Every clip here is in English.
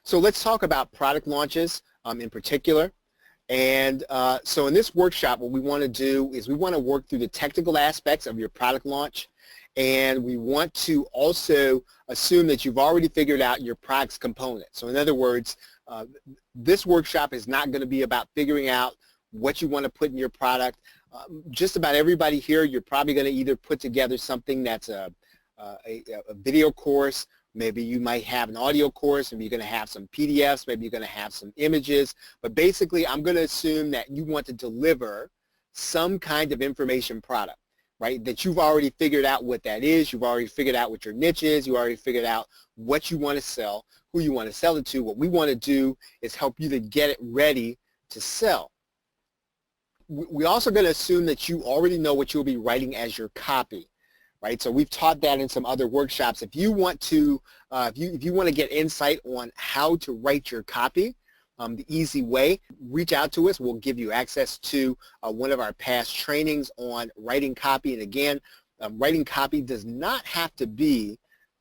So let's talk about product launches in particular. And so in this workshop, what we want to do is we want to work through the technical aspects of your product launch, and we want to also assume that you've already figured out your product's components. So in other words, this workshop is not going to be about figuring out what you want to put in your product. Just about everybody here, you're probably going to either put together something that's a video course. Maybe you might have an audio course, maybe you're going to have some PDFs, maybe you're going to have some images, but basically I'm going to assume that you want to deliver some kind of information product, right, that you've already figured out what that is, you've already figured out what your niche is, you already figured out what you want to sell, who you want to sell it to. What we want to do is help you to get it ready to sell. We're also going to assume that you already know what you'll be writing as your copy. Right, so we've taught that in some other workshops. If you want to, if you want to get insight on how to write your copy, the easy way, reach out to us. We'll give you access to one of our past trainings on writing copy. And again, writing copy does not have to be,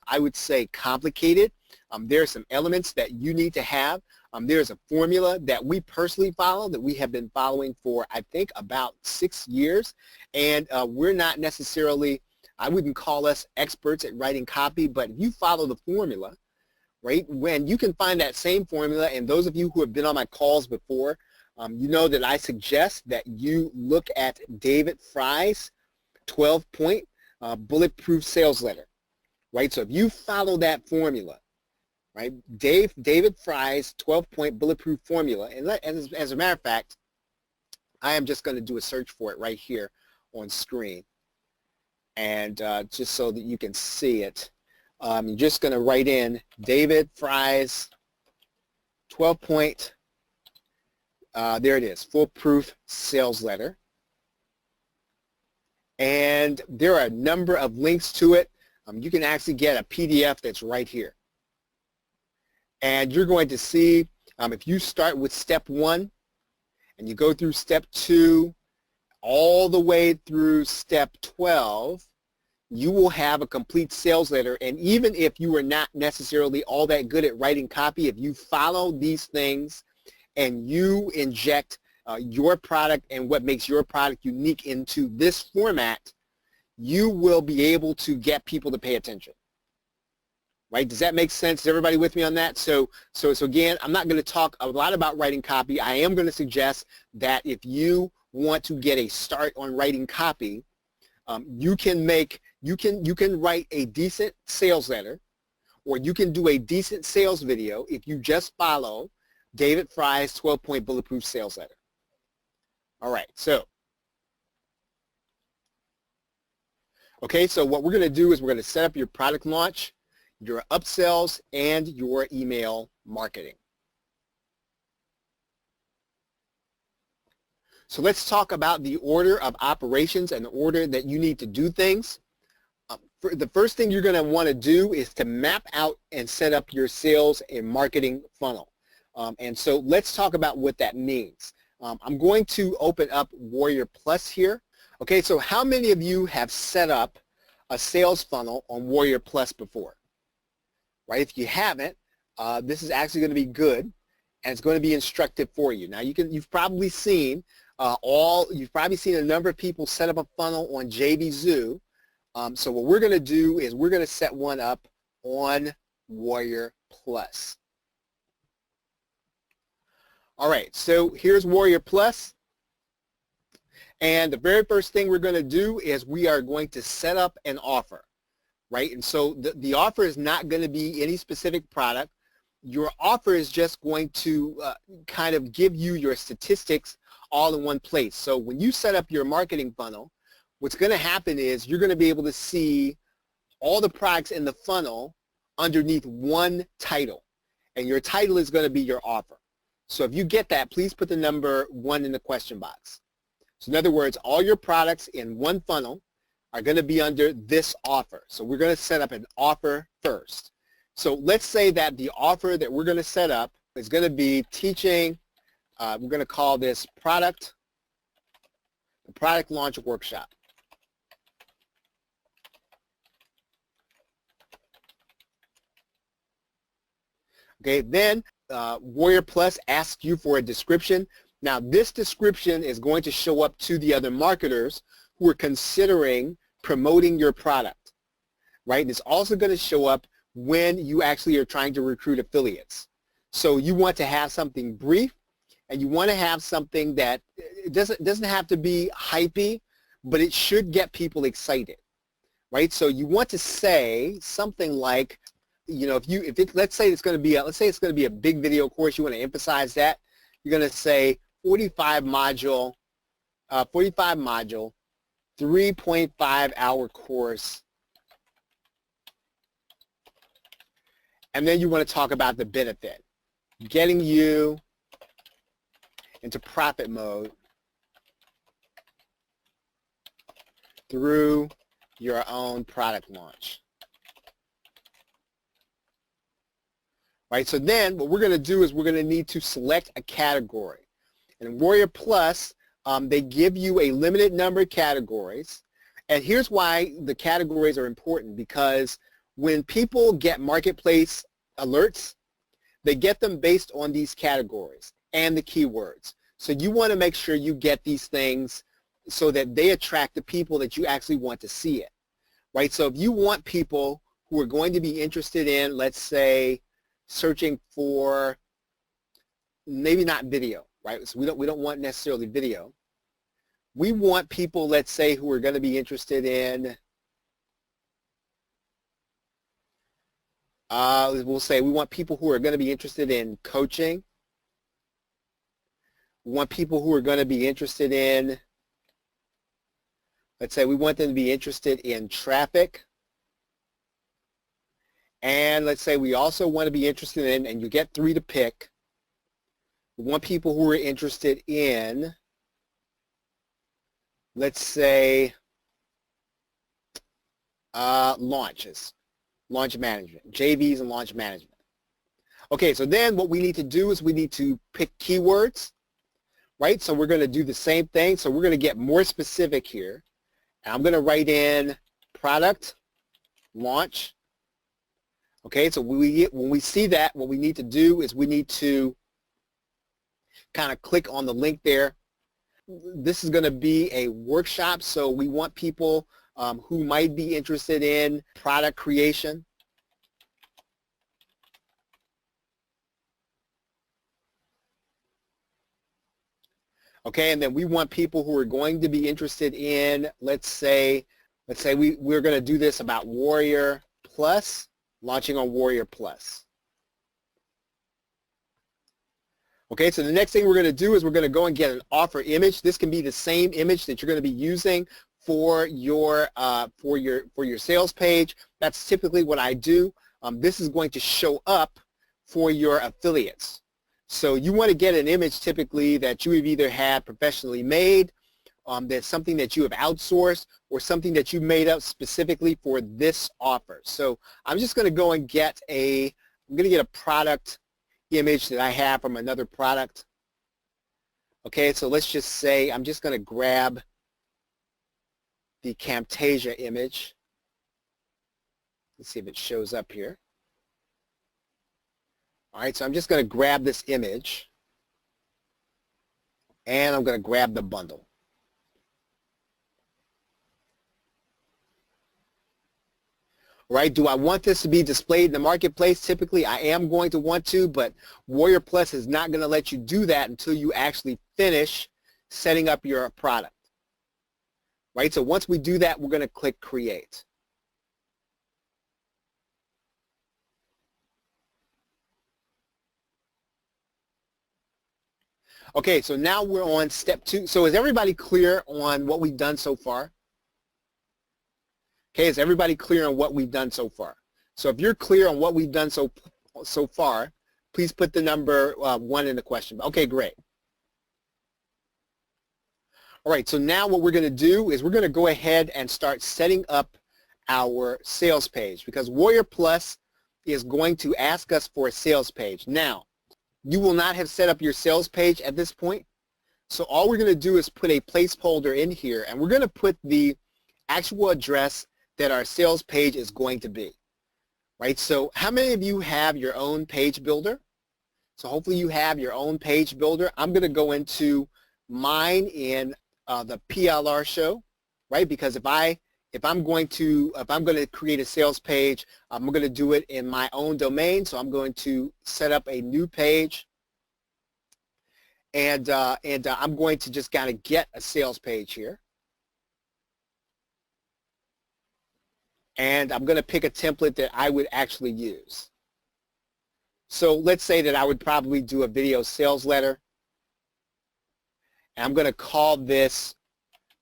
I would say, complicated. There are some elements that you need to have. There's a formula that we personally follow that we have been following for, I think, about 6 years, and we're not necessarily, I wouldn't call us experts at writing copy, but if you follow the formula, right, when you can find that same formula, and those of you who have been on my calls before, you know that I suggest that you look at David Fry's 12-point bulletproof sales letter, right? So if you follow that formula, right, David Fry's 12-point bulletproof formula, and as a matter of fact, I am just going to do a search for it right here on screen. And just so that you can see it, you're just going to write in David Fry's 12-point, there it is, foolproof sales letter. And there are a number of links to it. You can actually get a PDF that's right here. And you're going to see, if you start with step 1 and you go through step 2, all the way through step 12, you will have a complete sales letter. And even if you are not necessarily all that good at writing copy, if you follow these things and you inject your product and what makes your product unique into this format, you will be able to get people to pay attention. Right? Does that make sense? Is everybody with me on that? So again, I'm not going to talk a lot about writing copy. I am going to suggest that if you want to get a start on writing copy, you can write a decent sales letter, or you can do a decent sales video if you just follow David Fry's 12-point bulletproof sales letter. All right, so okay, so what we're going to do is we're going to set up your product launch, your upsells, and your email marketing. So let's talk about the order of operations and the order that you need to do things. The first thing you're going to want to do is to map out and set up your sales and marketing funnel. And so let's talk about what that means. I'm going to open up Warrior Plus here. Okay, so how many of you have set up a sales funnel on Warrior Plus before? Right, if you haven't, this is actually going to be good, and it's going to be instructive for you. Now you've probably seen a number of people set up a funnel on JVZoo. So what we're going to do is we're going to set one up on Warrior Plus. All right, so here's Warrior Plus. And the very first thing we're going to do is we are going to set up an offer, right? And so the offer is not going to be any specific product. Your offer is just going to kind of give you your statistics all in one place. So when you set up your marketing funnel, what's going to happen is you're going to be able to see all the products in the funnel underneath one title. And your title is going to be your offer. So if you get that, please put the number 1 in the question box. So in other words, all your products in one funnel are going to be under this offer. So we're going to set up an offer first. So let's say that the offer that we're going to set up is going to be teaching, we're going to call this the product launch workshop. Okay, then Warrior Plus asks you for a description. Now this description is going to show up to the other marketers who are considering promoting your product, right? And it's also going to show up when you actually are trying to recruit affiliates. So you want to have something brief, and you want to have something that it doesn't have to be hypey, but it should get people excited, right? So you want to say something like, you know, let's say it's going to be a big video course, you want to emphasize that. You're going to say 45 module, 3.5 hour course. And then you want to talk about the benefit, getting you into profit mode through your own product launch. Right, so then what we're going to do is we're going to need to select a category. And in Warrior Plus, they give you a limited number of categories. And here's why the categories are important, because when people get marketplace alerts, they get them based on these categories and the keywords. So you want to make sure you get these things so that they attract the people that you actually want to see it, right? So if you want people who are going to be interested in, let's say, searching for maybe not video, right? So we don't want necessarily video. We want people, let's say, who are going to be interested in, we'll say we want people who are going to be interested in coaching. We want people who are going to be interested in, let's say we want them to be interested in traffic. And let's say we also want to be interested in, and you get 3 to pick, we want people who are interested in, let's say, launch management, JVs and launch management. Okay, so then what we need to do is we need to pick keywords, right? So we're going to do the same thing. So we're going to get more specific here. And I'm going to write in product launch. Okay, so when we see that, what we need to do is we need to kind of click on the link there. This is going to be a workshop, so we want people who might be interested in product creation. Okay, and then we want people who are going to be interested in, let's say we're going to do this about Warrior Plus, launching on Warrior Plus. Okay, so the next thing we're going to do is we're going to go and get an offer image. This can be the same image that you're going to be using for your sales page. That's typically what I do. This is going to show up for your affiliates. So you want to get an image typically that you have either had professionally made, that's something that you have outsourced, or something that you made up specifically for this offer. So I'm just going to go and get a product image that I have from another product. Okay, so let's just say I'm just going to grab the Camtasia image. Let's see if it shows up here. All right, so I'm just going to grab this image, and I'm going to grab the bundle. Right? Do I want this to be displayed in the marketplace? Typically, I am going to want to, but Warrior Plus is not going to let you do that until you actually finish setting up your product. Right? So once we do that, we're going to click Create. Okay, so now we're on step 2. So is everybody clear on what we've done so far? Okay, is everybody clear on what we've done so far? So if you're clear on what we've done so far, please put the number 1 in the question. Okay, great. All right, so now what we're going to do is we're going to go ahead and start setting up our sales page, because Warrior Plus is going to ask us for a sales page. Now, you will not have set up your sales page at this point. So all we're going to do is put a placeholder in here, and we're going to put the actual address that our sales page is going to be, right? So how many of you have your own page builder? So hopefully you have your own page builder. I'm going to go into mine in the PLR show, right? Because if I'm going to create a sales page, I'm going to do it in my own domain. So I'm going to set up a new page, and I'm going to just kind of get a sales page here. And I'm going to pick a template that I would actually use. So let's say that I would probably do a video sales letter. And I'm going to call this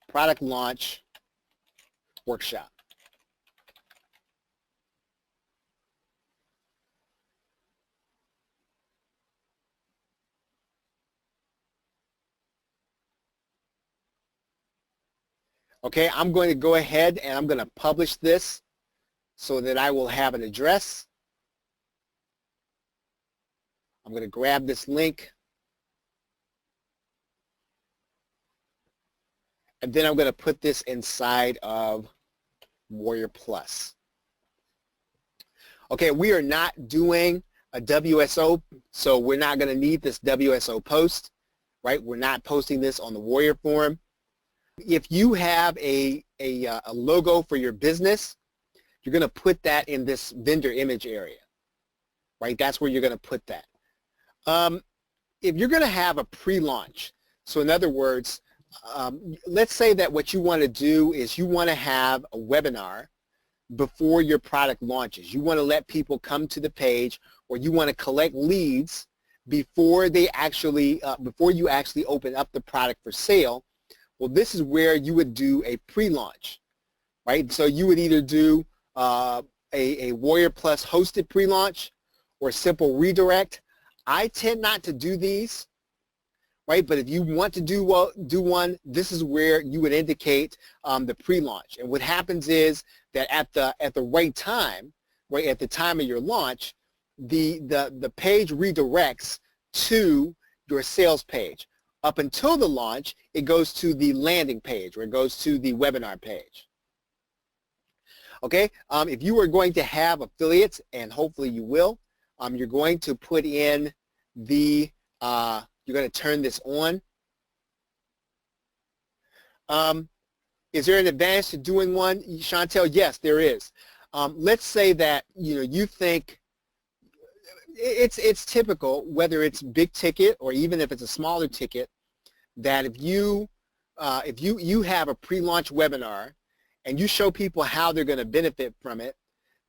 product launch workshop. Okay, I'm going to go ahead and I'm going to publish this so that I will have an address. I'm going to grab this link. And then I'm going to put this inside of Warrior Plus. Okay, we are not doing a WSO, so we're not going to need this WSO post, right? We're not posting this on the Warrior forum. If you have a logo for your business, you're going to put that in this vendor image area, right? That's where you're going to put that. If you're going to have a pre-launch, so in other words, let's say that what you want to do is you want to have a webinar before your product launches. You want to let people come to the page, or you want to collect leads before they actually, before you actually open up the product for sale. Well, this is where you would do a pre-launch, right? So you would either do a Warrior Plus hosted pre-launch or simple redirect. I tend not to do these, right? But if you want to do one, this is where you would indicate the pre-launch. And what happens is that at the right time, right at the time of your launch, the page redirects to your sales page. Up until the launch, it goes to the landing page, or it goes to the webinar page. Okay, if you are going to have affiliates, and hopefully you will, you're going to put in the, you're going to turn this on. Is there an advantage to doing one, Chantel? Yes, there is. Let's say that you think it's typical, whether it's big ticket or even if it's a smaller ticket, that if you have a pre-launch webinar and you show people how they're going to benefit from it,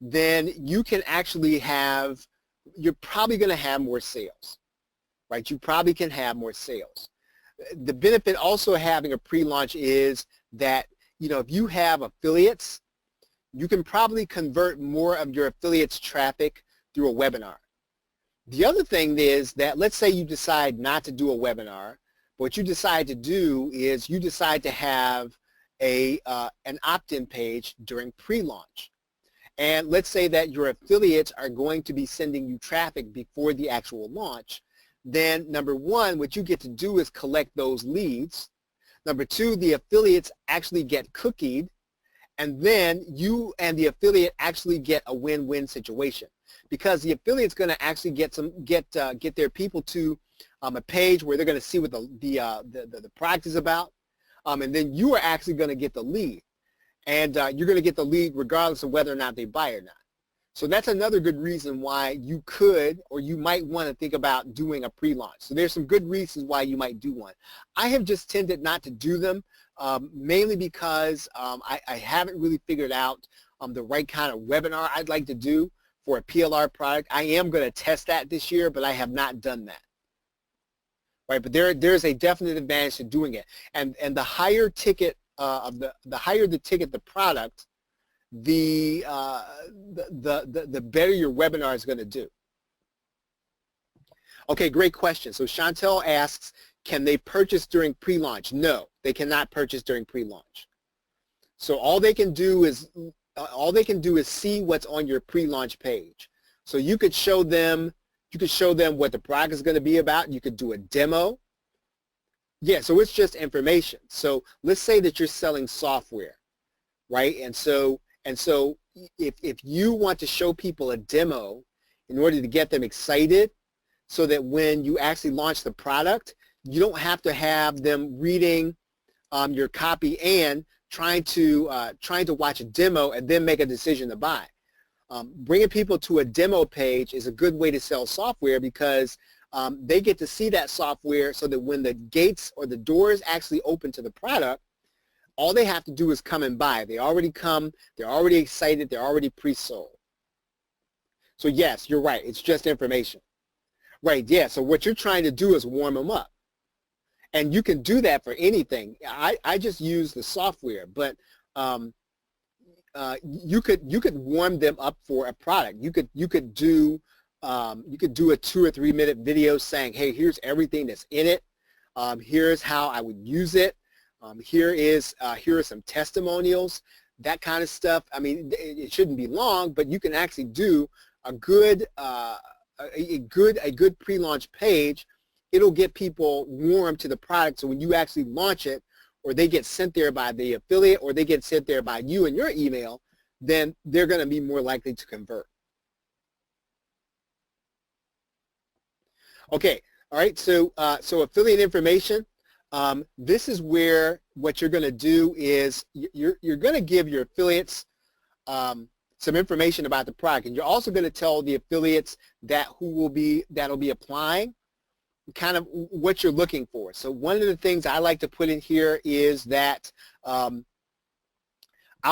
then you can actually have, you're probably going to have more sales, right? You probably can have more sales. The benefit also of having a pre-launch is that, if you have affiliates, you can probably convert more of your affiliates traffic through a webinar. The other thing is that, let's say you decide not to do a webinar. What you decide to do is you decide to have an opt-in page during pre-launch. And let's say that your affiliates are going to be sending you traffic before the actual launch. Then number one, what you get to do is collect those leads. Number two, the affiliates actually get cookied. And then you and the affiliate actually get a win-win situation, because the affiliate's going to actually get their people to a page where they're going to see what the product is about, and then you are actually going to get the lead, and you're going to get the lead regardless of whether or not they buy or not. So that's another good reason why you could, or you might want to think about doing a pre-launch. So there's some good reasons why you might do one. I have just tended not to do them, mainly because I haven't really figured out the right kind of webinar I'd like to do for a PLR product. I am going to test that this year, but I have not done that. Right, but there's a definite advantage to doing it, and the higher ticket the higher the ticket the product, the better your webinar is going to do. Okay, great question. So Chantel asks, can they purchase during pre-launch? No, they cannot purchase during pre-launch. So all they can do is see what's on your pre-launch page. So you could show them what the product is going to be about. You could do a demo. Yeah, so it's just information. So let's say that you're selling software, right? And so if you want to show people a demo in order to get them excited, so that when you actually launch the product, you don't have to have them reading your copy and trying to watch a demo and then make a decision to buy. Bringing people to a demo page is a good way to sell software because they get to see that software so that when the gates or the doors actually open to the product, all they have to do is come and buy. They already come, they're already excited, they're already pre-sold. So yes, you're right, it's just information. Right, yeah, so what you're trying to do is warm them up. And you can do that for anything. I just use the software, but you could warm them up for a product. You could do a 2 or 3 minute video saying, hey, here's everything that's in it. Here's how I would use it. Here are some testimonials, that kind of stuff. I mean, it shouldn't be long, but you can actually do a good pre-launch page. It'll get people warm to the product, so when you actually launch it, or they get sent there by the affiliate, or they get sent there by you in your email, then they're going to be more likely to convert. Okay, all right, so affiliate information. This is where what you're going to do is you're going to give your affiliates some information about the product, and you're also going to tell the affiliates that'll be applying kind of what you're looking for. So one of the things I like to put in here is that I'll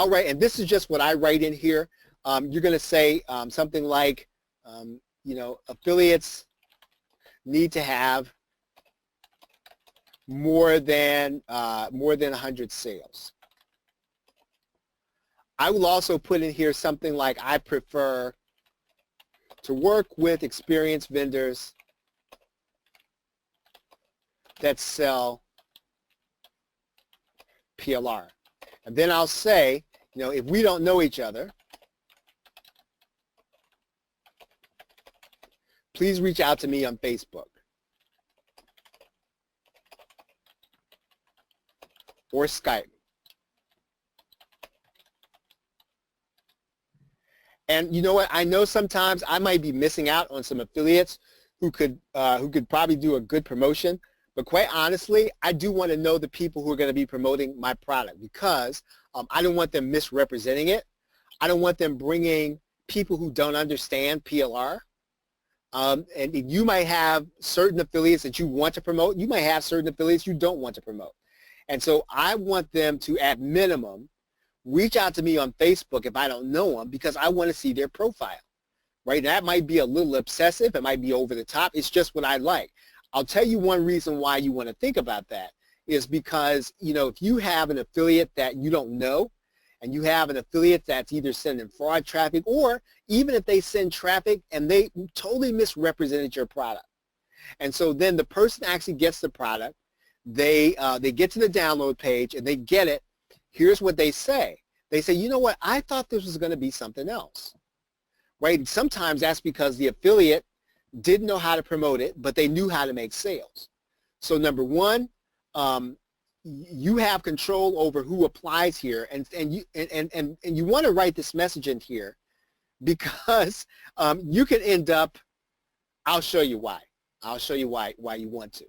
write, and this is just what I write in here. You're going to say something like, you know, affiliates need to have more than 100 sales. I will also put in here something like, I prefer to work with experienced vendors that sell PLR. And then I'll say, you know, if we don't know each other, please reach out to me on Facebook or Skype. And you know what? I know sometimes I might be missing out on some affiliates who could probably do a good promotion. But quite honestly, I do want to know the people who are going to be promoting my product, because I don't want them misrepresenting it. I don't want them bringing people who don't understand PLR. And you might have certain affiliates that you want to promote. You might have certain affiliates you don't want to promote. And so I want them to, at minimum, reach out to me on Facebook if I don't know them, because I want to see their profile. Right? That might be a little obsessive. It might be over the top. It's just what I like. I'll tell you one reason why you want to think about that is because, you know, if you have an affiliate that you don't know, and you have an affiliate that's either sending fraud traffic, or even if they send traffic and they totally misrepresented your product. And so then the person actually gets the product, they get to the download page and they get it. Here's what they say. They say, you know what, I thought this was going to be something else. Right? And sometimes that's because the affiliate didn't know how to promote it, but they knew how to make sales. So number one, you have control over who applies here, and you want to write this message in here, because you can end up, I'll show you why. I'll show you why you want to.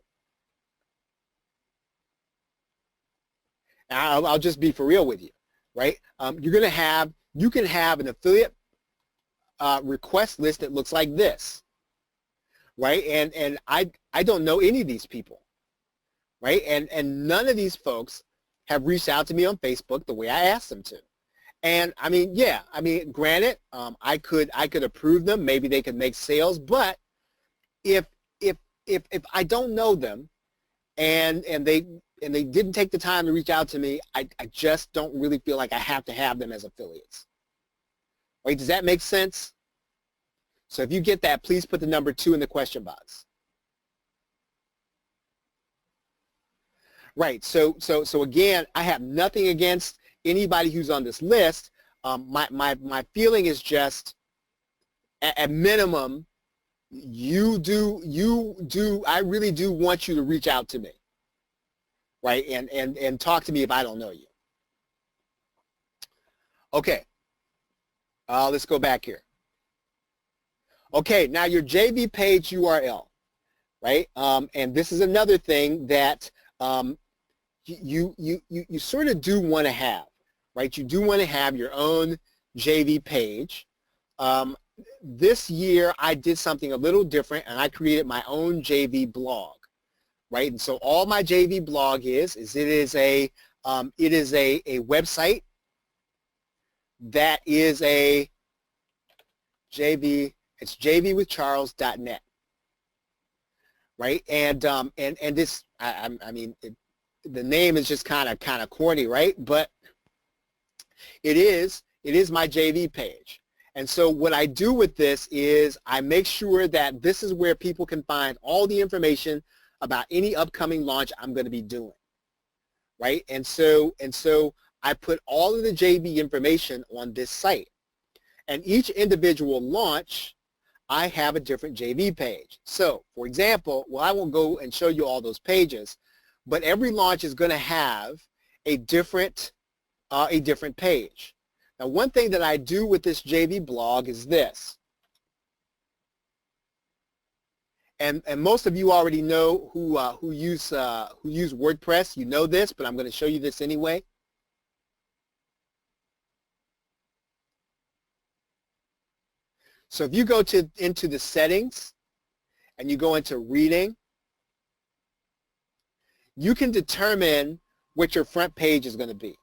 I'll just be for real with you, right? You can have an affiliate request list that looks like this. Right, and I don't know any of these people, right, and none of these folks have reached out to me on Facebook the way I asked them to. And I mean, yeah, I mean, granted, I could approve them, maybe they could make sales, but if I don't know them and they didn't take the time to reach out to me, I just don't really feel like I have to have them as affiliates. Right? Does that make sense? So if you get that, please put the number 2 in the question box. Right. So again, I have nothing against anybody who's on this list. My feeling is just, at minimum, I really do want you to reach out to me. Right, and talk to me if I don't know you. Okay. Let's go back here. Okay, now your JV page URL. right? And this is another thing that you sort of do want to have, right? You do want to have your own JV page. This year I did something a little different, and I created my own JV blog, right? And so all my JV blog is it is a website that is a JV. It's jvwithcharles.net, right? And this, I mean, the name is just kind of corny, right? But it is my JV page. And so what I do with this is I make sure that this is where people can find all the information about any upcoming launch I'm going to be doing, right? And so I put all of the JV information on this site. And each individual launch, I have a different JV page. So, for example, well, I won't go and show you all those pages, but every launch is going to have a different page. Now, one thing that I do with this JV blog is this, and most of you already know who use WordPress. You know this, but I'm going to show you this anyway. So if you go into the settings and you go into reading, you can determine what your front page is going to be.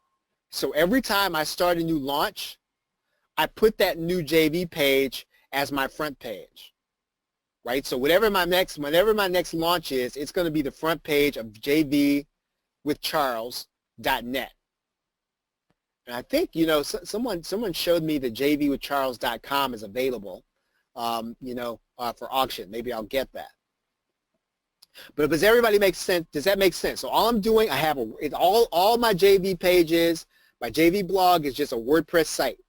So every time I start a new launch, I put that new JV page as my front page, right? So whenever my next launch is, it's going to be the front page of jvwithcharles.net. And I think, you know, someone showed me that jvwithcharles.com is available, for auction. Maybe I'll get that. But does everybody make sense? Does that make sense? So all I'm doing, I have all my JV pages. My JV blog is just a WordPress site,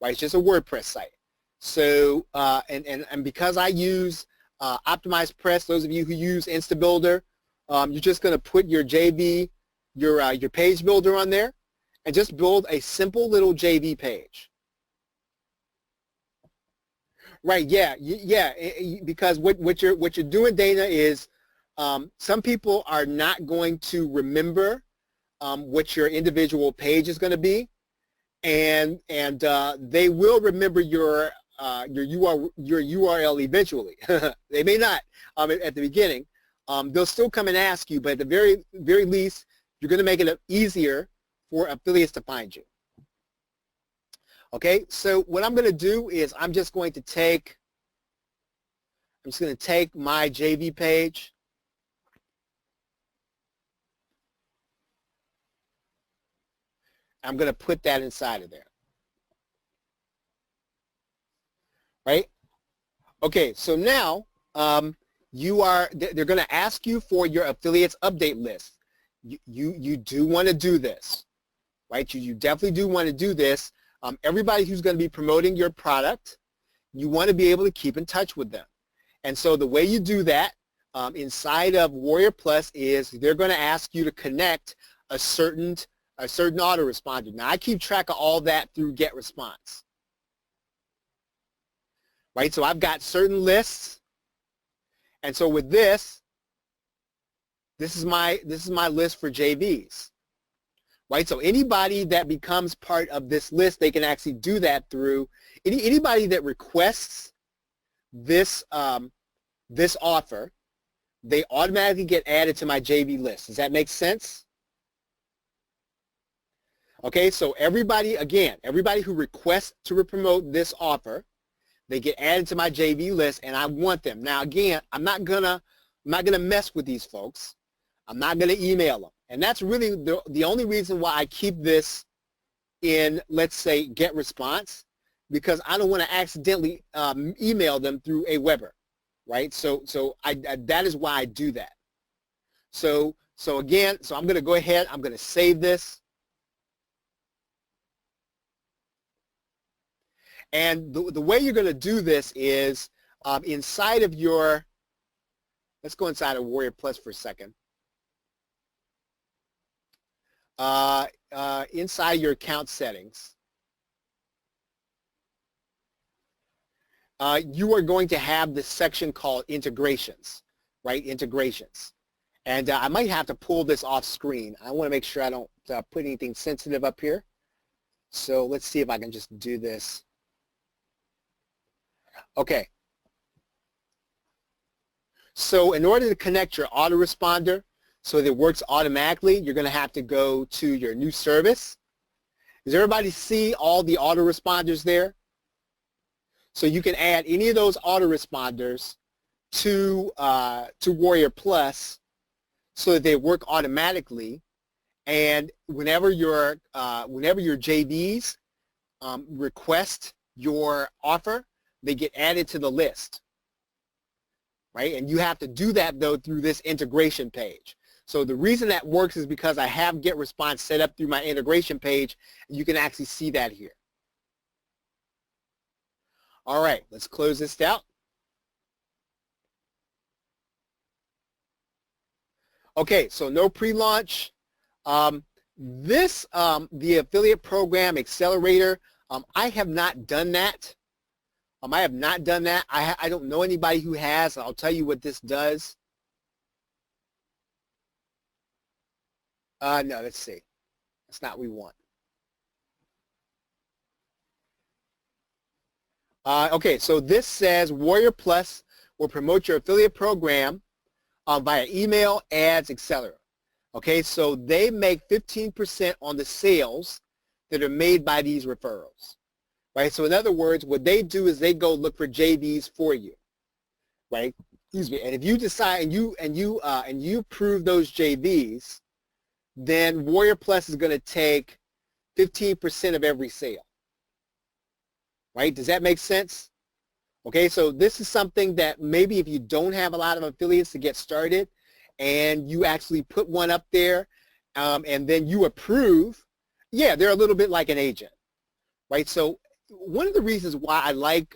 right? It's just a WordPress site. So and because I use OptimizePress, those of you who use InstaBuilder, you're just going to put your JV, your page builder on there, and just build a simple little JV page. Right? Yeah. Because what you're doing, Dana, is some people are not going to remember what your individual page is going to be, and they will remember your URL eventually. They may not at the beginning. They'll still come and ask you, but at the very least, you're going to make it easier for affiliates to find you. Okay, so what I'm going to do is I'm just going to take my JV page. I'm going to put that inside of there. Right? Okay, so now they're going to ask you for your affiliates update list. You do want to do this, right? You definitely do want to do this. Everybody who's going to be promoting your product, you want to be able to keep in touch with them. And so the way you do that inside of Warrior Plus is they're going to ask you to connect a certain autoresponder. Now, I keep track of all that through GetResponse. Right? So I've got certain lists. And so with this is my list for JVs. Right? So anybody that becomes part of this list, they can actually do that through anybody that requests this this offer, they automatically get added to my JV list. Does that make sense? Okay, so everybody who requests to promote this offer, they get added to my JV list, and I want them. Now again, I'm not gonna mess with these folks. I'm not gonna email them. And that's really the only reason why I keep this in, let's say, GetResponse, because I don't want to accidentally email them through Aweber, right? So that is why I do that. So again, I'm going to go ahead. I'm going to save this. And the way you're going to do this is inside of your, let's go inside of Warrior Plus for a second. Inside your account settings, you are going to have this section called integrations. right, integrations. And I might have to pull this off screen. I want to make sure I don't put anything sensitive up here. So let's see if I can just do this. Okay. So in order to connect your autoresponder so that it works automatically, you're going to have to go to your new service. Does everybody see all the autoresponders there? So you can add any of those autoresponders to Warrior Plus so that they work automatically. And whenever your JVs request your offer, they get added to the list, right? And you have to do that though through this integration page. So the reason that works is because I have GetResponse set up through my integration page, and you can actually see that here. All right, let's close this out. Okay, so no pre-launch. The affiliate program accelerator, I have not done that. I have not done that. I don't know anybody who has. I'll tell you what this does. No, let's see. That's not what we want. Okay, so this says Warrior Plus will promote your affiliate program via email, ads, etc. Okay, so they make 15% on the sales that are made by these referrals, right? So in other words, what they do is they go look for JVs for you, right? Excuse me. And if you decide and you approve those JVs, then Warrior Plus is going to take 15% of every sale, right? Does that make sense? Okay, so this is something that maybe if you don't have a lot of affiliates to get started and you actually put one up there and then you approve, yeah, they're a little bit like an agent, right? So one of the reasons why I like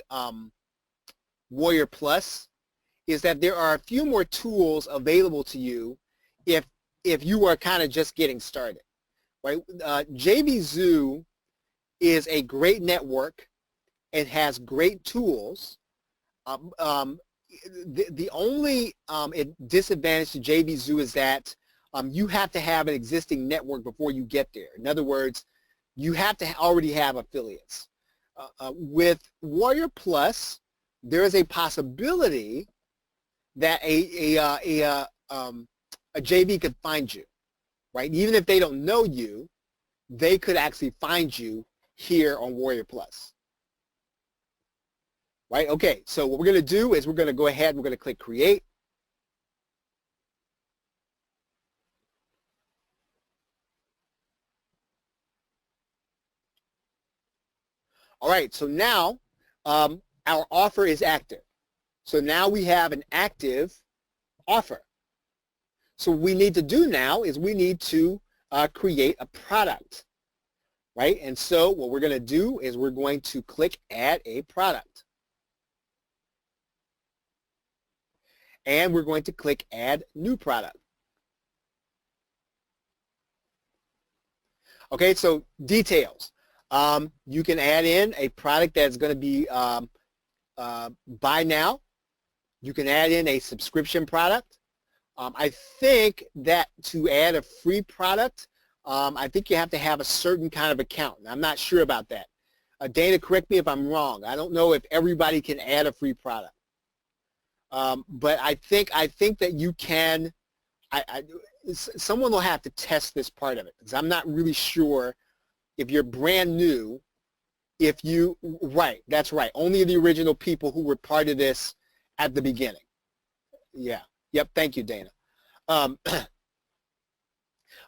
Warrior Plus is that there are a few more tools available to you if you are kind of just getting started, right? JVZoo is a great network. It has great tools. The only disadvantage to JVZoo is that you have to have an existing network before you get there. In other words, you have to already have affiliates. With Warrior Plus, there is a possibility that a JV could find you, right? Even if they don't know you, they could actually find you here on Warrior Plus. Right, okay, so what we're going to do is we're going to go ahead and we're going to click Create. All right, so now our offer is active. So now we have an active offer. So what we need to do now is we need to create a product, right? And so what we're going to do is we're going to click Add a Product. And we're going to click Add New Product. Okay, so details. You can add in a product that's going to be buy now. You can add in a subscription product. I think that to add a free product, I think you have to have a certain kind of account. I'm not sure about that. Dana, correct me if I'm wrong. I don't know if everybody can add a free product. But I think that you can. Someone will have to test this part of it because I'm not really sure if you're brand new. Right, that's right. Only the original people who were part of this at the beginning. Yeah. Yep. Thank you, Dana.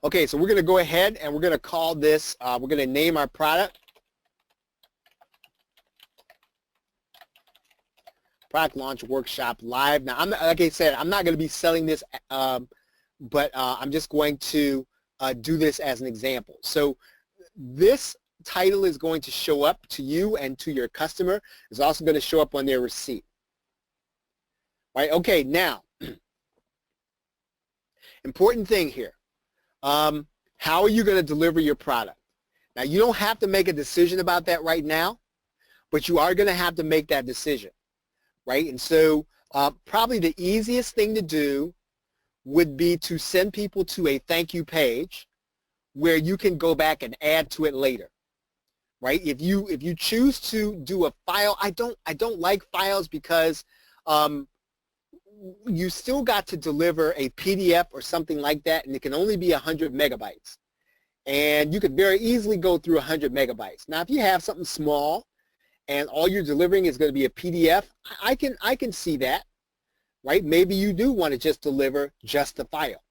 Okay, so we're going to go ahead and we're going to call this. We're going to name our product. Product Launch Workshop Live. Now, like I said, I'm not going to be selling this, but I'm just going to do this as an example. So this title is going to show up to you and to your customer. It's also going to show up on their receipt. Right? Okay, now, important thing here. How are you going to deliver your product? Now, you don't have to make a decision about that right now, but you are going to have to make that decision. Right? And so Probably the easiest thing to do would be to send people to a thank you page where you can go back and add to it later, right? If you choose to do a file, I don't like files because you still got to deliver a PDF or something like that, and it can only be 100 megabytes. And you could very easily go through 100 megabytes. Now, if you have something small and all you're delivering is going to be a PDF, I can see that, right? Maybe you do want to just deliver just the file.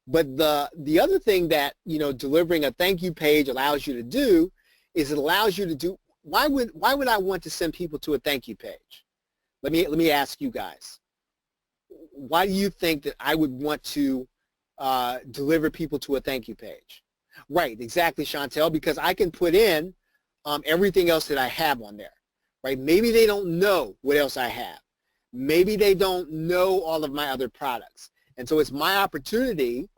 But the other thing that, you know, delivering a thank you page allows you to do is it allows you to do, why would I want to send people to a thank you page? Let me ask you guys. Why do you think that I would want to deliver people to a thank you page? Right, exactly, Chantel, because I can put in everything else that I have on there, right? Maybe they don't know what else I have. Maybe they don't know all of my other products. And so it's my opportunity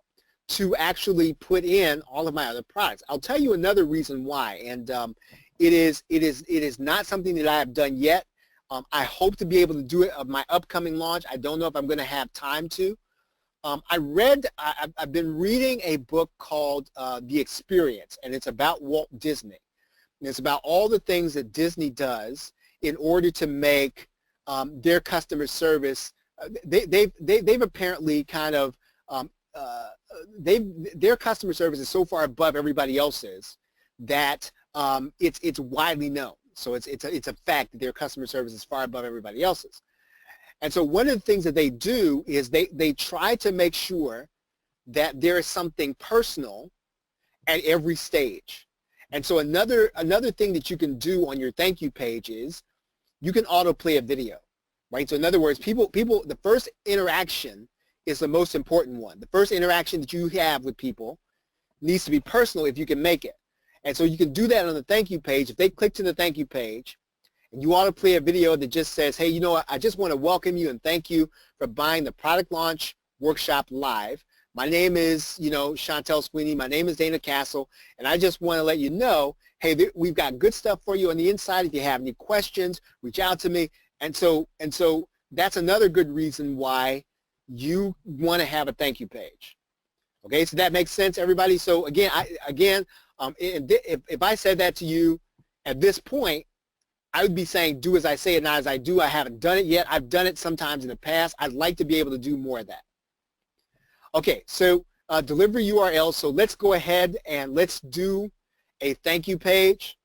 to actually put in all of my other products. I'll tell you another reason why, and it is not something that I have done yet. I hope to be able to do it of my upcoming launch. I don't know if I'm going to have time to. I've been reading a book called The Experience, and it's about Walt Disney. And it's about all the things that Disney does in order to make their customer service. They've apparently kind of their customer service is so far above everybody else's that it's widely known. So it's a fact that their customer service is far above everybody else's. And so one of the things that they do is they try to make sure that there is something personal at every stage. And so another thing that you can do on your thank you page is you can autoplay a video, right? So in other words, people, the first interaction is the most important one. The first interaction that you have with people needs to be personal if you can make it. And so you can do that on the thank you page. If they click to the thank you page, and you want to play a video that just says, hey, you know what, I just want to welcome you and thank you for buying the Product Launch Workshop Live. My name is, you know, Chantel Sweeney. My name is Dana Castle, and I just want to let you know, hey, we've got good stuff for you on the inside. If you have any questions, reach out to me. And so that's another good reason why you want to have a thank you page. Okay, so that makes sense, everybody. So again, if I said that to you at this point, I would be saying do as I say and not as I do. I haven't done it yet. I've done it sometimes in the past. I'd like to be able to do more of that. Okay, so deliver URL. So let's go ahead and let's do a thank you page.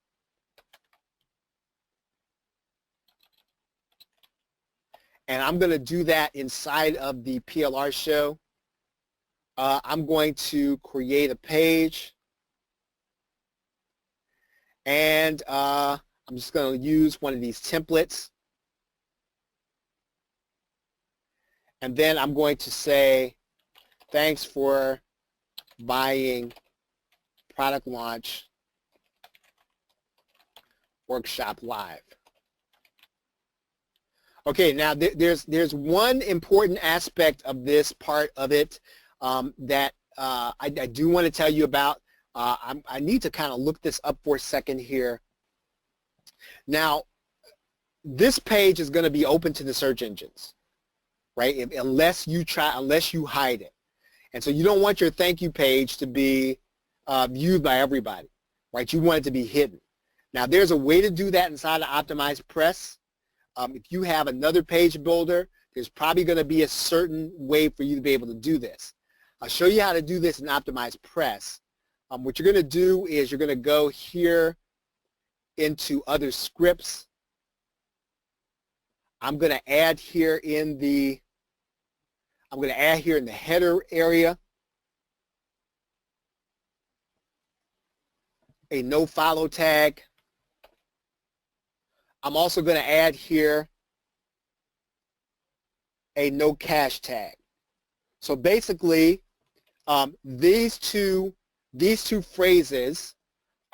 And I'm going to do that inside of the PLR show. I'm going to create a page. And I'm just going to use one of these templates. And then I'm going to say, thanks for buying Product Launch Workshop Live. Okay, now there's one important aspect of this part of it that I do want to tell you about. I need to kind of look this up for a second here. Now, this page is going to be open to the search engines, right? Unless you hide it. And so you don't want your thank you page to be viewed by everybody, right? You want it to be hidden. Now, there's a way to do that inside of OptimizePress. If you have another page builder, there's probably going to be a certain way for you to be able to do this. I'll show you how to do this in OptimizePress. What you're going to do is you're going to go here into other scripts. I'm going to add here in the header area a no follow tag. I'm also going to add here a no cache tag. So basically, these two phrases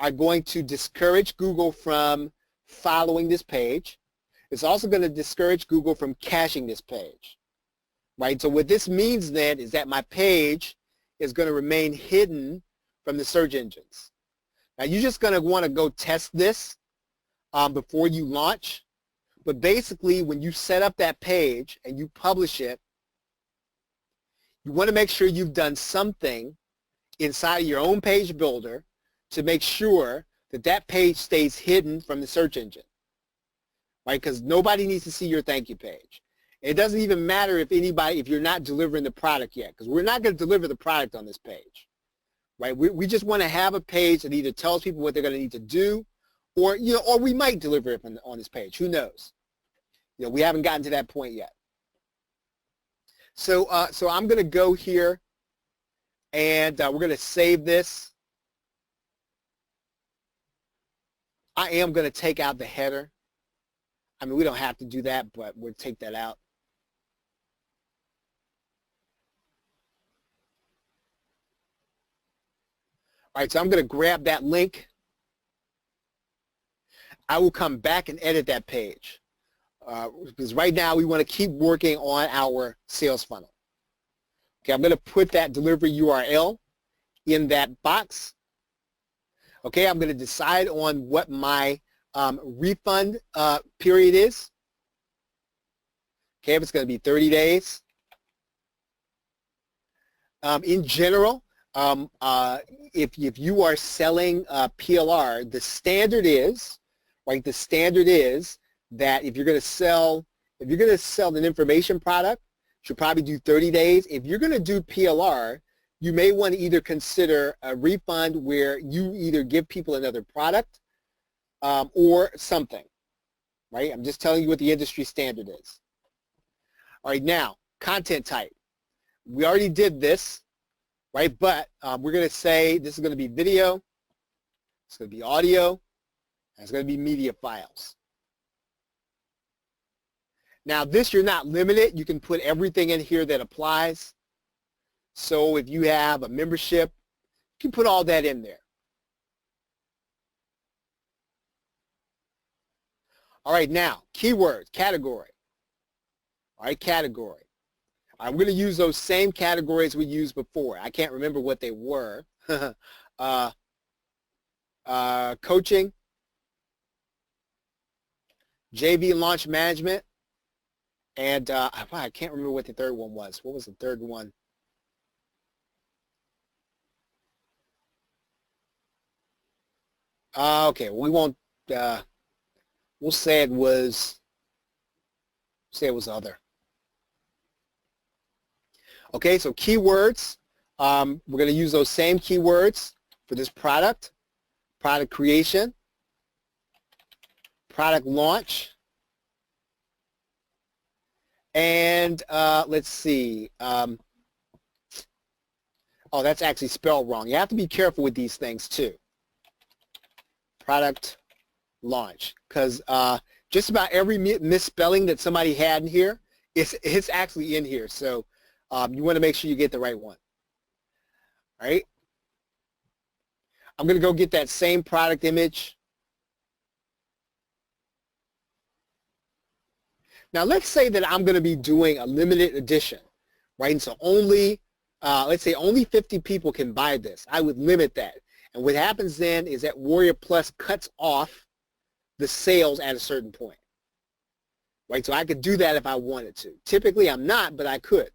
are going to discourage Google from following this page. It's also going to discourage Google from caching this page, right? So what this means then is that my page is going to remain hidden from the search engines. Now you're just going to want to go test this before you launch. But basically, when you set up that page and you publish it, you want to make sure you've done something inside of your own page builder to make sure that that page stays hidden from the search engine, right? Because nobody needs to see your thank you page. It doesn't even matter if you're not delivering the product yet, because we're not going to deliver the product on this page, right? We just want to have a page that either tells people what they're going to need to do, or or we might deliver it on this page. Who knows? We haven't gotten to that point yet. So I'm going to go here, and we're going to save this. I am going to take out the header. I mean, we don't have to do that, but we'll take that out. All right, so I'm going to grab that link. I will come back and edit that page because right now we want to keep working on our sales funnel. Okay, I'm going to put that delivery URL in that box. Okay, I'm going to decide on what my refund period is. Okay, if it's going to be 30 days. In general, if you are selling PLR, the standard is, right? The standard is that if you're going to sell an information product, you should probably do 30 days. If you're going to do PLR, you may want to either consider a refund where you either give people another product or something, right? I'm just telling you what the industry standard is. All right, now, content type. We already did this, right? But we're going to say this is going to be video, it's going to be audio, and it's going to be media files. Now, this you're not limited. You can put everything in here that applies. So if you have a membership, you can put all that in there. All right, now, keywords, category. All right, category. I'm going to use those same categories we used before. I can't remember what they were. Coaching, JV launch management, and I can't remember what the third one was. What was the third one? Okay, we won't. We'll say it was. Other. Okay, so keywords. We're going to use those same keywords for this product. Product creation. Product launch. And let's see. Oh, that's actually spelled wrong. You have to be careful with these things too. Product launch, because just about every misspelling that somebody had in here, it's actually in here. So you want to make sure you get the right one. All right. I'm going to go get that same product image. Now let's say that I'm going to be doing a limited edition, right? And so only, let's say only 50 people can buy this. I would limit that. And what happens then is that Warrior Plus cuts off the sales at a certain point, right? So I could do that if I wanted to. Typically I'm not, but I could.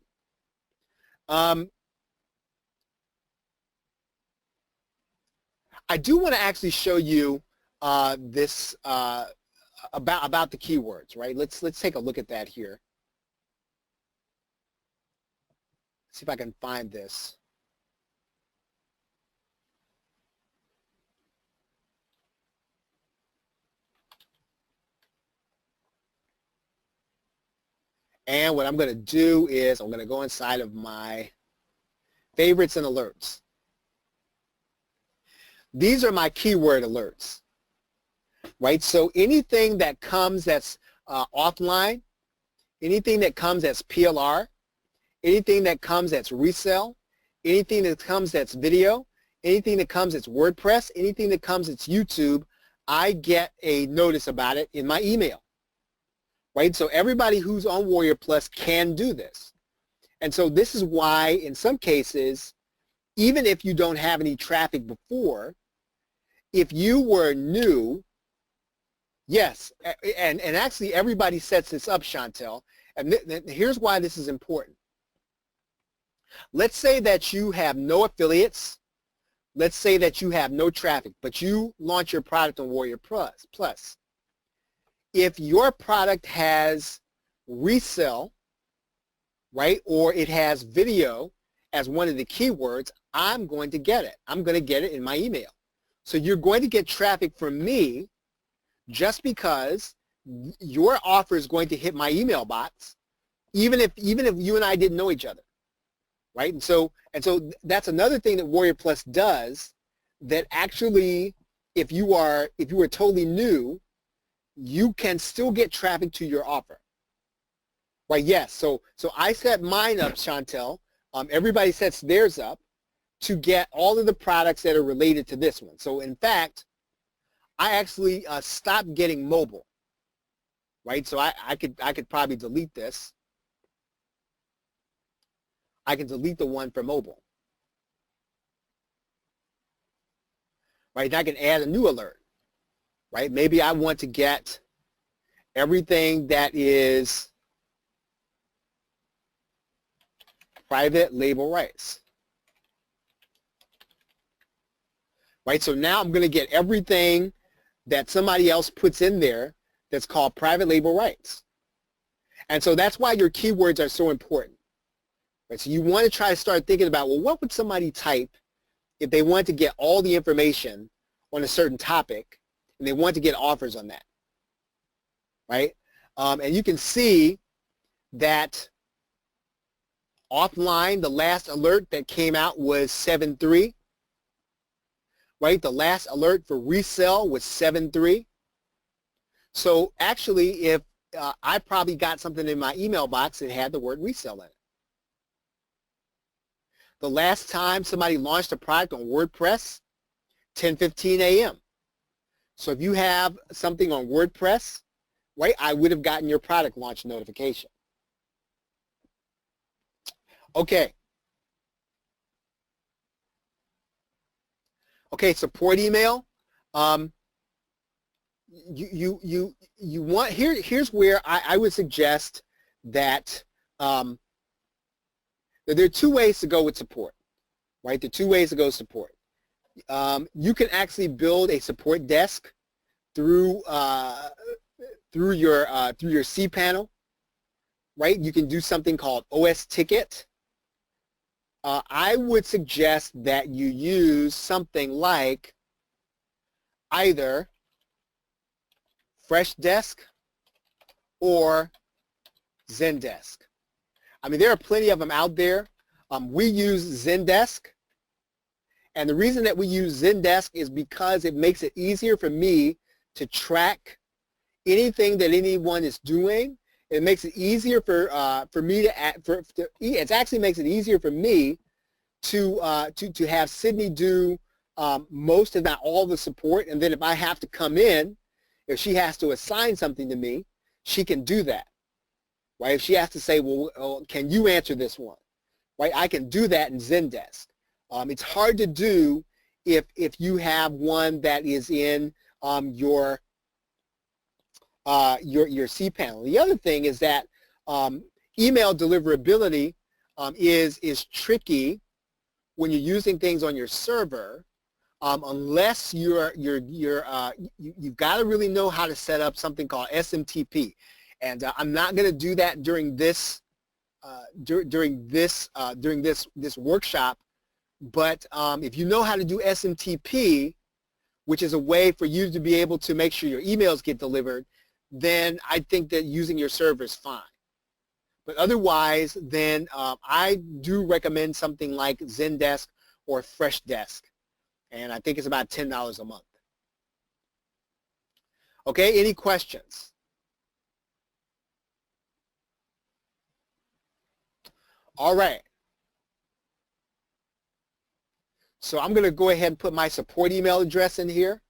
I do want to actually show you this about the keywords, right? Let's take a look at that here. See if I can find this. And what I'm going to do is I'm going to go inside of my favorites and alerts. These are my keyword alerts, right? So anything that comes that's offline, anything that comes that's PLR, anything that comes that's resell, anything that comes that's video, anything that comes that's WordPress, anything that comes that's YouTube, I get a notice about it in my email. Right? So everybody who's on Warrior Plus can do this. And so this is why in some cases, even if you don't have any traffic before, if you were new Yes, and actually everybody sets this up, Chantel. And here's why this is important. Let's say that you have no affiliates. Let's say that you have no traffic, but you launch your product on Warrior Plus. If your product has resell, right, or it has video as one of the keywords, I'm going to get it. I'm going to get it in my email. So you're going to get traffic from me just because your offer is going to hit my email box, even if you and I didn't know each other, right? And so that's another thing that Warrior Plus does, that actually, if you were totally new, you can still get traffic to your offer, right? Yes. So I set mine up, Chantel. Everybody sets theirs up to get all of the products that are related to this one. So in fact, I actually stopped getting mobile, right? So I could probably delete this. I can delete the one for mobile, right? And I can add a new alert, right? Maybe I want to get everything that is private label rights, right? So now I'm going to get everything that somebody else puts in there that's called private label rights. And so that's why your keywords are so important. Right? So you want to try to start thinking about, well, what would somebody type if they want to get all the information on a certain topic and they want to get offers on that, right? And you can see that offline, the last alert that came out was 7.3. Right? The last alert for resell was 7.3. So actually, if I probably got something in my email box that had the word resell in it. The last time somebody launched a product on WordPress, 10:15 a.m. So if you have something on WordPress, right, I would have gotten your product launch notification. Okay. Okay, support email. You want, here's where I would suggest that there are two ways to go with support, right? There are two ways to go with support. You can actually build a support desk through your cPanel, right? You can do something called OS Ticket. I would suggest that you use something like either Freshdesk or Zendesk. I mean, there are plenty of them out there. We use Zendesk, and the reason that we use Zendesk is because it makes it easier for me to track anything that anyone is doing. It makes it easier for me to it actually makes it easier for me to have Sydney do most, if not all, the support, and then if I have to come in, if she has to assign something to me, she can do that, right? If she has to say, well, can you answer this one, right? I can do that in Zendesk. It's hard to do if you have one that is in your cPanel. The other thing is that email deliverability is tricky when you're using things on your server, unless you've got to really know how to set up something called SMTP. And I'm not going to do that during this this workshop. But if you know how to do SMTP, which is a way for you to be able to make sure your emails get delivered, then I think that using your server is fine. But otherwise, then I do recommend something like Zendesk or Freshdesk. And I think it's about $10 a month. Okay, any questions? All right. So I'm going to go ahead and put my support email address in here.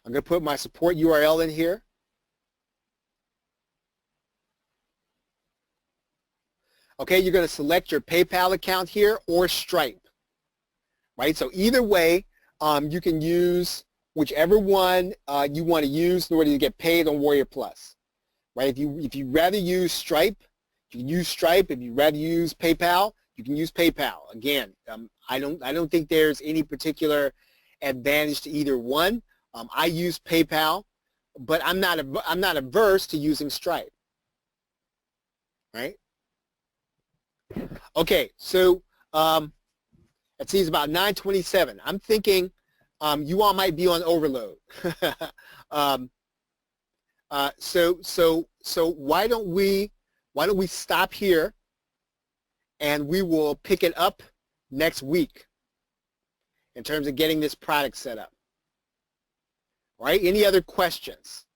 I'm going to put my support URL in here. Okay, you're going to select your PayPal account here or Stripe, right? So either way, you can use whichever one you want to use in order to get paid on Warrior Plus, right? If you rather use Stripe, you can use Stripe. If you rather use PayPal, you can use PayPal. Again, I don't think there's any particular advantage to either one. I use PayPal, but I'm not averse to using Stripe, right? Okay, so it seems about 9:27. I'm thinking you all might be on overload. So why don't we stop here, and we will pick it up next week in terms of getting this product set up. All right, any other questions?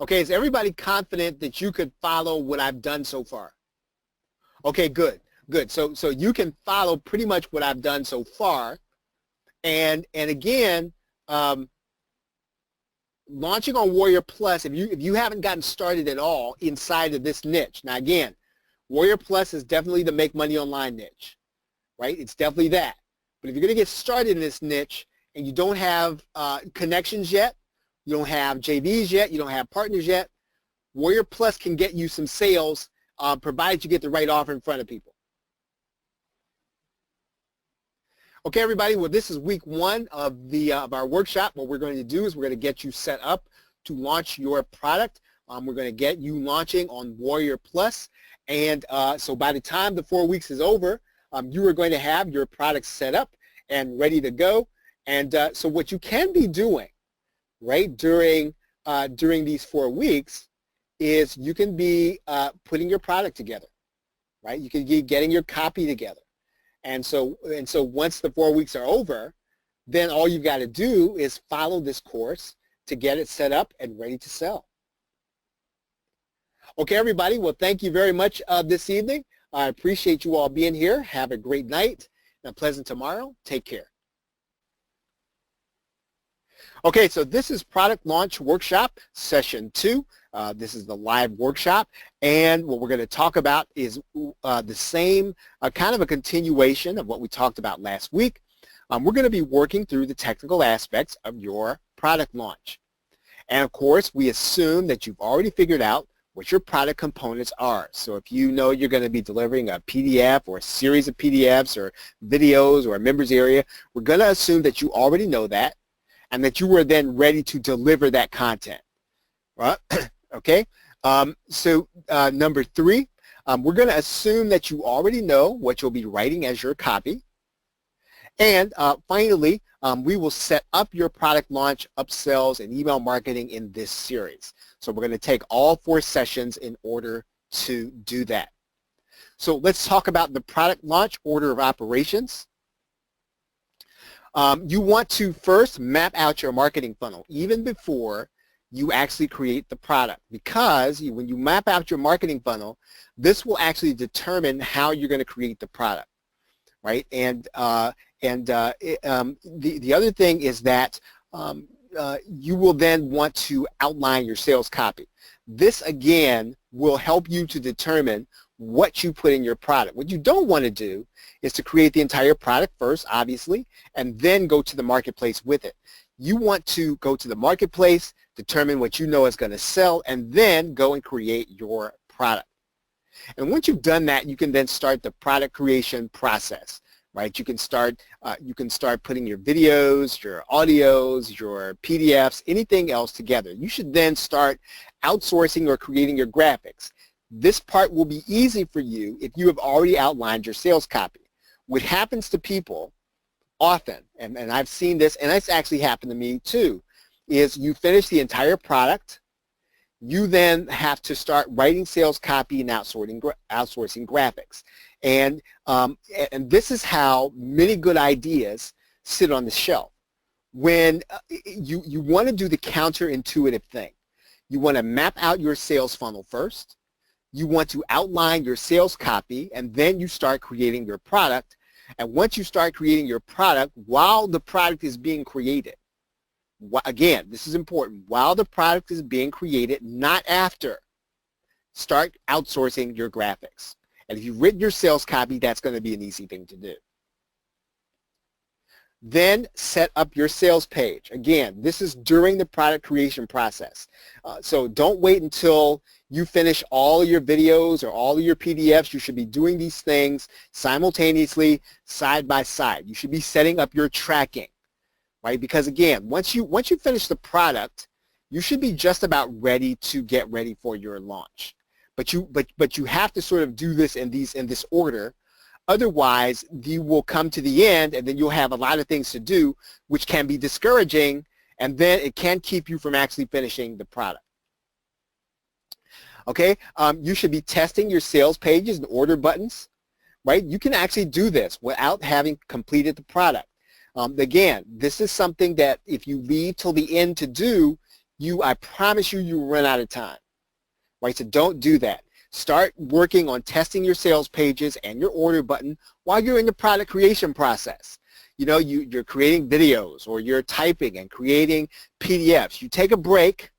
Okay, is everybody confident that you could follow what I've done so far? Okay, good, good. So you can follow pretty much what I've done so far. And again, launching on Warrior Plus, if you haven't gotten started at all inside of this niche. Now again, Warrior Plus is definitely the make money online niche, right? It's definitely that. But if you're going to get started in this niche and you don't have connections yet, you don't have JVs yet, you don't have partners yet, Warrior Plus can get you some sales provided you get the right offer in front of people. Okay, everybody, well, this is week one of our workshop. What we're going to do is we're going to get you set up to launch your product. We're going to get you launching on Warrior Plus. And so by the time the 4 weeks is over, you are going to have your product set up and ready to go. And so what you can be doing, right, during these 4 weeks is you can be putting your product together, right? You can be getting your copy together. And so once the 4 weeks are over, then all you've got to do is follow this course to get it set up and ready to sell. Okay, everybody. Well, thank you very much this evening. I appreciate you all being here. Have a great night and a pleasant tomorrow. Take care. Okay, so this is Product Launch Workshop Session 2. This is the live workshop, and what we're going to talk about is the same kind of a continuation of what we talked about last week. We're going to be working through the technical aspects of your product launch. And of course, we assume that you've already figured out what your product components are. So if you know you're going to be delivering a PDF or a series of PDFs or videos or a members area, we're going to assume that you already know that and that you are then ready to deliver that content. Right? Okay, so number 3, we're going to assume that you already know what you'll be writing as your copy. And finally, we will set up your product launch, upsells, and email marketing in this series. So we're going to take all 4 sessions in order to do that. So let's talk about the product launch order of operations. You want to first map out your marketing funnel even before you actually create the product, because when you map out your marketing funnel, this will actually determine how you're going to create the product, right? And the other thing is that you will then want to outline your sales copy. This again will help you to determine what you put in your product. What you don't want to do is to create the entire product first, obviously, and then go to the marketplace with it. You want to go to the marketplace, determine what you know is going to sell, and then go and create your product. And once you've done that, you can then start the product creation process, right? You can start putting your videos, your audios, your PDFs, anything else together. You should then start outsourcing or creating your graphics. This part will be easy for you if you have already outlined your sales copy. What happens to people often, and I've seen this, and it's actually happened to me too, is you finish the entire product, you then have to start writing sales copy and outsourcing graphics. And this is how many good ideas sit on the shelf. When you want to do the counterintuitive thing, you want to map out your sales funnel first, you want to outline your sales copy, and then you start creating your product. And once you start creating your product, while the product is being created, again, this is important, while the product is being created, not after, start outsourcing your graphics. And if you've written your sales copy, that's going to be an easy thing to do. Then set up your sales page. Again, this is during the product creation process. So don't wait until you finish all of your videos or all of your PDFs. You should be doing these things simultaneously, side by side. You should be setting up your tracking, right? Because again, once you finish the product, you should be just about ready to get ready for your launch. But you have to sort of do this in this order. Otherwise, you will come to the end and then you'll have a lot of things to do, which can be discouraging, and then it can keep you from actually finishing the product. Okay, you should be testing your sales pages and order buttons, right? You can actually do this without having completed the product. Again, this is something that if you leave till the end to do, I promise you will run out of time, right? So don't do that. Start working on testing your sales pages and your order button while you're in the product creation process. You know, you're creating videos or you're typing and creating PDFs. You take a break,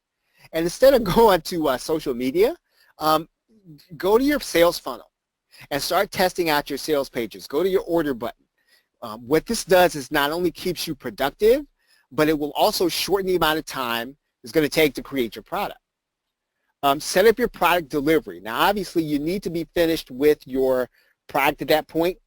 and instead of going to social media, go to your sales funnel and start testing out your sales pages. Go to your order button. What this does is not only keeps you productive, but it will also shorten the amount of time it's going to take to create your product. Set up your product delivery. Now, obviously, you need to be finished with your product at that point,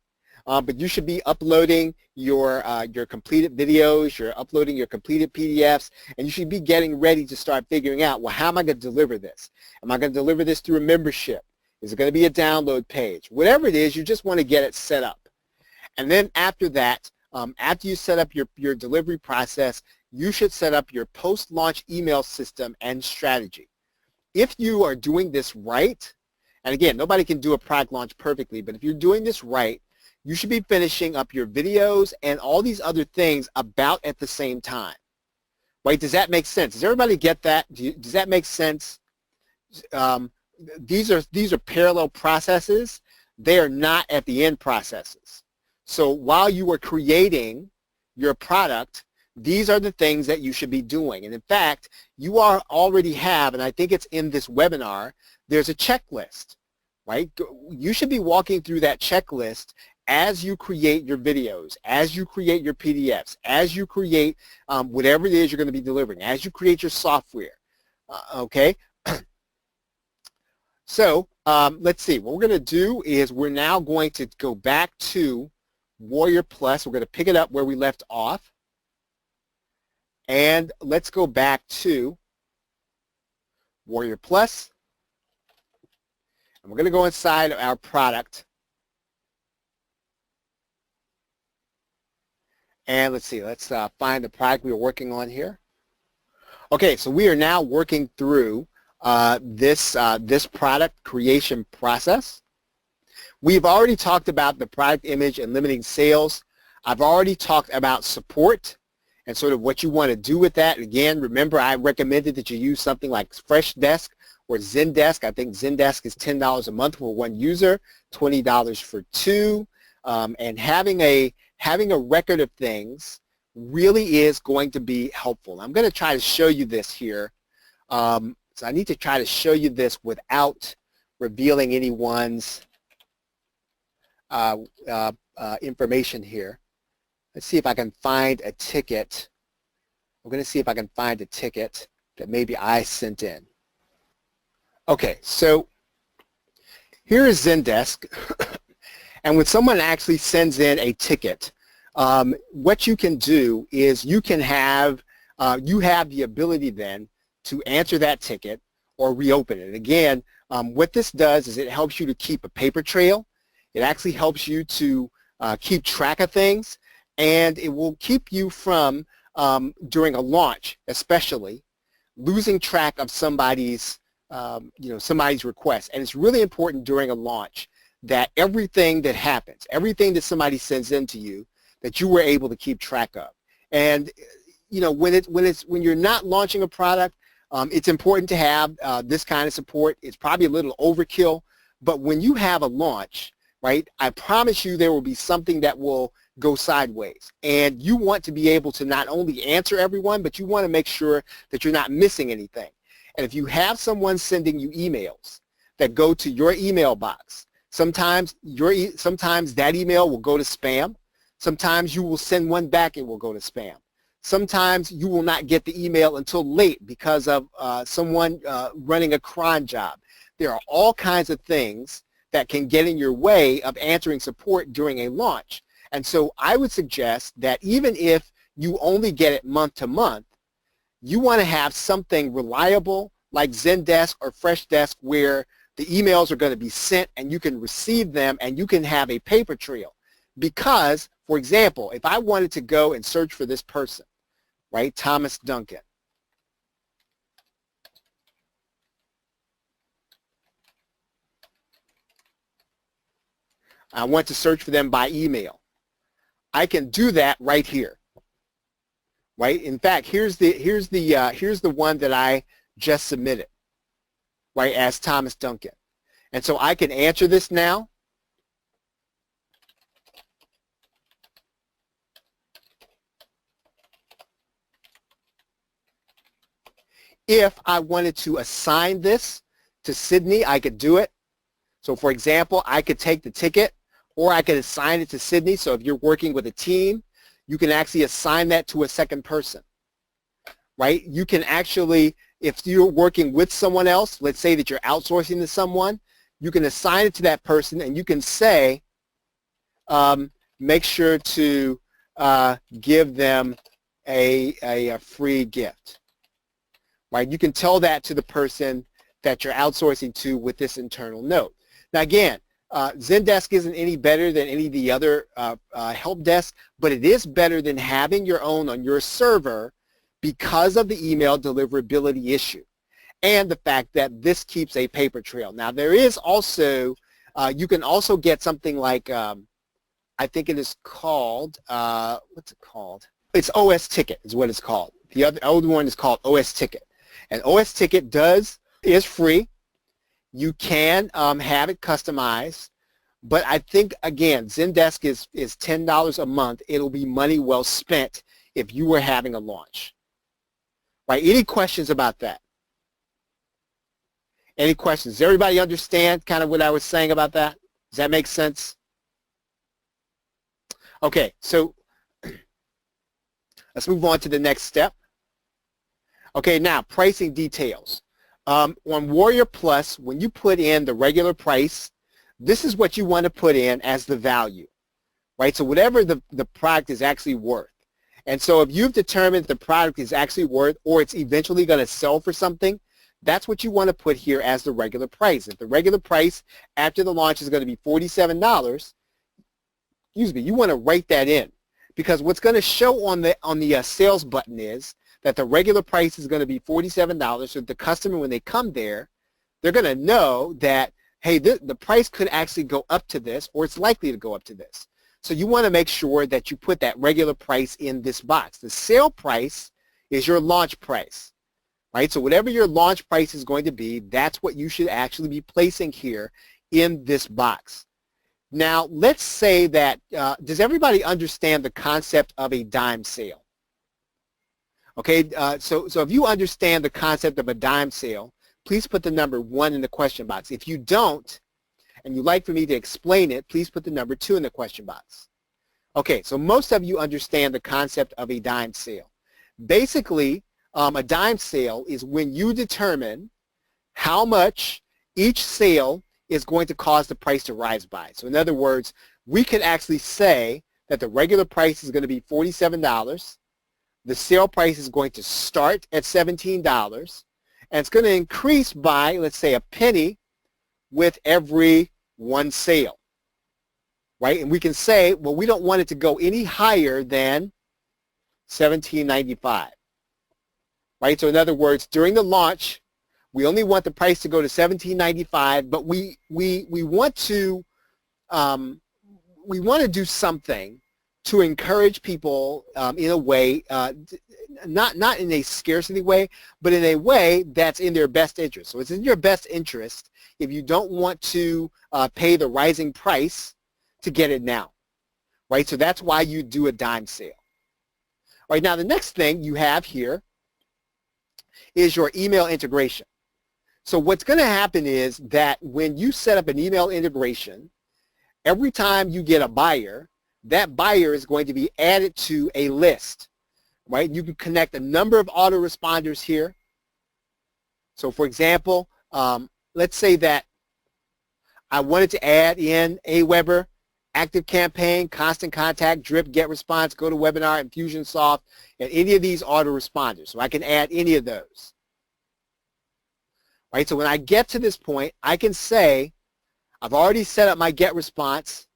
but you should be uploading your completed videos, you're uploading your completed PDFs, and you should be getting ready to start figuring out, well, how am I going to deliver this? Am I going to deliver this through a membership? Is it going to be a download page? Whatever it is, you just want to get it set up. And then after that, after you set up your delivery process, you should set up your post-launch email system and strategy. If you are doing this right, and again, nobody can do a product launch perfectly, but if you're doing this right, you should be finishing up your videos and all these other things about at the same time. Right? Does that make sense? Does everybody get that? Does that make sense? These are parallel processes. They are not at the end processes. So while you are creating your product, these are the things that you should be doing. And in fact, you already have, and I think it's in this webinar, there's a checklist, right? You should be walking through that checklist as you create your videos, as you create your PDFs, as you create whatever it is you're going to be delivering, as you create your software, okay? So let's see. What we're going to do is we're now going to go back to Warrior Plus. We're going to pick it up where we left off. And let's go back to Warrior Plus. And we're going to go inside our product. And let's see, let's find the product we were working on here. Okay, so we are now working through this product creation process. We've already talked about the product image and limiting sales. I've already talked about support and sort of what you want to do with that. Again, remember I recommended that you use something like Freshdesk or Zendesk. I think Zendesk is $10 a month for one user, $20 for two. And having a record of things really is going to be helpful. I'm going to try to show you this here. So I need to try to show you this without revealing anyone's information here. Let's see if I can find a ticket. I'm going to see if I can find a ticket that maybe I sent in. Okay, so here is Zendesk. And when someone actually sends in a ticket, what you can do is you can have, you have the ability then to answer that ticket or reopen it. Again, what this does is it helps you to keep a paper trail. It actually helps you to keep track of things, and it will keep you from, during a launch especially, losing track of somebody's, somebody's request. And it's really important during a launch that everything that happens, everything that somebody sends in to you, that you were able to keep track of. And when you're not launching a product, it's important to have this kind of support. It's probably a little overkill, but when you have a launch, right, I promise you there will be something that will go sideways. And you want to be able to not only answer everyone, but you want to make sure that you're not missing anything. And if you have someone sending you emails that go to your email box, sometimes that email will go to spam. Sometimes you will send one back, it will go to spam. Sometimes you will not get the email until late because of someone running a cron job. There are all kinds of things that can get in your way of answering support during a launch. And so I would suggest that even if you only get it month to month, you want to have something reliable like Zendesk or Freshdesk where the emails are going to be sent and you can receive them and you can have a paper trail. Because, for example, if I wanted to go and search for this person, right, Thomas Duncan, I want to search for them by email. I can do that right here, right? In fact, here's the one that I just submitted, right, as Thomas Duncan. And so I can answer this now. If I wanted to assign this to Sydney, I could do it. So for example, I could take the ticket or I could assign it to Sydney. So if you're working with a team, you can actually assign that to a second person, right? You can actually, if you're working with someone else, let's say that you're outsourcing to someone, you can assign it to that person and you can say, make sure to give them a free gift. Right? You can tell that to the person that you're outsourcing to with this internal note. Now again, Zendesk isn't any better than any of the other help desks, but it is better than having your own on your server because of the email deliverability issue and the fact that this keeps a paper trail. Now there is also, you can also get something like, I think it is called, what's it called? It's OS Ticket is what it's called. The other one is called OS Ticket. And OS Ticket is free. You can have it customized, but I think again, Zendesk is $10 a month. It'll be money well spent if you were having a launch. Right? Any questions about that? Any questions? Does everybody understand kind of what I was saying about that? Does that make sense? Okay, so let's move on to the next step. Okay, now pricing details. On Warrior Plus, when you put in the regular price, this is what you want to put in as the value, right? So whatever the product is actually worth. And so if you've determined the product is actually worth or it's eventually going to sell for something, that's what you want to put here as the regular price. If the regular price after the launch is going to be $47, excuse me, you want to write that in because what's going to show on the sales button is that the regular price is going to be $47, so the customer, when they come there, they're going to know that, hey, the price could actually go up to this, or it's likely to go up to this. So you want to make sure that you put that regular price in this box. The sale price is your launch price, right? So whatever your launch price is going to be, that's what you should actually be placing here in this box. Now, let's say that, does everybody understand the concept of a dime sale? Okay, so if you understand the concept of a dime sale, please put the number 1 in the question box. If you don't, and you'd like for me to explain it, please put the number 2 in the question box. Okay, so most of you understand the concept of a dime sale. Basically, a dime sale is when you determine how much each sale is going to cause the price to rise by. So in other words, we could actually say that the regular price is going to be $47. The sale price is going to start at $17, and it's going to increase by, let's say, a penny with every one sale, right? And we can say, well, we don't want it to go any higher than $17.95, right? So in other words, during the launch, we only want the price to go to $17.95, but we want to do something to encourage people in a way, not in a scarcity way, but in a way that's in their best interest. So it's in your best interest if you don't want to pay the rising price to get it now, right? So that's why you do a dime sale. All right, now the next thing you have here is your email integration. So what's going to happen is that when you set up an email integration, every time you get a buyer, that buyer is going to be added to a list, right? You can connect a number of autoresponders here. So for example, let's say that I wanted to add in Aweber, ActiveCampaign, Constant Contact, Drip, GetResponse, GoToWebinar, Infusionsoft, and any of these autoresponders. So I can add any of those. Right? So when I get to this point, I can say, I've already set up my GetResponse,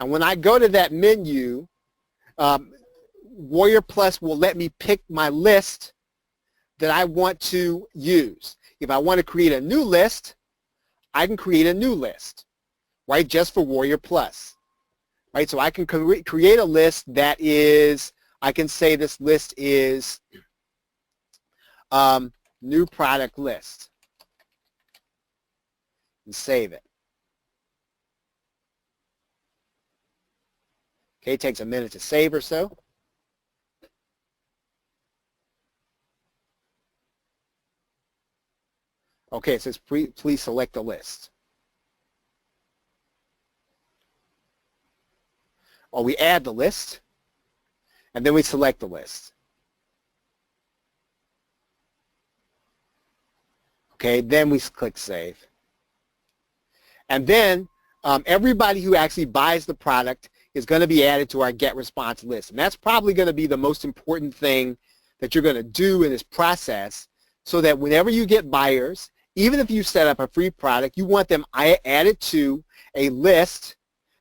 and when I go to that menu, Warrior Plus will let me pick my list that I want to use. If I want to create a new list, I can create a new list, right, just for Warrior Plus. Right, so I can create a list that is, I can say this list is new product list, and save it. Okay, it takes a minute to save or so. Okay, it says please select the list. Or we add the list, and then we select the list. Okay, then we click Save. And then everybody who actually buys the product is going to be added to our GetResponse list. And that's probably going to be the most important thing that you're going to do in this process, so that whenever you get buyers, even if you set up a free product, you want them added to a list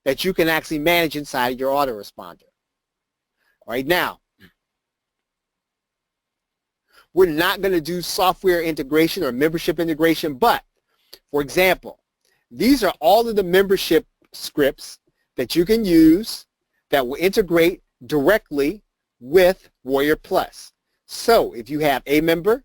that you can actually manage inside of your autoresponder. All right, now, we're not going to do software integration or membership integration, but, for example, these are all of the membership scripts that you can use that will integrate directly with Warrior Plus. So if you have Amember,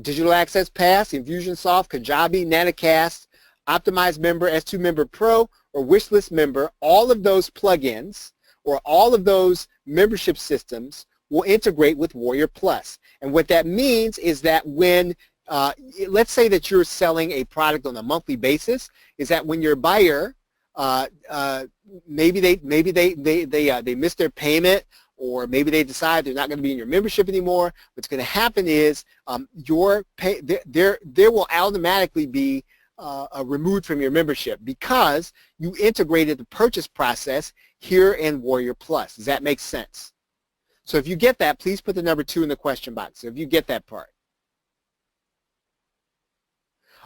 Digital Access Pass, Infusionsoft, Kajabi, Nanocast, Optimized Member, S2 Member Pro, or Wishlist Member, all of those plugins or all of those membership systems will integrate with Warrior Plus. And what that means is that when, let's say that you're selling a product on a monthly basis, is that when your buyer, maybe they missed their payment, or maybe they decide they're not going to be in your membership anymore, what's going to happen is there will automatically be removed from your membership because you integrated the purchase process here in Warrior Plus. Does that make sense? So if you get that, please put the number 2 in the question box. So if you get that part.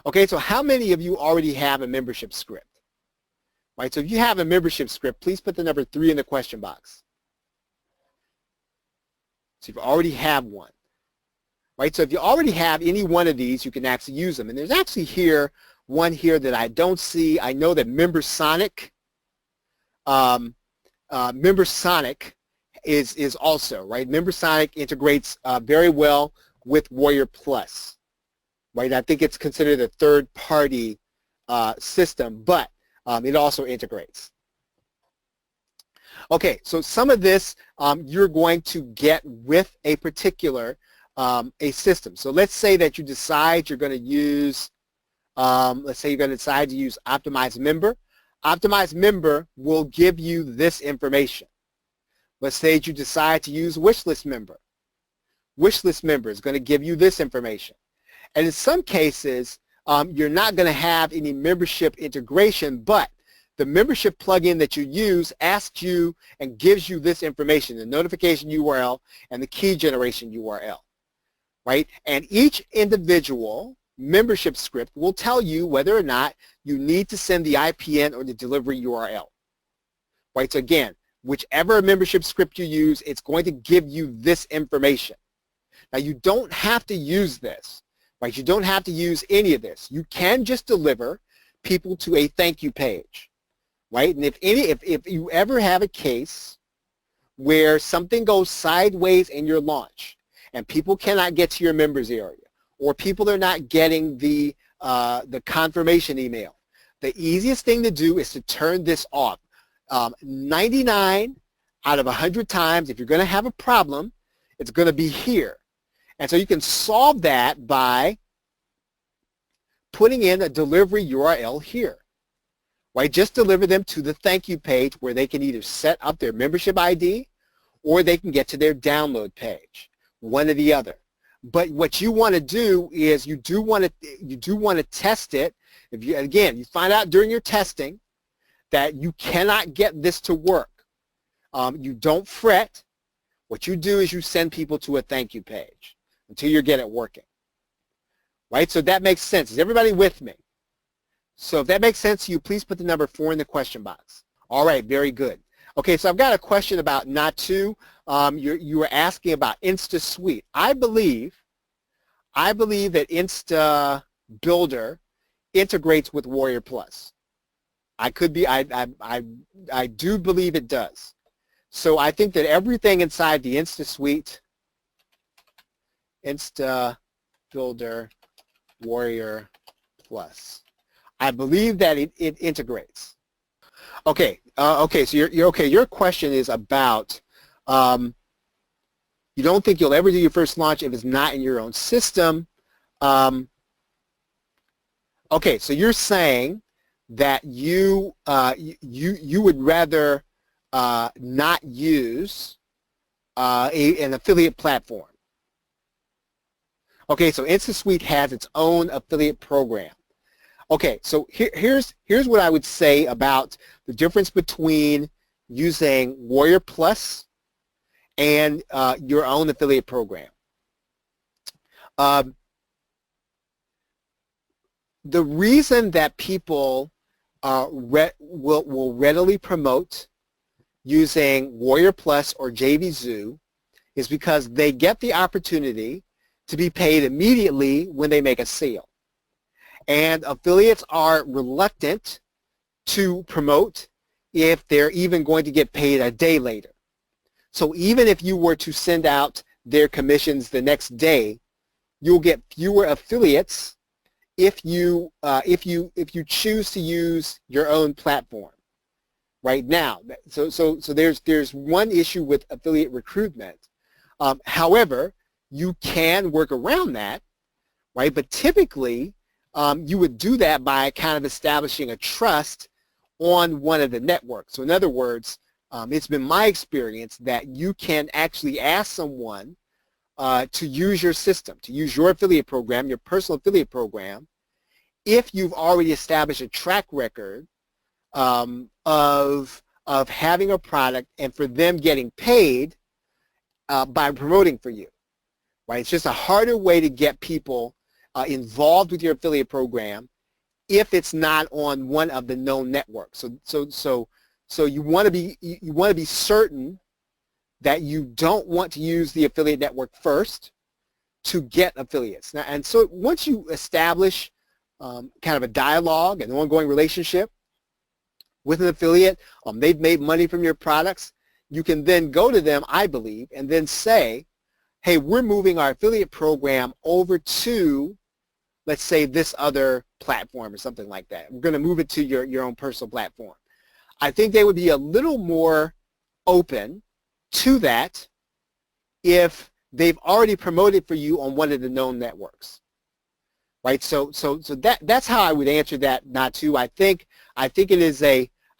Okay, so how many of you already have a membership script? Right, so if you have a membership script, please put the number 3 in the question box. So if you already have one. Right, so if you already have any one of these, you can actually use them. And there's actually one here that I don't see. I know that MemberSonic, is also, right? MemberSonic integrates very well with Warrior Plus, right? I think it's considered a third-party system, but it also integrates. Okay, so some of this you're going to get with a particular a system. So let's say that you decide you're going to use, let's say you're going to decide to use Optimized Member. Optimized Member will give you this information. Let's say that you decide to use Wishlist Member. Wishlist Member is going to give you this information. And in some cases, you're not going to have any membership integration, but the membership plugin that you use asks you and gives you this information, the notification URL and the key generation URL, right? And each individual membership script will tell you whether or not you need to send the IPN or the delivery URL, right? So again, whichever membership script you use, it's going to give you this information. Now you don't have to use this, right? You don't have to use any of this. You can just deliver people to a thank you page, right? And if you ever have a case where something goes sideways in your launch and people cannot get to your members area, or people are not getting the confirmation email, the easiest thing to do is to turn this off. 99 out of 100 times, if you're going to have a problem, it's going to be here. And so you can solve that by putting in a delivery URL here, right? Just deliver them to the thank you page where they can either set up their membership ID or they can get to their download page, one or the other. But what you want to do is you do want to test it. If you, again, you find out during your testing that you cannot get this to work, you don't fret. What you do is you send people to a thank you page until you get it working. Right? So that makes sense. Is everybody with me? So if that makes sense to you, please put the number 4 in the question box. All right, very good. Okay, so I've got a question about Natu. You were asking about InstaSuite. I believe that Insta Builder integrates with Warrior Plus. I do believe it does. So I think that everything inside the InstaSuite, Insta Builder, Warrior Plus, I believe that it integrates. Okay, okay. So you're okay. Your question is about you don't think you'll ever do your first launch if it's not in your own system. Okay, so you're saying that you would rather not use an affiliate platform. Okay, so InstaSuite has its own affiliate program. Okay, so here's what I would say about the difference between using Warrior Plus and your own affiliate program. The reason that people will readily promote using Warrior Plus or JVZoo is because they get the opportunity to be paid immediately when they make a sale. And affiliates are reluctant to promote if they're even going to get paid a day later. So even if you were to send out their commissions the next day, you'll get fewer affiliates if you choose to use your own platform right now. So there's one issue with affiliate recruitment. However, you can work around that, right? But typically, you would do that by kind of establishing a trust on one of the networks. So in other words, it's been my experience that you can actually ask someone to use your system, to use your affiliate program, your personal affiliate program, if you've already established a track record of having a product and for them getting paid by promoting for you, right? It's just a harder way to get people involved with your affiliate program if it's not on one of the known networks. So you want to be certain that you don't want to use the affiliate network first to get affiliates. Now, and so once you establish kind of a dialogue, an ongoing relationship with an affiliate, they've made money from your products, you can then go to them, I believe, and then say, hey, we're moving our affiliate program over to, let's say, this other platform or something like that. We're going to move it to your own personal platform. I think they would be a little more open to that if they've already promoted for you on one of the known networks, right? So that's how I would answer that. Natu. I think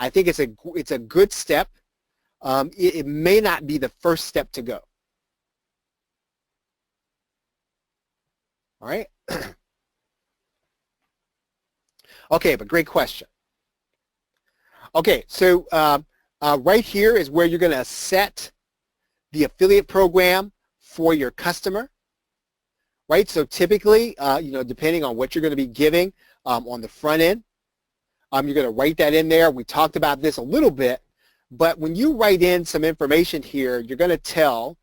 it's a good step. It may not be the first step to go. All right. Okay, but great question. Okay, so right here is where you're going to set the affiliate program for your customer, right? So typically, depending on what you're going to be giving on the front end, you're going to write that in there. We talked about this a little bit, but when you write in some information here, you're going to tell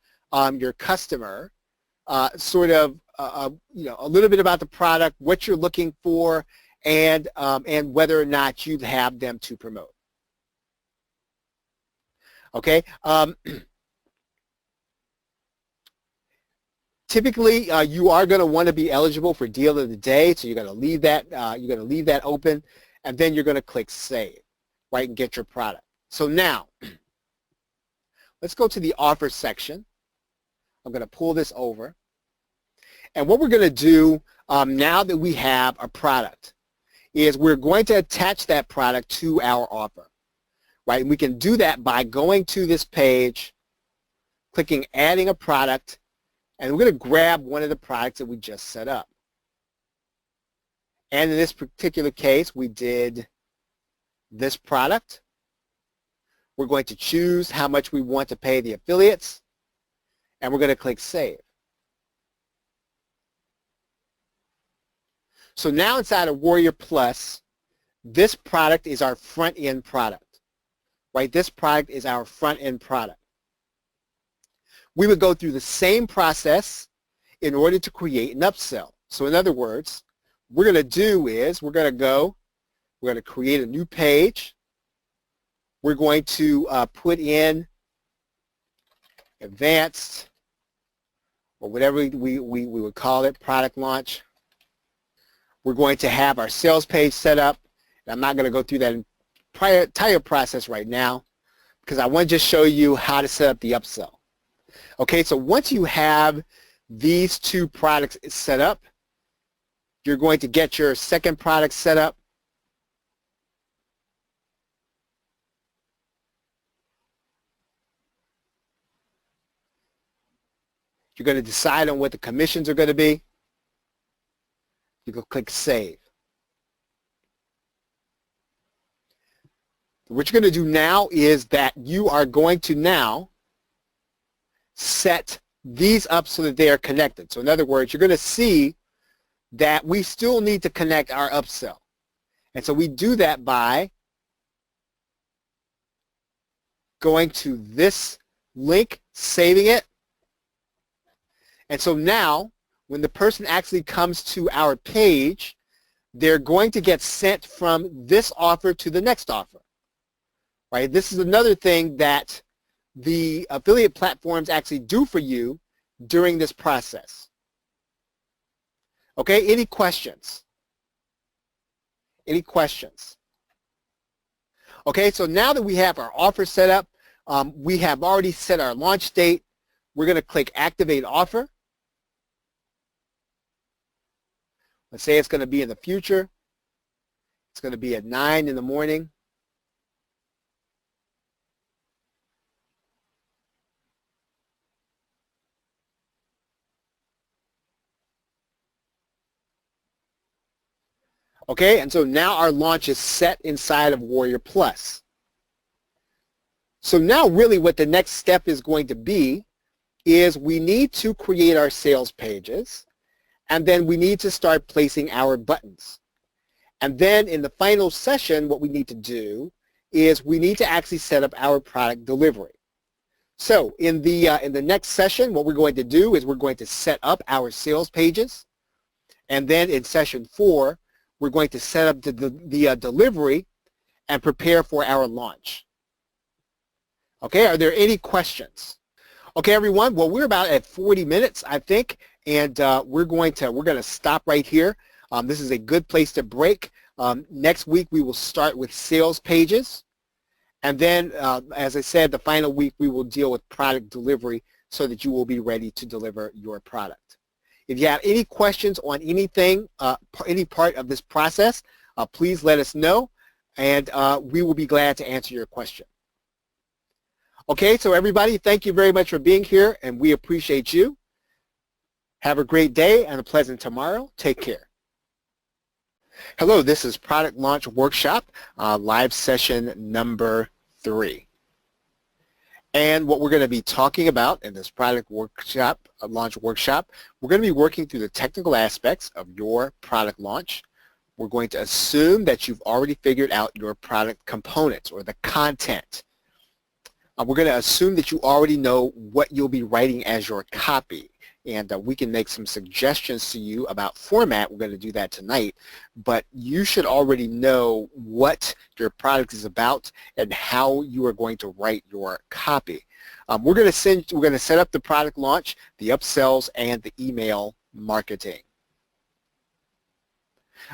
your customer sort of a little bit about the product, what you're looking for, and whether or not you'd have them to promote. Okay. Typically, you are going to want to be eligible for deal of the day, so you're going to leave that open, and then you're going to click save, right, and get your product. So now, let's go to the offer section. I'm going to pull this over, and what we're going to do now that we have a product is we're going to attach that product to our offer, right? And we can do that by going to this page, clicking adding a product, and we're going to grab one of the products that we just set up. And in this particular case, we did this product. We're going to choose how much we want to pay the affiliates, and we're going to click Save. So now inside of Warrior Plus, this product is our front-end product, right? This product is our front-end product. We would go through the same process in order to create an upsell. So in other words, what we're going to do is we're going to create a new page. We're going to put in advanced, or whatever we would call it, product launch. We're going to have our sales page set up. I'm not going to go through that entire process right now because I want to just show you how to set up the upsell. Okay, so once you have these two products set up, you're going to get your second product set up. You're going to decide on what the commissions are going to be. You can click Save. What you're going to do now is that you are going to now set these up so that they are connected. So in other words, you're going to see that we still need to connect our upsell. And so we do that by going to this link, saving it. And so now, when the person actually comes to our page, they're going to get sent from this offer to the next offer, right? This is another thing that the affiliate platforms actually do for you during this process. Okay, any questions? Any questions? Okay, so now that we have our offer set up, we have already set our launch date. We're going to click Activate Offer. Let's say it's going to be in the future. It's going to be at 9 in the morning. Okay, and so now our launch is set inside of Warrior Plus. So now really what the next step is going to be is we need to create our sales pages, and then we need to start placing our buttons. And then in the final session, what we need to do is we need to actually set up our product delivery. So in the next session, what we're going to do is we're going to set up our sales pages. And then in session 4, we're going to set up the delivery and prepare for our launch. Okay, are there any questions? Okay, everyone, well, we're about at 40 minutes, I think, and we're going to stop right here. This is a good place to break. Next week, we will start with sales pages. And then, as I said, the final week, we will deal with product delivery so that you will be ready to deliver your product. If you have any questions on anything, any part of this process, please let us know, and we will be glad to answer your question. Okay, so everybody, thank you very much for being here, and we appreciate you. Have a great day and a pleasant tomorrow. Take care. Hello, this is Product Launch Workshop, live session number 3. And what we're going to be talking about in this product workshop, launch workshop, we're going to be working through the technical aspects of your product launch. We're going to assume that you've already figured out your product components or the content. We're going to assume that you already know what you'll be writing as your copy. And we can make some suggestions to you about format. We're going to do that tonight. But you should already know what your product is about and how you are going to write your copy. We're going to set up the product launch, the upsells, and the email marketing.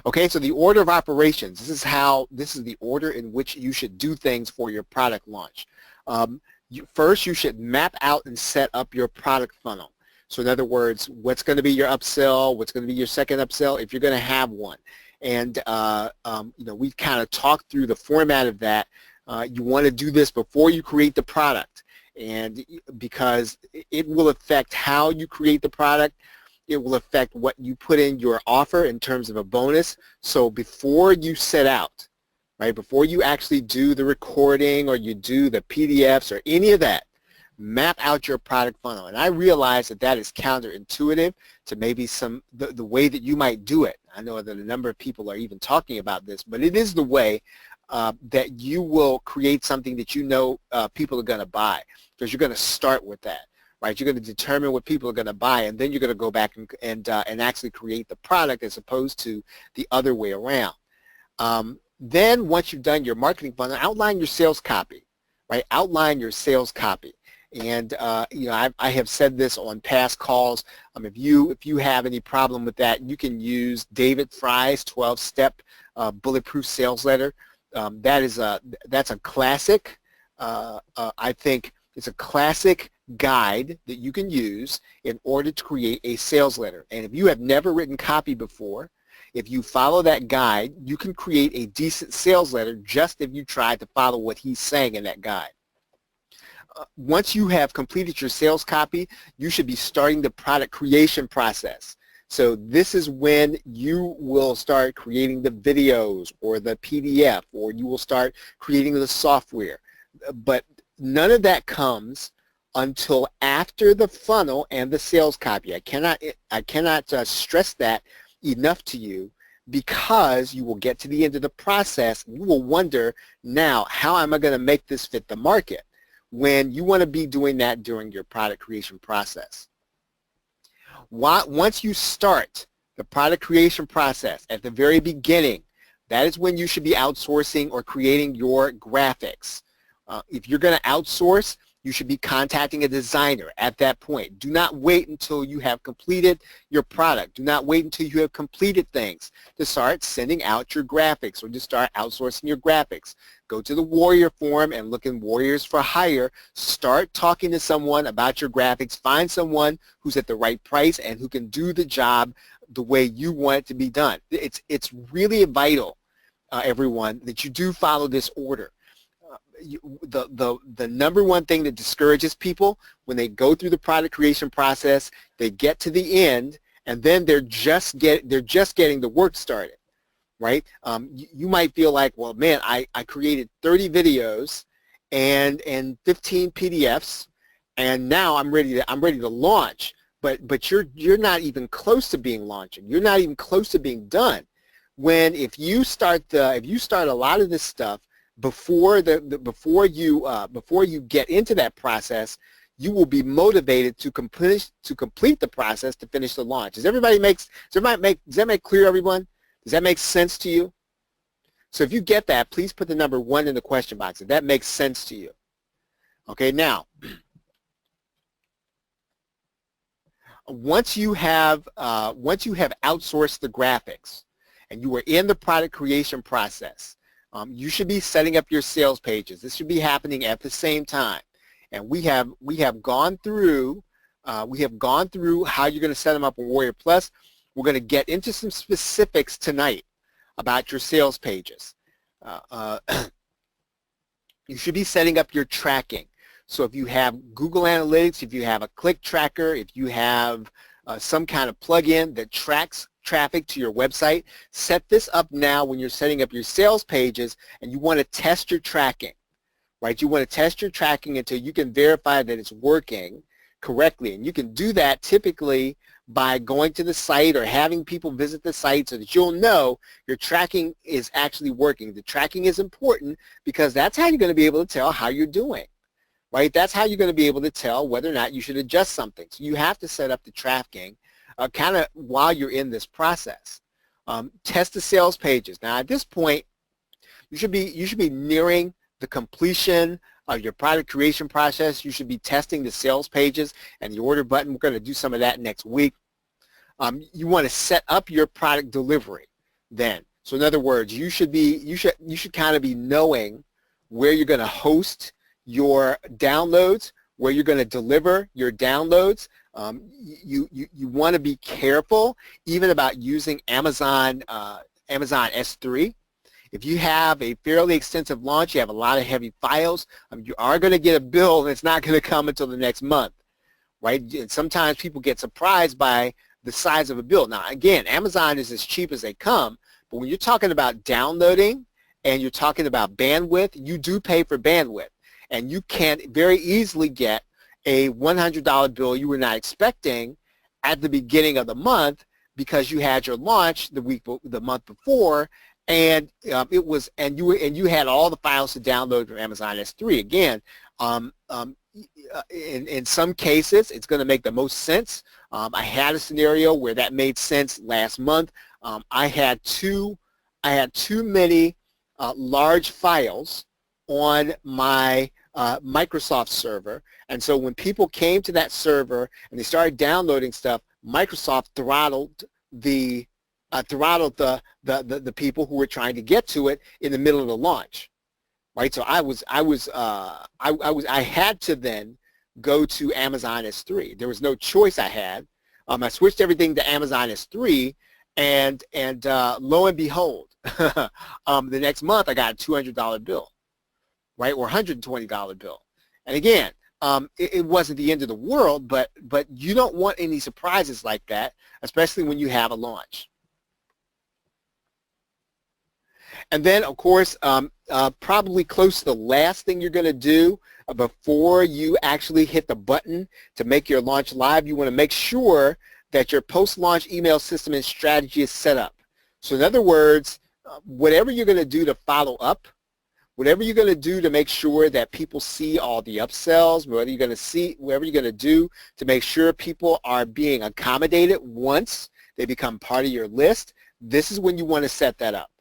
Okay, so the order of operations. This is the order in which you should do things for your product launch. First, you should map out and set up your product funnel. So in other words, what's going to be your upsell, what's going to be your second upsell, if you're going to have one. and we kind of talked through the format of that. You want to do this before you create the product, and because it will affect how you create the product. It will affect what you put in your offer in terms of a bonus. So before you set out, right, before you actually do the recording or you do the PDFs or any of that, map out your product funnel. And I realize that that is counterintuitive to maybe the way that you might do it. I know that a number of people are even talking about this, but it is the way that you will create something that you know people are going to buy, because you're going to start with that. Right, you're going to determine what people are going to buy, and then you're going to go back and actually create the product as opposed to the other way around. Then once you've done your marketing funnel, outline your sales copy, right? Outline your sales copy. And I have said this on past calls. If you have any problem with that, you can use David Fry's 12-step bulletproof sales letter. That's a classic. I think it's a classic guide that you can use in order to create a sales letter. And if you have never written copy before, if you follow that guide, you can create a decent sales letter just if you try to follow what he's saying in that guide. Once you have completed your sales copy, you should be starting the product creation process. So this is when you will start creating the videos or the PDF, or you will start creating the software. But none of that comes until after the funnel and the sales copy. I cannot stress that enough to you, because you will get to the end of the process and you will wonder, now, how am I going to make this fit the market? When you want to be doing that during your product creation process. Once you start the product creation process at the very beginning, that is when you should be outsourcing or creating your graphics. If you're going to outsource, you should be contacting a designer at that point. Do not wait until you have completed your product. Do not wait until you have completed things to start sending out your graphics or to start outsourcing your graphics. Go to the Warrior Forum and look in Warriors for Hire. Start talking to someone about your graphics. Find someone who's at the right price and who can do the job the way you want it to be done. It's really vital, everyone, that you do follow this order. The number one thing that discourages people when they go through the product creation process, they get to the end and then they're just getting the work started, right? You might feel like, well, man, I created 30 videos and 15 PDFs, and now I'm ready to launch. But you're not even close to being launching. You're not even close to being done. When if you start a lot of this stuff before you get into that process, you will be motivated to complete the process to finish the launch. Does that make clear, everyone? Does that make sense to you? So if you get that, please put the number 1 in the question box if that makes sense to you. Okay, now once you have outsourced the graphics and you are in the product creation process, you should be setting up your sales pages. This should be happening at the same time. And we have gone through how you're going to set them up on Warrior Plus. We're going to get into some specifics tonight about your sales pages. You should be setting up your tracking. So if you have Google Analytics, if you have a click tracker, if you have some kind of plugin that tracks traffic to your website, set this up now when you're setting up your sales pages and you want to test your tracking, right? You want to test your tracking until you can verify that it's working correctly. And you can do that typically by going to the site or having people visit the site so that you'll know your tracking is actually working. The tracking is important because that's how you're going to be able to tell how you're doing, right? That's how you're going to be able to tell whether or not you should adjust something. So you have to set up the tracking kind of while you're in this process. Test the sales pages. Now at this point, you should be nearing the completion of your product creation process. You should be testing the sales pages and the order button. We're going to do some of that next week. You want to set up your product delivery then. So in other words, you should kind of be knowing where you're going to host your downloads, where you're going to deliver your downloads. You want to be careful even about using Amazon Amazon S3. If you have a fairly extensive launch, you have a lot of heavy files, you are going to get a bill and it's not going to come until the next month, right? And sometimes people get surprised by the size of a bill. Now, again, Amazon is as cheap as they come, but when you're talking about downloading and you're talking about bandwidth, you do pay for bandwidth. And you can very easily get a $100 bill you were not expecting at the beginning of the month because you had your launch the month before, and you had all the files to download from Amazon S3. Again, in some cases, it's going to make the most sense. I had a scenario where that made sense last month. I had too many large files on my Microsoft server, and so when people came to that server and they started downloading stuff, Microsoft throttled the people who were trying to get to it in the middle of the launch, right? So I had to then go to Amazon S3. There was no choice I had. I switched everything to Amazon S3, and lo and behold, the next month I got a $200 bill, right, or $120 bill. And again, it wasn't the end of the world, but you don't want any surprises like that, especially when you have a launch. And then, of course, probably close to the last thing you're going to do before you actually hit the button to make your launch live, you want to make sure that your post-launch email system and strategy is set up. So in other words, whatever you're going to do to follow up, whatever you're going to do to make sure that people see all the upsells, whatever you're going to do to make sure people are being accommodated once they become part of your list, this is when you want to set that up.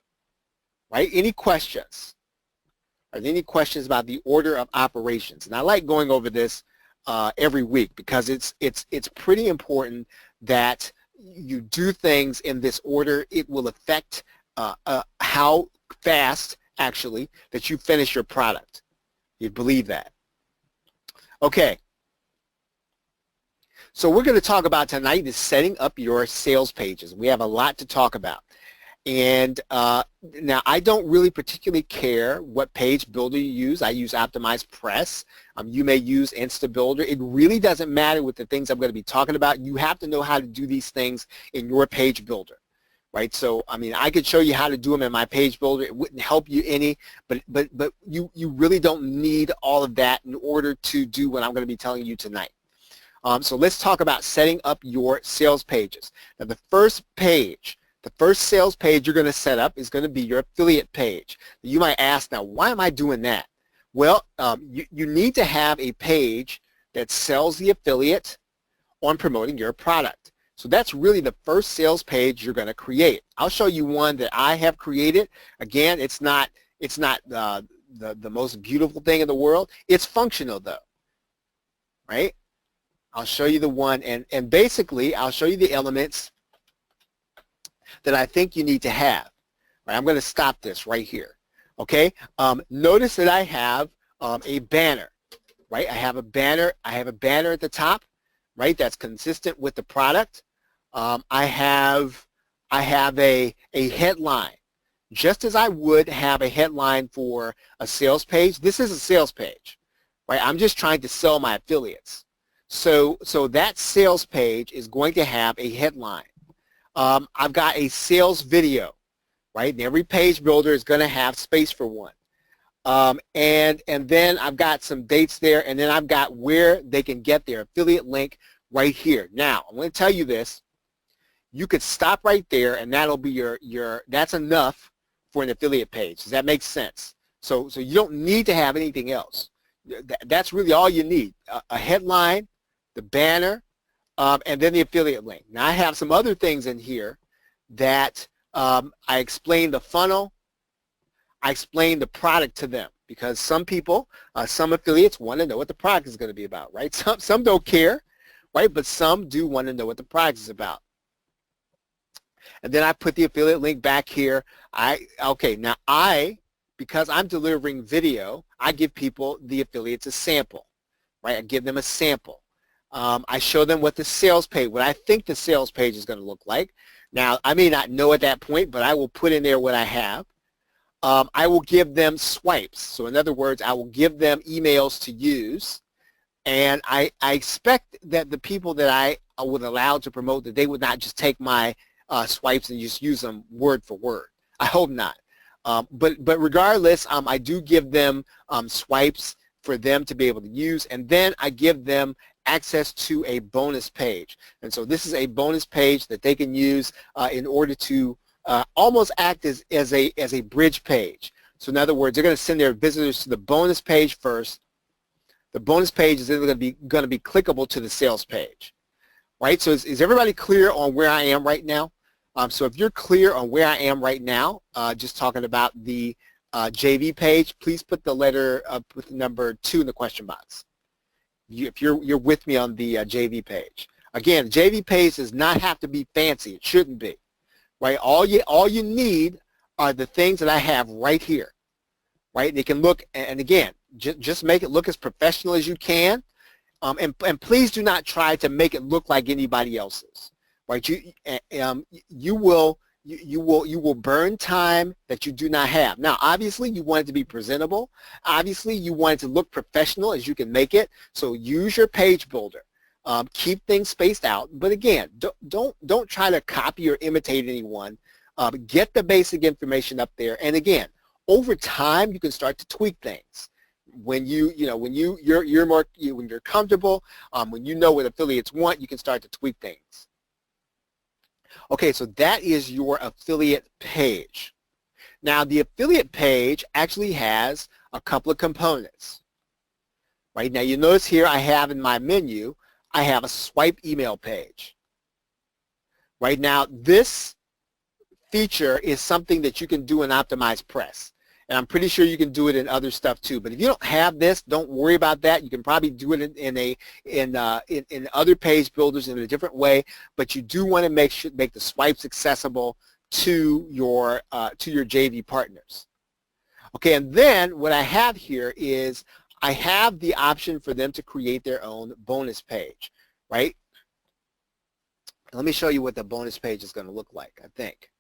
Right? Any questions? Are there any questions about the order of operations? And I like going over this every week because it's pretty important that you do things in this order. It will affect how fast, actually, that you finish your product. You believe that? Okay. So we're going to talk about tonight is setting up your sales pages. We have a lot to talk about. And now I don't really particularly care what page builder you use. I use OptimizePress. You may use InstaBuilder. It really doesn't matter with the things I'm going to be talking about. You have to know how to do these things in your page builder, right? So, I mean, I could show you how to do them in my page builder. It wouldn't help you any, but you really don't need all of that in order to do what I'm going to be telling you tonight. So let's talk about setting up your sales pages. Now, the first sales page you're going to set up is going to be your affiliate page. You might ask, now, why am I doing that? Well, you need to have a page that sells the affiliate on promoting your product. So that's really the first sales page you're going to create. I'll show you one that I have created. Again, it's not the most beautiful thing in the world. It's functional, though, right? I'll show you the one, and basically, I'll show you the elements that I think you need to have. Right, I'm going to stop this right here. Okay. Notice that I have a banner. Right. I have a banner. I have a banner at the top. Right. That's consistent with the product. I have a headline. Just as I would have a headline for a sales page. This is a sales page. Right. I'm just trying to sell my affiliates. So that sales page is going to have a headline. I've got a sales video, right? And every page builder is going to have space for one. And then I've got some dates there, and then I've got where they can get their affiliate link right here. Now, I'm going to tell you this. You could stop right there, and that'll be that's enough for an affiliate page. Does that make sense? So you don't need to have anything else. That's really all you need. A headline, the banner, and then the affiliate link. Now I have some other things in here that I explain the funnel, I explain the product to them because some people, some affiliates want to know what the product is going to be about, right? Some don't care, right? But some do want to know what the product is about. And then I put the affiliate link back here. Because I'm delivering video, I give people, the affiliates, a sample, right? I give them a sample. I show them what the sales page, what I think the sales page is going to look like. Now, I may not know at that point, but I will put in there what I have. I will give them swipes. So in other words, I will give them emails to use. And I expect that the people that I would allow to promote, that they would not just take my swipes and just use them word for word. I hope not. But regardless, I do give them swipes for them to be able to use, and then I give them access to a bonus page. And so this is a bonus page that they can use in order to almost act as a bridge page. So in other words, they're going to send their visitors to the bonus page first. The bonus page is then going to be clickable to the sales page, right? So is everybody clear on where I am right now? So if you're clear on where I am right now, just talking about the JV page, please put the letter with the number 2 in the question box. If you're with me on the JV page. Again, JV page does not have to be fancy. It shouldn't be, right? All you need are the things that I have right here, right? They can look, and again, just make it look as professional as you can, and please do not try to make it look like anybody else's, right? You will burn time that you do not have. Now, obviously, you want it to be presentable. Obviously, you want it to look professional as you can make it. So use your page builder. Keep things spaced out. But again, don't try to copy or imitate anyone. Get the basic information up there. And again, over time, you can start to tweak things. When when you're comfortable, when you know what affiliates want, you can start to tweak things. Okay, so that is your affiliate page. Now, the affiliate page actually has a couple of components. Right now, you notice here I have in my menu, I have a swipe email page. Right now, this feature is something that you can do in OptimizePress. And I'm pretty sure you can do it in other stuff too. But if you don't have this, don't worry about that. You can probably do it in other page builders in a different way. But you do want to make the swipes accessible to your JV partners. Okay, and then what I have here is I have the option for them to create their own bonus page, right? Let me show you what the bonus page is going to look like, I think.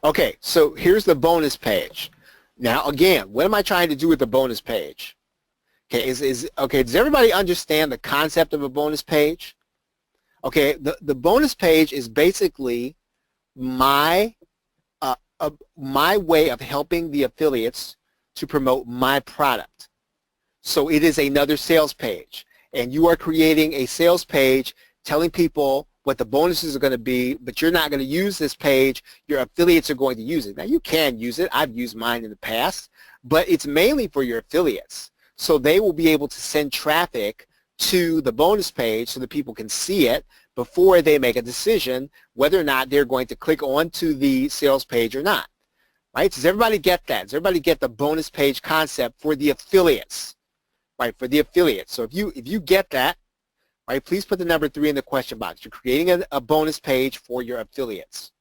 Okay, so here's the bonus page. Now, again, what am I trying to do with the bonus page? Okay, okay, does everybody understand the concept of a bonus page? Okay, the bonus page is basically my way of helping the affiliates to promote my product. So it is another sales page, and you are creating a sales page telling people what the bonuses are going to be, but you're not going to use this page. Your affiliates are going to use it. Now, you can use it. I've used mine in the past, but it's mainly for your affiliates. So they will be able to send traffic to the bonus page so that people can see it before they make a decision whether or not they're going to click onto the sales page or not. Right? Does everybody get that? Does everybody get the bonus page concept for the affiliates? Right? For the affiliates. So if you get that, right, please put the number 3 in the question box. You're creating a bonus page for your affiliates.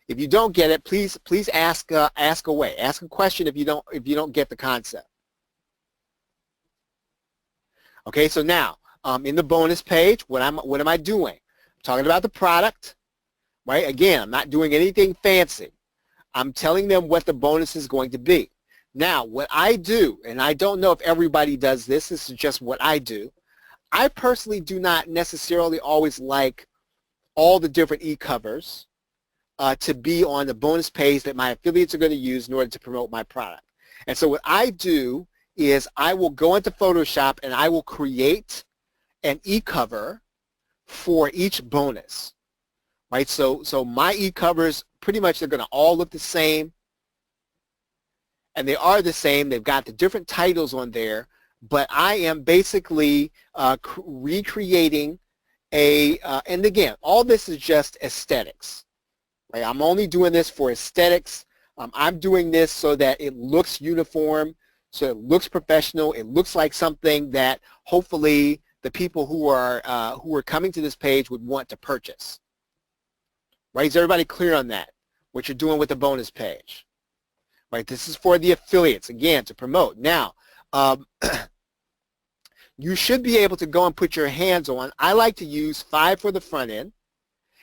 If you don't get it, please ask away. Ask a question if you don't get the concept. Okay, so now in the bonus page, what am I doing? I'm talking about the product, right? Again, I'm not doing anything fancy. I'm telling them what the bonus is going to be. Now, what I do, and I don't know if everybody does this, this is just what I do. I personally do not necessarily always like all the different e-covers to be on the bonus page that my affiliates are going to use in order to promote my product. And so what I do is I will go into Photoshop and I will create an e-cover for each bonus. Right? So my e-covers, pretty much they're going to all look the same. And they are the same. They've got the different titles on there. But I am basically recreating and again, all this is just aesthetics. Right? I'm only doing this for aesthetics. I'm doing this so that it looks uniform, so it looks professional. It looks like something that hopefully the people who are coming to this page would want to purchase. Right? Is everybody clear on that? What you're doing with the bonus page? Right? This is for the affiliates, again, to promote. Now, you should be able to go and put your hands on. I like to use 5 for the front end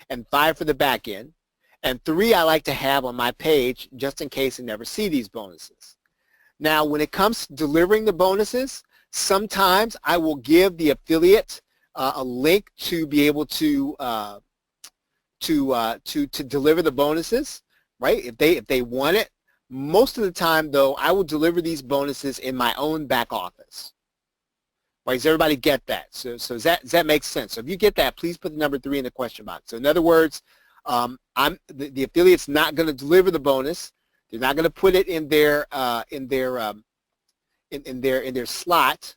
and 5 for the back end. And 3 I like to have on my page just in case I never see these bonuses. Now, when it comes to delivering the bonuses, sometimes I will give the affiliate a link to be able to deliver the bonuses, right? If they want it. Most of the time, though, I will deliver these bonuses in my own back office. Right? Does everybody get that? So does that make sense? So if you get that, please put the number 3 in the question box. So in other words, the affiliate's not going to deliver the bonus. They're not going to put it in their slot,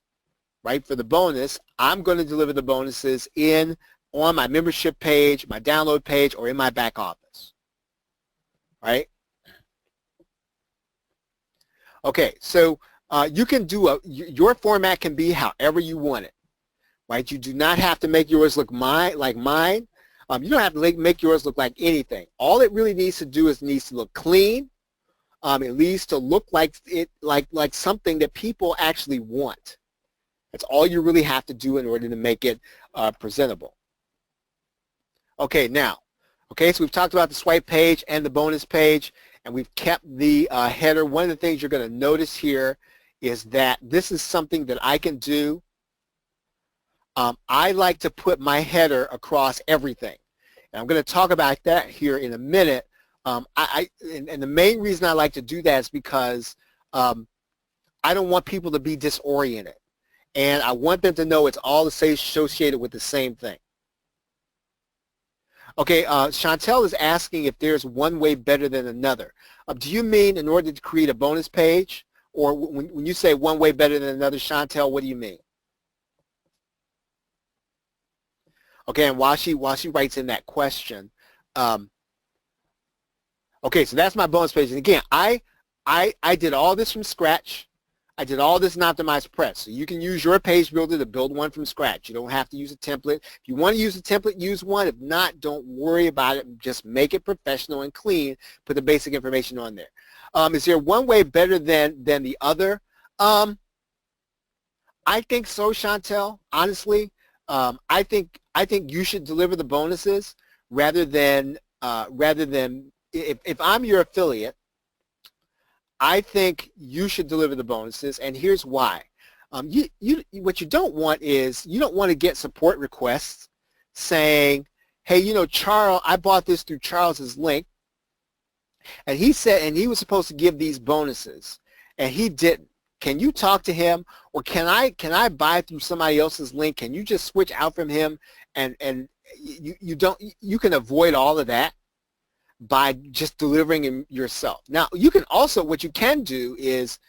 right, for the bonus. I'm going to deliver the bonuses on my membership page, my download page, or in my back office. Right? Okay, so you can do your format can be however you want it. Right? You do not have to make yours look like mine. You don't have to make yours look like anything. All it really needs to do is it needs to look clean. It needs to look like something that people actually want. That's all you really have to do in order to make it presentable. Okay, now, so we've talked about the swipe page and the bonus page, and we've kept the header. One of the things you're going to notice here is that this is something that I can do. I like to put my header across everything. And I'm going to talk about that here in a minute. And the main reason I like to do that is because I don't want people to be disoriented. And I want them to know it's all associated with the same thing. Okay, Chantel is asking if there's one way better than another. Do you mean in order to create a bonus page? Or when you say one way better than another, Chantel, what do you mean? Okay, and while she writes in that question, okay, so that's my bonus page. And again, I did all this from scratch. I did all this in OptimizePress. So you can use your page builder to build one from scratch. You don't have to use a template. If you want to use a template, use one. If not, don't worry about it. Just make it professional and clean. Put the basic information on there. Is there one way better than the other? I think so, Chantel. Honestly, I think you should deliver the bonuses rather than if I'm your affiliate. I think you should deliver the bonuses, and here's why. What you don't want is you don't want to get support requests saying, hey, you know, Charles, I bought this through Charles's link, and he said, and he was supposed to give these bonuses, and he didn't. Can you talk to him, or can I buy through somebody else's link? Can you just switch out from him, and you can avoid all of that by just delivering them yourself. Now, you can also, what you can do is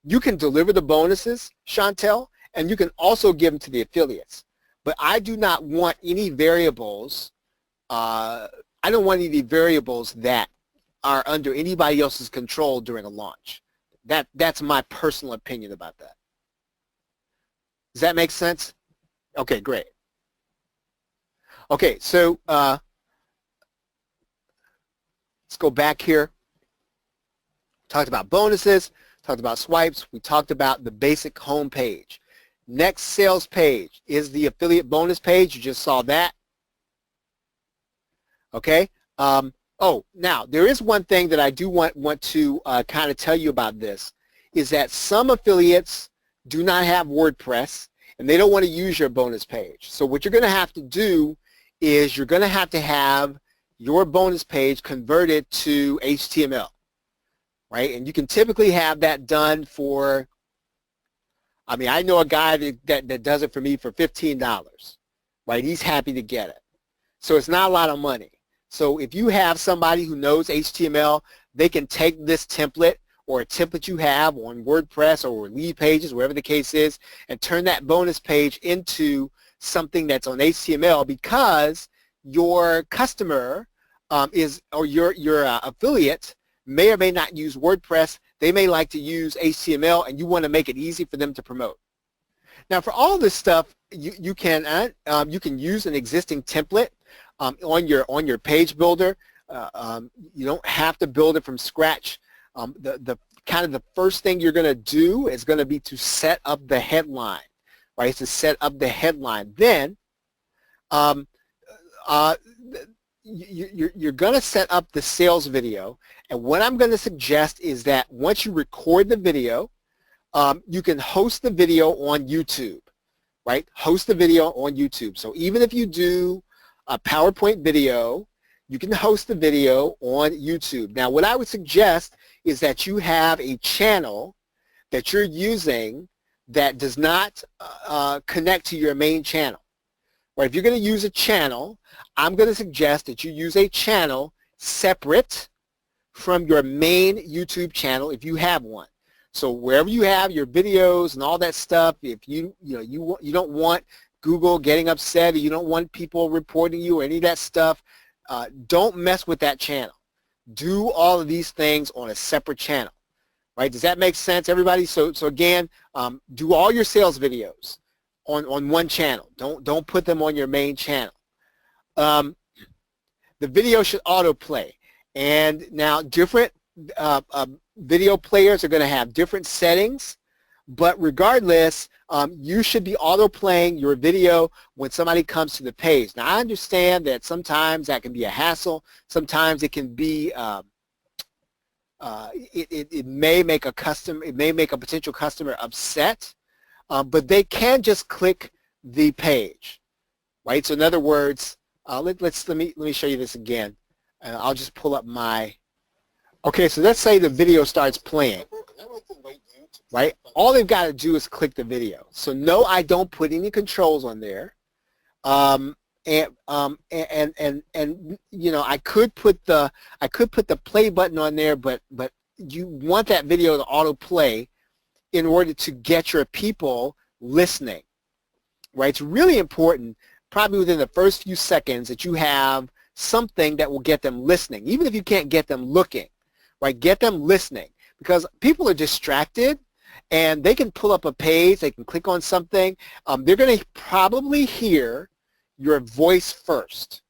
you can deliver the bonuses, Chantel, and you can also give them to the affiliates. But I do not want any variables, I don't want any variables that are under anybody else's control during a launch. That's my personal opinion about that. Does that make sense? Okay, great. Okay, so let's go back here. Talked about bonuses, talked about swipes, we talked about the basic home page. Next sales page is the affiliate bonus page. You just saw that. Okay. Oh, now there is one thing that I do want to kind of tell you about this, is that some affiliates do not have WordPress and they don't want to use your bonus page. So what you're going to have to do is you're going to have your bonus page converted to HTML, right? And you can typically have that done for, I mean, I know a guy that does it for me for $15, right? He's happy to get it. So it's not a lot of money. So if you have somebody who knows HTML, they can take this template or a template you have on WordPress or Lead Pages, wherever the case is, and turn that bonus page into something that's on HTML, because your customer or your affiliate may or may not use WordPress. They may like to use HTML, and you want to make it easy for them to promote. Now, for all this stuff, you can use an existing template on your page builder. You don't have to build it from scratch. The kind of the first thing you're going to do is going to be to set up the headline, right? To set up the headline. Then you're going to set up the sales video, and what I'm going to suggest is that once you record the video, you can host the video on YouTube, right? Host the video on YouTube. So even if you do a PowerPoint video, you can host the video on YouTube. Now, what I would suggest is that you have a channel that you're using that does not connect to your main channel. Or if you're going to use a channel, I'm going to suggest that you use a channel separate from your main YouTube channel if you have one. So wherever you have your videos and all that stuff, if you don't want Google getting upset, or you don't want people reporting you or any of that stuff, don't mess with that channel. Do all of these things on a separate channel. Right? Does that make sense, everybody? So again, do all your sales videos on one channel. Don't put them on your main channel. The video should autoplay. And now different video players are going to have different settings, but regardless, you should be autoplaying your video when somebody comes to the page. Now, I understand that sometimes that can be a hassle. Sometimes it can be it may make a potential customer upset, but they can just click the page, right? So in other words, let me show you this again. I'll just pull up my. Okay, so let's say the video starts playing, right? All they've got to do is click the video. So no, I don't put any controls on there. And you know, I could put the play button on there, but you want that video to autoplay in order to get your people listening, right? It's really important, probably within the first few seconds, that you have something that will get them listening, even if you can't get them looking, right? Get them listening, because people are distracted and they can pull up a page, they can click on something, they're going to probably hear your voice first,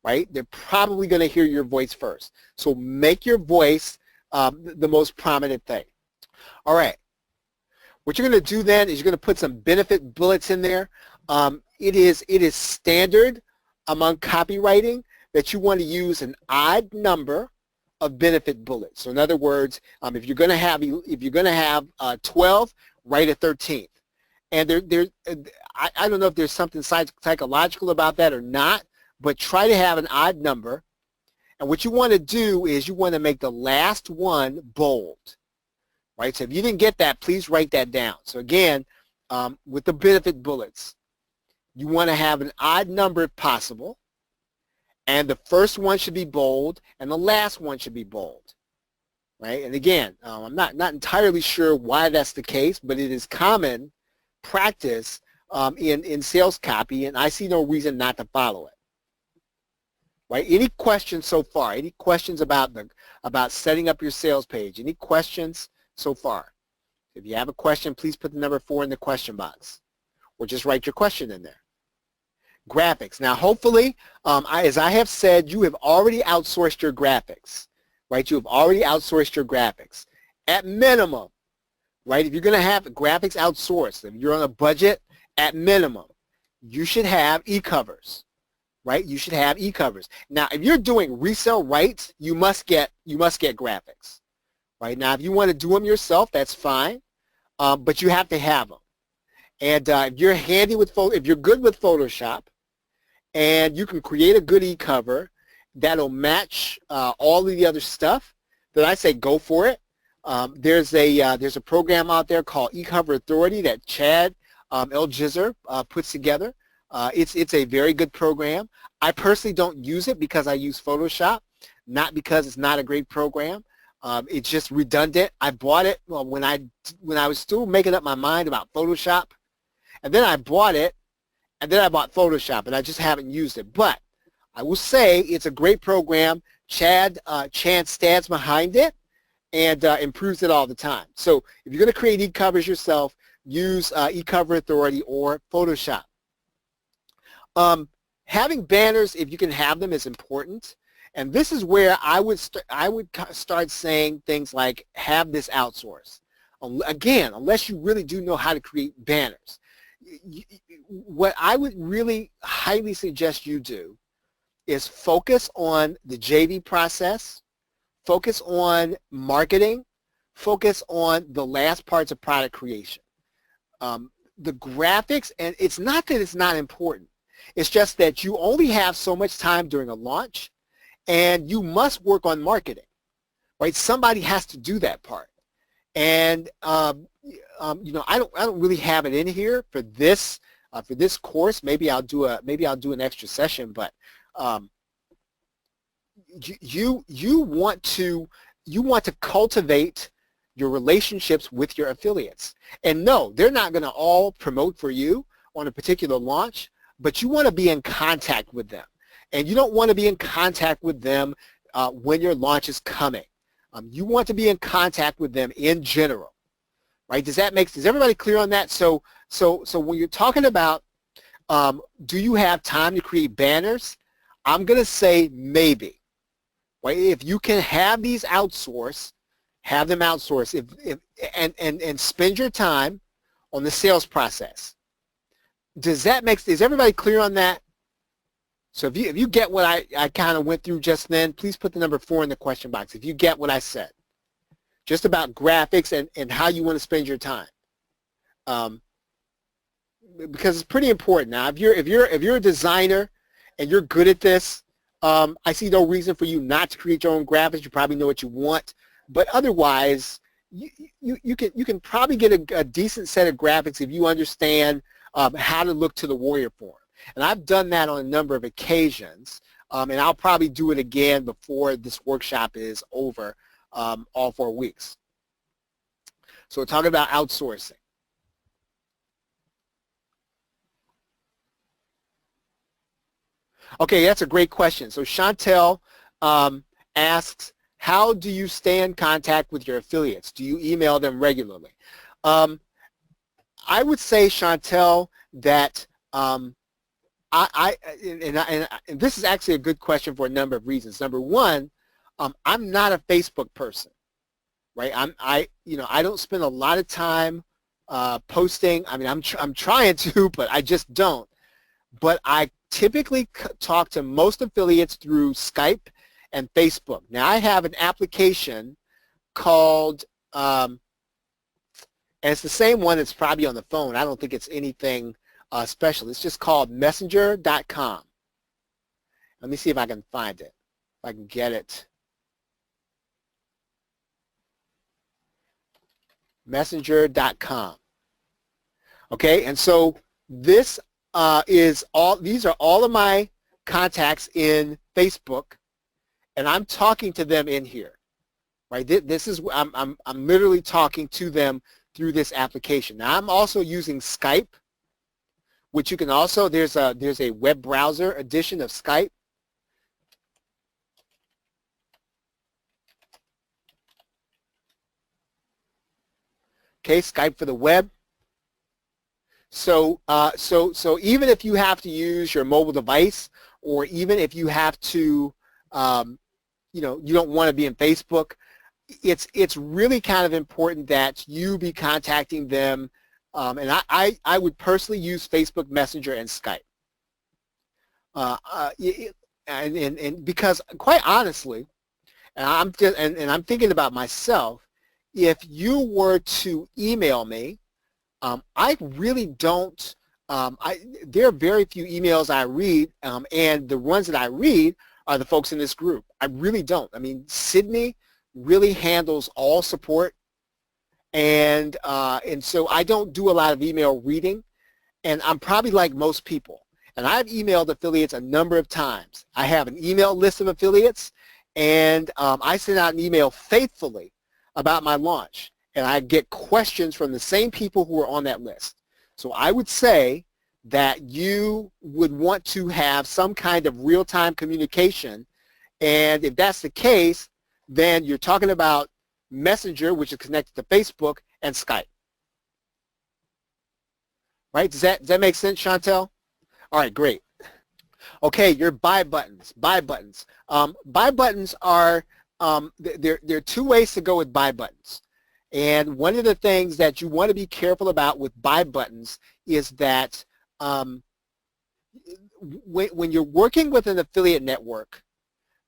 right? They're probably going to hear your voice first. So make your voice the most prominent thing. All right. What you're going to do then is you're going to put some benefit bullets in there. It is standard among copywriting that you want to use an odd number of benefit bullets. So in other words, if you're going to have 12, write a 13th. And I don't know if there's something psychological about that or not, but try to have an odd number. And what you want to do is you want to make the last one bold, right? So if you didn't get that, please write that down. So again, with the benefit bullets, you want to have an odd number if possible, and the first one should be bold, and the last one should be bold, right? And again, I'm not entirely sure why that's the case, but it is common practice in sales copy, and I see no reason not to follow it. Right? Any questions so far? Any questions about setting up your sales page? Any questions so far? If you have a question, please put the number 4 in the question box, or just write your question in there. Graphics. Now, hopefully, as I have said, you have already outsourced your graphics, right? You have already outsourced your graphics. At minimum, right? If you're going to have graphics outsourced, if you're on a budget, at minimum, you should have e-covers, right? You should have e-covers. Now, if you're doing resale rights, you must get graphics, right? Now, if you want to do them yourself, that's fine, but you have to have them. And if you're handy with if you're good with Photoshop, and you can create a good e-cover that'll match all of the other stuff, then I say go for it. There's a program out there called eCover Authority that Chad Elgizer puts together. It's a very good program. I personally don't use it because I use Photoshop, not because it's not a great program. It's just redundant. I bought it when I was still making up my mind about Photoshop, and then I bought it, and then I bought Photoshop, and I just haven't used it. But I will say it's a great program. Chad stands behind it and improves it all the time. So if you're going to create e-covers yourself, use eCover Authority or Photoshop. Having banners, if you can have them, is important. And this is where I would start saying things like, have this outsourced. Again, unless you really do know how to create banners. What I would really highly suggest you do is focus on the JV process, focus on marketing, focus on the last parts of product creation. The graphics, and it's not that it's not important. It's just that you only have so much time during a launch, and you must work on marketing, right? Somebody has to do that part. And you know, I don't really have it in here for this course. Maybe I'll do an extra session, but you want to cultivate your relationships with your affiliates. And no, they're not going to all promote for you on a particular launch, but you want to be in contact with them. And you don't want to be in contact with them when your launch is coming. You want to be in contact with them in general, right? Is everybody clear on that? So when you're talking about do you have time to create banners, I'm going to say maybe, right? If you can have these outsourced, have them outsource and spend your time on the sales process. Is everybody clear on that? So if you get what I kind of went through just then, please put the number 4 in the question box if you get what I said, just about graphics and how you want to spend your time, because it's pretty important. Now, if you're a designer and you're good at this, I see no reason for you not to create your own graphics. You probably know what you want, but otherwise, you can probably get a decent set of graphics if you understand how to look to the warrior form. And I've done that on a number of occasions, and I'll probably do it again before this workshop is over, all 4 weeks. So we're talking about outsourcing. Okay, that's a great question. So Chantel asks, how do you stay in contact with your affiliates? Do you email them regularly? I would say, Chantel, that and this is actually a good question for a number of reasons. Number one, I'm not a Facebook person, right? I don't spend a lot of time posting. I mean, I'm trying to, but I just don't. But I typically talk to most affiliates through Skype and Facebook. Now, I have an application called, and it's the same one that's probably on the phone. I don't think it's anything special. It's just called messenger.com. Let me see if I can find it, if I can get it. Messenger.com. Okay, and so this these are all of my contacts in Facebook, and I'm talking to them in here, right? This is I'm literally talking to them through this application. Now I'm also using Skype, which you can also there's a web browser edition of Skype. Okay, Skype for the web. So so even if you have to use your mobile device, or even if you have to, you don't want to be in Facebook, it's really kind of important that you be contacting them. And I would personally use Facebook Messenger and Skype. And because quite honestly, and I'm thinking about myself, if you were to email me, I really don't, there are very few emails I read, and the ones that I read are the folks in this group. I really don't. I mean, Sydney really handles all support, and so I don't do a lot of email reading, and I'm probably like most people. And I've emailed affiliates a number of times. I have an email list of affiliates, and I send out an email faithfully about my launch, and I get questions from the same people who are on that list. So I would say that you would want to have some kind of real-time communication, and if that's the case, then you're talking about Messenger, which is connected to Facebook, and Skype. Right? Does that make sense, Chantel? All right, great. Okay, your buy buttons. Buy buttons. Buy buttons are there are two ways to go with buy buttons. And one of the things that you want to be careful about with buy buttons is that when you're working with an affiliate network,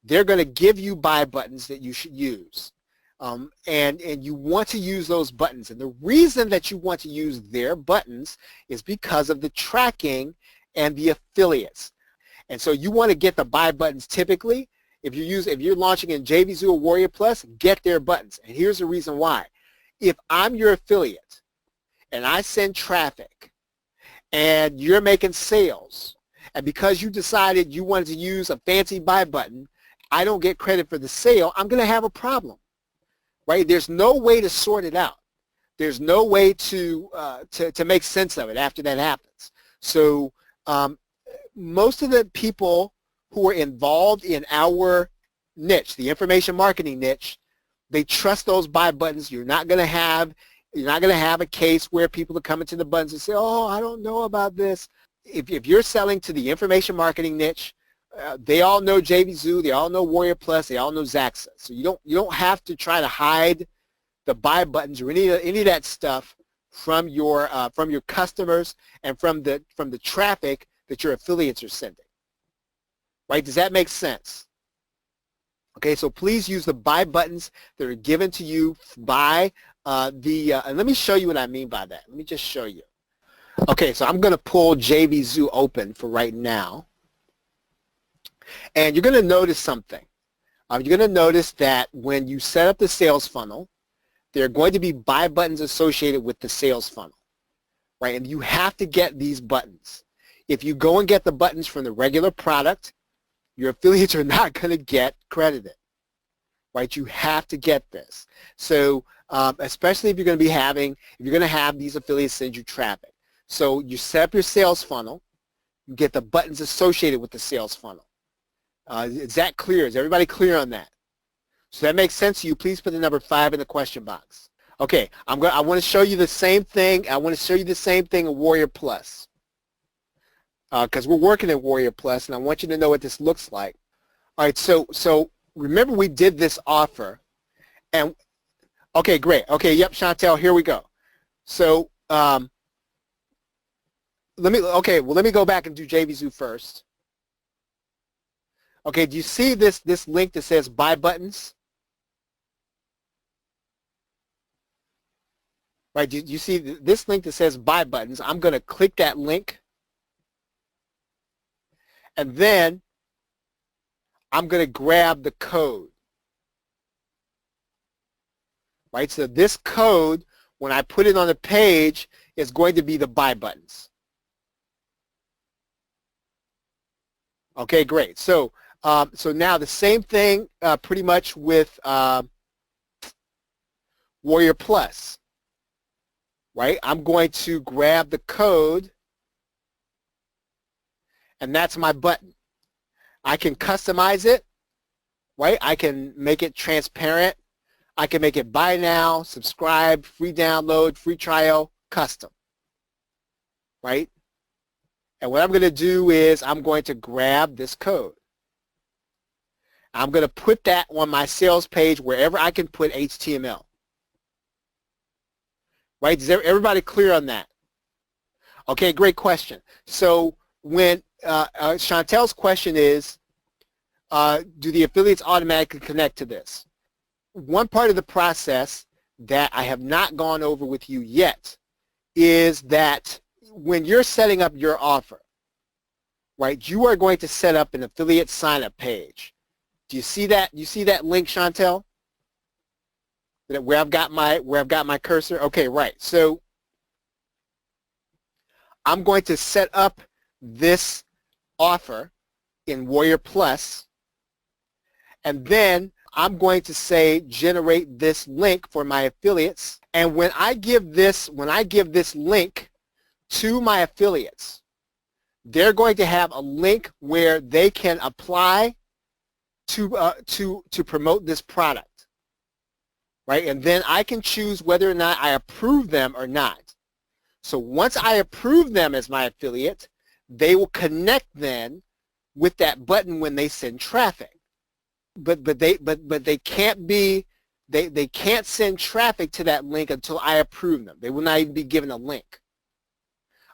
they're going to give you buy buttons that you should use. And you want to use those buttons. And the reason that you want to use their buttons is because of the tracking and the affiliates. And so you want to get the buy buttons typically. If you're launching in JVZoo or Warrior Plus, get their buttons. And here's the reason why. If I'm your affiliate and I send traffic and you're making sales, and because you decided you wanted to use a fancy buy button, I don't get credit for the sale, I'm going to have a problem, right? There's no way to sort it out. There's no way to make sense of it after that happens. So most of the people who are involved in our niche, the information marketing niche, they trust those buy buttons. You're not going to have a case where people are coming to the buttons and say, oh, I don't know about this. If you're selling to the information marketing niche, they all know JVZoo, they all know Warrior Plus, they all know Zaxxa. So you don't have to try to hide the buy buttons or any of that stuff from your customers and from the traffic that your affiliates are sending. Right? Does that make sense? Okay, so please use the buy buttons that are given to you by and let me show you what I mean by that. Let me just show you. Okay, so I'm going to pull JVZoo open for right now. And you're going to notice something. You're going to notice that when you set up the sales funnel, there are going to be buy buttons associated with the sales funnel, right? And you have to get these buttons. If you go and get the buttons from the regular product, your affiliates are not going to get credited, right? You have to get this. So especially if you're going to have these affiliates send you traffic. So you set up your sales funnel, you get the buttons associated with the sales funnel. Is that clear? Is everybody clear on that? So that makes sense to you. Please put the number 5 in the question box. Okay, I want to show you the same thing. I want to show you the same thing in Warrior Plus. Because we're working in Warrior Plus, and I want you to know what this looks like. All right, so remember we did this offer, and okay, great. Okay, yep, Chantel, here we go. So let me go back and do JVZoo first. Okay, do you see this link that says buy buttons? Right, do you see this link that says buy buttons? I'm going to click that link. And then I'm going to grab the code. Right, so this code, when I put it on the page, is going to be the buy buttons. Okay, great. So now the same thing pretty much with Warrior Plus. Right, I'm going to grab the code, and that's my button. I can customize it, right? I can make it transparent. I can make it buy now, subscribe, free download, free trial, custom, right? And what I'm going to do is I'm going to grab this code. I'm going to put that on my sales page wherever I can put HTML. Right? Is everybody clear on that? Okay, great question. So when Chantel's question is, do the affiliates automatically connect to this? One part of the process that I have not gone over with you yet is that when you're setting up your offer, right, you are going to set up an affiliate sign-up page. Do you see that? You see that link, Chantel? Where I've got my cursor? Okay, right. So I'm going to set up this offer in Warrior Plus, and then I'm going to say generate this link for my affiliates. And when I give this link to my affiliates, they're going to have a link where they can apply to promote this product. Right? And then I can choose whether or not I approve them or not. So once I approve them as my affiliate, they will connect then with that button when they send traffic. But they can't send traffic to that link until I approve them. They will not even be given a link.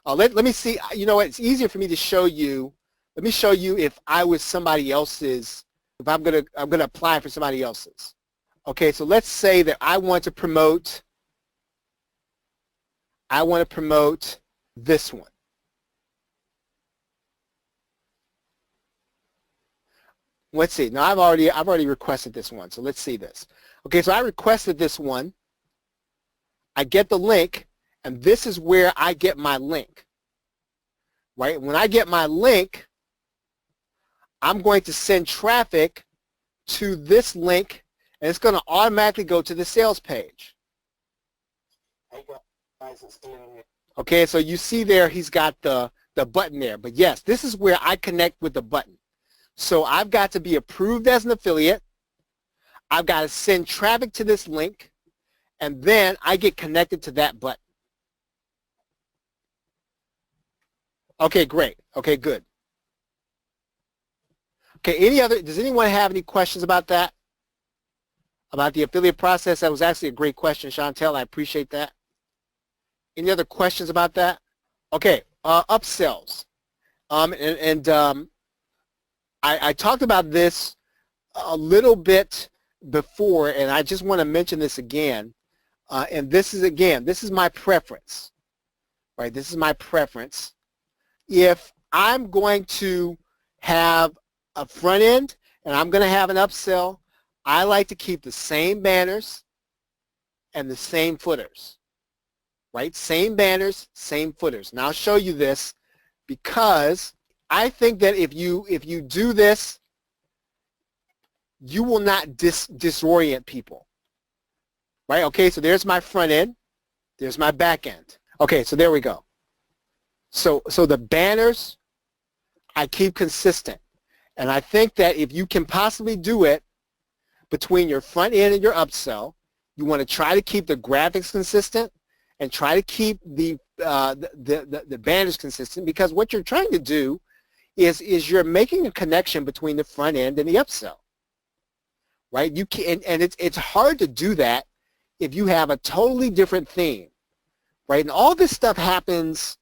Let me see. You know what? It's easier for me to show you let me show you if I was somebody else's, if I'm gonna apply for somebody else's. Okay, so let's say that I want to promote this one. Let's see. Now I've already requested this one, so let's see this. Okay, so I requested this one. I get the link, and this is where I get my link. Right? When I get my link, I'm going to send traffic to this link, and it's going to automatically go to the sales page. Okay, so you see there he's got the button there. But yes, this is where I connect with the button. So I've got to be approved as an affiliate. I've got to send traffic to this link, and then I get connected to that button. Okay, great. Okay, good. Okay, does anyone have any questions about that? About the affiliate process? That was actually a great question, Chantel. I appreciate that. Any other questions about that? Okay, upsells. I talked about this a little bit before, and I just want to mention this again. And this is my preference, right? This is my preference. If I'm going to have a front end and I'm going to have an upsell, I like to keep the same banners and the same footers, right? Same banners, same footers. Now I'll show you this because I think that if you do this, you will not disorient people, right? Okay, so there's my front end, there's my back end. Okay, so there we go. So the banners, I keep consistent. And I think that if you can possibly do it between your front end and your upsell, you want to try to keep the graphics consistent and try to keep the banners consistent, because what you're trying to do is you're making a connection between the front end and the upsell, right? You can, and it's hard to do that if you have a totally different theme, right? And all this stuff happens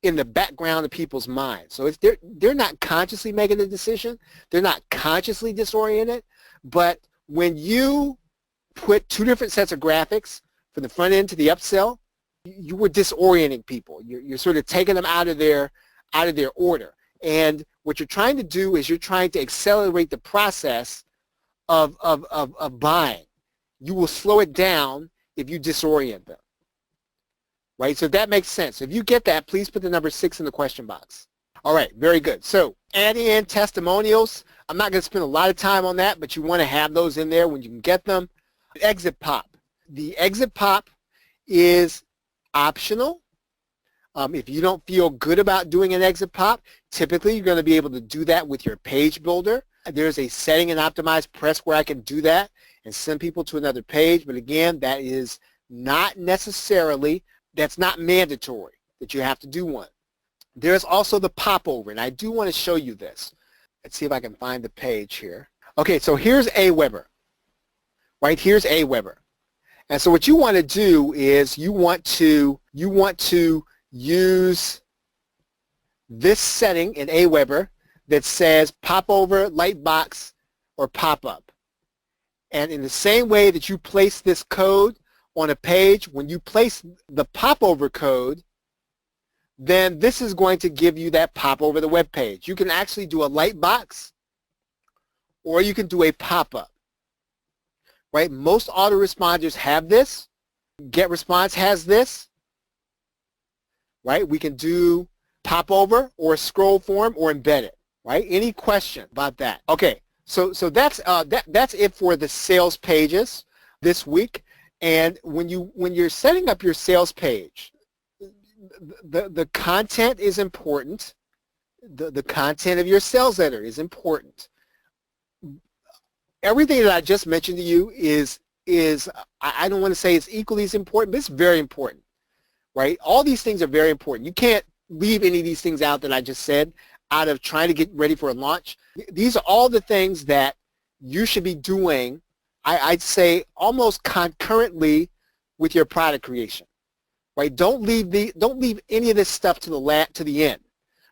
in the background of people's minds. So if they're not consciously making a decision, they're not consciously disoriented, but when you put two different sets of graphics from the front end to the upsell, you were disorienting people. You're sort of taking them out of their order. And what you're trying to do is you're trying to accelerate the process of buying. You will slow it down if you disorient them. Right? So that makes sense. If you get that, please put the number 6 in the question box. All right, very good. So adding in testimonials, I'm not going to spend a lot of time on that, but you want to have those in there when you can get them. Exit pop. The exit pop is optional. If you don't feel good about doing an exit pop, typically you're going to be able to do that with your page builder. There's a setting in OptimizePress where I can do that and send people to another page. But again, that is not necessarily, that's not mandatory that you have to do one. There's also the popover, and I do want to show you this. Let's see if I can find the page here. Okay, so here's Aweber, right? Here's Aweber. And so what you want to do is you want to use this setting in Aweber that says popover, lightbox, or pop-up. And in the same way that you place this code on a page, when you place the popover code, then this is going to give you that pop over the web page. You can actually do a lightbox or you can do a pop-up, right? Most autoresponders have this. GetResponse has this, right? We can do popover or scroll form or embed it, right? Any question about that? Okay, so that's it for the sales pages this week. And when you're setting up your sales page, the content is important. The content of your sales letter is important. Everything that I just mentioned to you is I don't want to say it's equally as important, but it's very important, right? All these things are very important. You can't leave any of these things out that I just said out of trying to get ready for a launch. These are all the things that you should be doing, I'd say, almost concurrently with your product creation. Right? Don't leave any of this stuff to the end,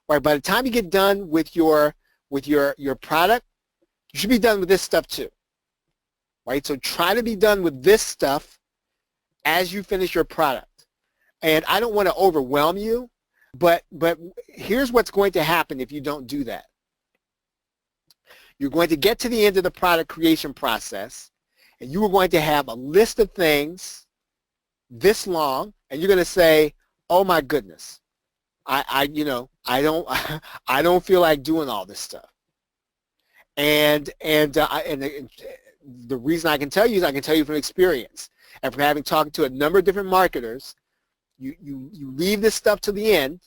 right? By the time you get done with your product, you should be done with this stuff too, right? So try to be done with this stuff as you finish your product. And I don't want to overwhelm you, but here's what's going to happen if you don't do that. You're going to get to the end of the product creation process, and you are going to have a list of things this long, and you're going to say, "Oh my goodness, I don't feel like doing all this stuff." And the reason I can tell you is I can tell you from experience and from having talked to a number of different marketers. You leave this stuff to the end,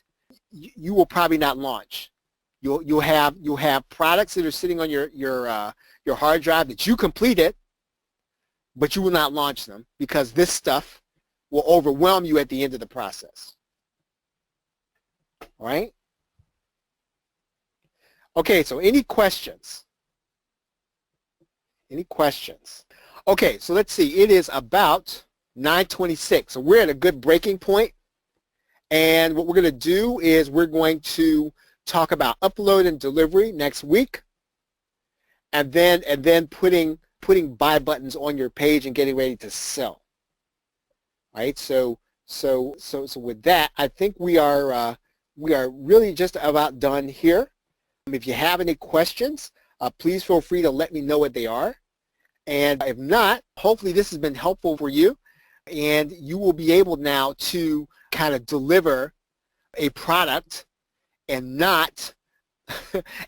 you will probably not launch. You'll have products that are sitting on your hard drive that you completed, but you will not launch them because this stuff will overwhelm you at the end of the process. All right? Okay, so any questions? Any questions? Okay, so let's see. It is about 9:26, so we're at a good breaking point. And what we're going to do is we're going to talk about upload and delivery next week, and then putting buy buttons on your page and getting ready to sell. Right? So with that, I think we are really just about done here. If you have any questions, please feel free to let me know what they are. And if not, hopefully this has been helpful for you, and you will be able now to kind of deliver a product and not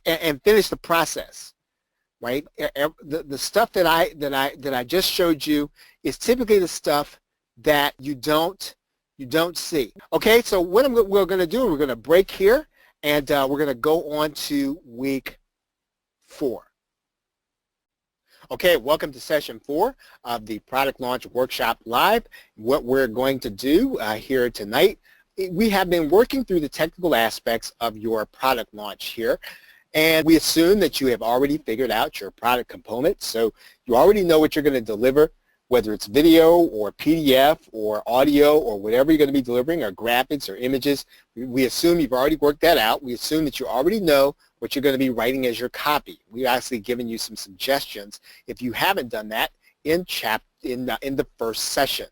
and finish the process, right? The stuff that I just showed you is typically the stuff that you don't see. Okay, so what we're going to do, we're going to break here, and we're going to go on to week 4. Okay, welcome to session 4 of the Product Launch Workshop Live. What we're going to do here tonight, we have been working through the technical aspects of your product launch here, and we assume that you have already figured out your product components, so you already know what you're going to deliver, whether it's video or PDF or audio or whatever you're going to be delivering, or graphics or images. We assume you've already worked that out. We assume that you already know what you're going to be writing as your copy. We've actually given you some suggestions if you haven't done that in the first session.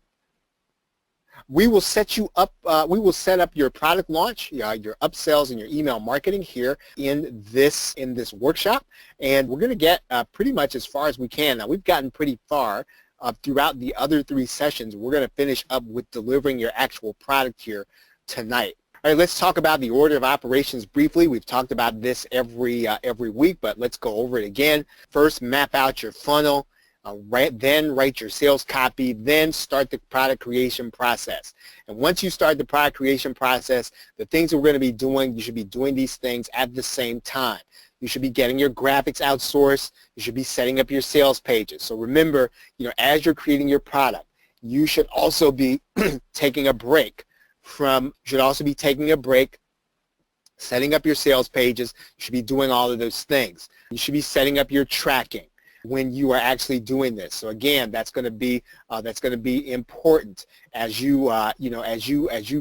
We will set you up. We will set up your product launch, your upsells, and your email marketing here in this workshop, and we're going to get pretty much as far as we can. Now we've gotten pretty far throughout the other 3 sessions. We're going to finish up with delivering your actual product here tonight. All right, let's talk about the order of operations briefly. We've talked about this every week, but let's go over it again. First, map out your funnel. Then write your sales copy, then start the product creation process. And once you start the product creation process, the things that we're going to be doing, you should be doing these things at the same time. You should be getting your graphics outsourced. You should be setting up your sales pages. So remember, as you're creating your product, you should also be taking a break setting up your sales pages. You should be doing all of those things. You should be setting up your tracking when you are actually doing this. So again, that's going to be important as you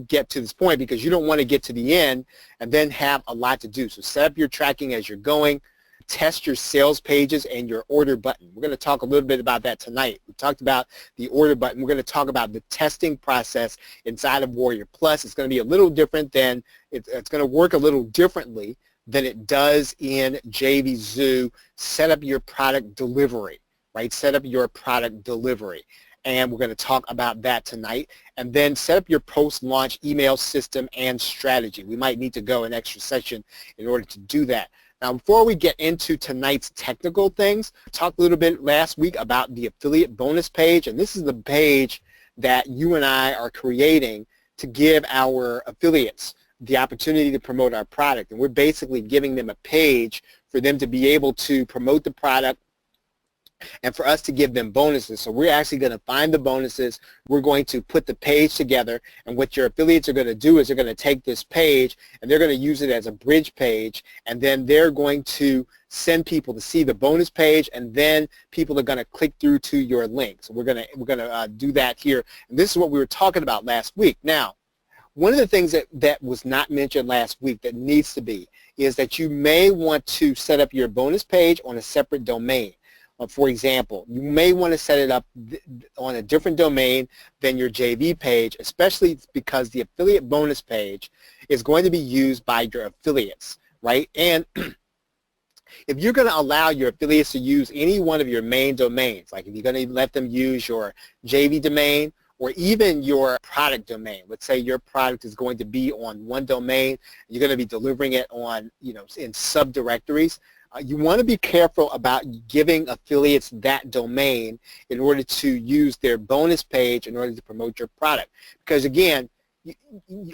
get to this point, because you don't want to get to the end and then have a lot to do. So set up your tracking as you're going. Test your sales pages and your order button. We're going to talk a little bit about that tonight. We talked about the order button. We're going to talk about the testing process inside of Warrior Plus. It's going to be a little different than, it's going to work a little differently than it does in JVZoo. Set up your product delivery, right? Set up your product delivery. And we're going to talk about that tonight. And then set up your post-launch email system and strategy. We might need to go an extra session in order to do that. Now, before we get into tonight's technical things, I talked a little bit last week about the affiliate bonus page, and this is the page that you and I are creating to give our affiliates the opportunity to promote our product. And we're basically giving them a page for them to be able to promote the product and for us to give them bonuses. So we're actually going to find the bonuses. We're going to put the page together, and what your affiliates are going to do is they're going to take this page and they're going to use it as a bridge page, and then they're going to send people to see the bonus page, and then people are going to click through to your link. So we're going to do that here, and this is what we were talking about last week. Now, one of the things that was not mentioned last week that needs to be is that you may want to set up your bonus page on a separate domain. For example, you may want to set it up on a different domain than your JV page, especially because the affiliate bonus page is going to be used by your affiliates, right? And if you're going to allow your affiliates to use any one of your main domains, like if you're going to let them use your JV domain or even your product domain, let's say your product is going to be on one domain, you're going to be delivering it on, in subdirectories, you want to be careful about giving affiliates that domain in order to use their bonus page in order to promote your product. Because again,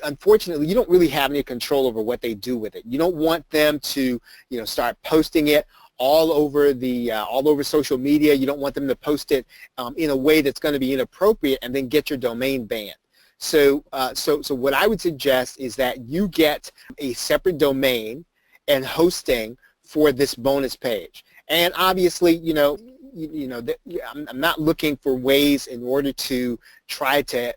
unfortunately, you don't really have any control over what they do with it. You don't want them to, start posting it all over social media. You don't want them to post it in a way that's going to be inappropriate and then get your domain banned. So what I would suggest is that you get a separate domain and hosting for this bonus page. And obviously, I'm not looking for ways in order to try to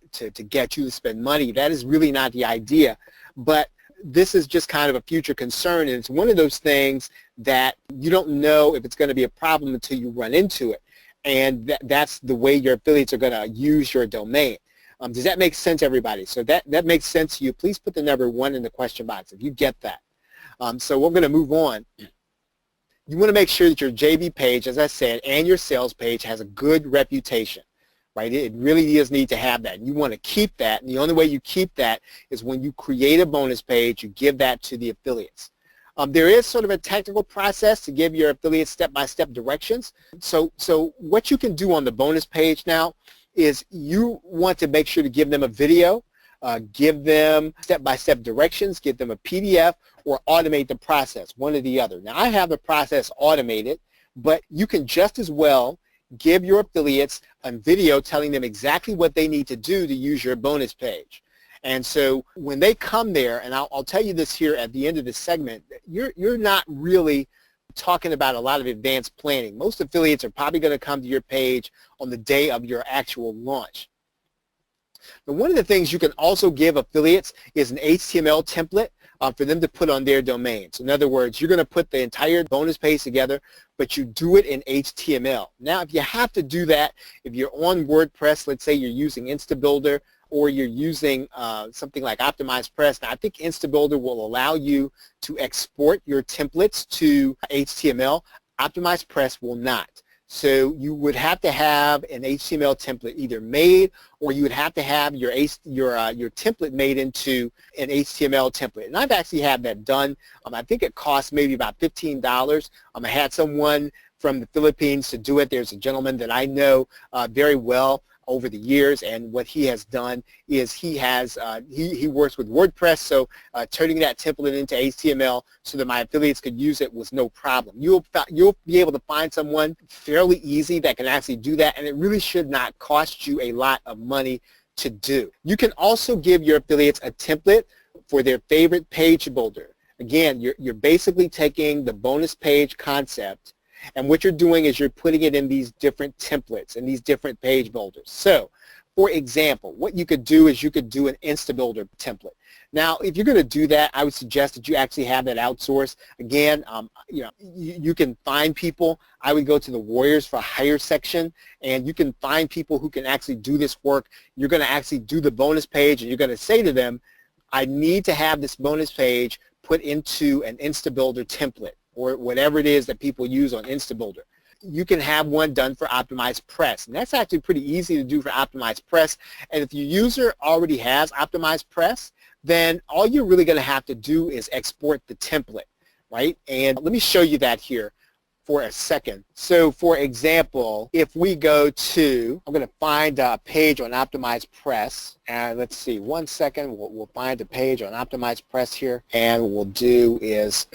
get you to spend money. That is really not the idea. But this is just kind of a future concern, and it's one of those things that you don't know if it's going to be a problem until you run into it. And that's the way your affiliates are going to use your domain. Does that make sense, everybody? So that makes sense to you. Please put the number 1 in the question box if you get that. So we're going to move on. You want to make sure that your JV page, as I said, and your sales page has a good reputation, right? It really does need to have that. You want to keep that, and the only way you keep that is when you create a bonus page, you give that to the affiliates. There is sort of a technical process to give your affiliates step-by-step directions. So what you can do on the bonus page now is you want to make sure to give them a video, give them step-by-step directions, give them a PDF, or automate the process, one or the other. Now, I have the process automated, but you can just as well give your affiliates a video telling them exactly what they need to do to use your bonus page. And so when they come there, and I'll tell you this here at the end of this segment, you're not really talking about a lot of advanced planning. Most affiliates are probably going to come to your page on the day of your actual launch. But one of the things you can also give affiliates is an HTML template for them to put on their domains. In other words, you're going to put the entire bonus page together, but you do it in HTML. Now, if you have to do that, if you're on WordPress, let's say you're using InstaBuilder, or you're using something like OptimizePress. Now, I think InstaBuilder will allow you to export your templates to HTML. OptimizePress will not. So you would have to have an HTML template either made, or you would have to have your template made into an HTML template. And I've actually had that done. I think it costs maybe about $15. I had someone from the Philippines to do it. There's a gentleman that I know very well over the years, and what he has done is he works with WordPress, so turning that template into HTML so that my affiliates could use it was no problem. You'll be able to find someone fairly easy that can actually do that, and it really should not cost you a lot of money to do. You can also give your affiliates a template for their favorite page builder. Again, you're basically taking the bonus page concept, and what you're doing is you're putting it in these different templates and these different page builders. So, for example, what you could do is you could do an InstaBuilder template. Now, if you're going to do that, I would suggest that you actually have that outsourced. Again, you can find people. I would go to the Warriors for Hire section, and you can find people who can actually do this work. You're going to actually do the bonus page, and you're going to say to them, I need to have this bonus page put into an InstaBuilder template, or whatever it is that people use on InstaBuilder. You can have one done for OptimizePress, and that's actually pretty easy to do for OptimizePress. And if your user already has OptimizePress, then all you're really going to have to do is export the template, right? And let me show you that here for a second. So, for example, if we go to, I'm going to find a page on OptimizePress, and let's see, one second, we'll find a page on OptimizePress here, and what we'll do is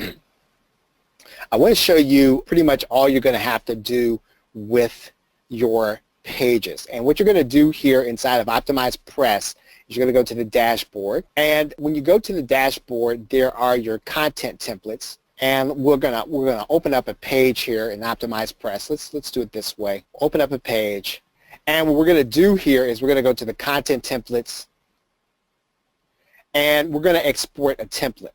I want to show you pretty much all you're going to have to do with your pages. And what you're going to do here inside of OptimizePress is you're going to go to the dashboard. And when you go to the dashboard, there are your content templates. And we're gonna open up a page here in OptimizePress. Let's do it this way. Open up a page. And what we're going to do here is we're going to go to the content templates. and we're going to export a template.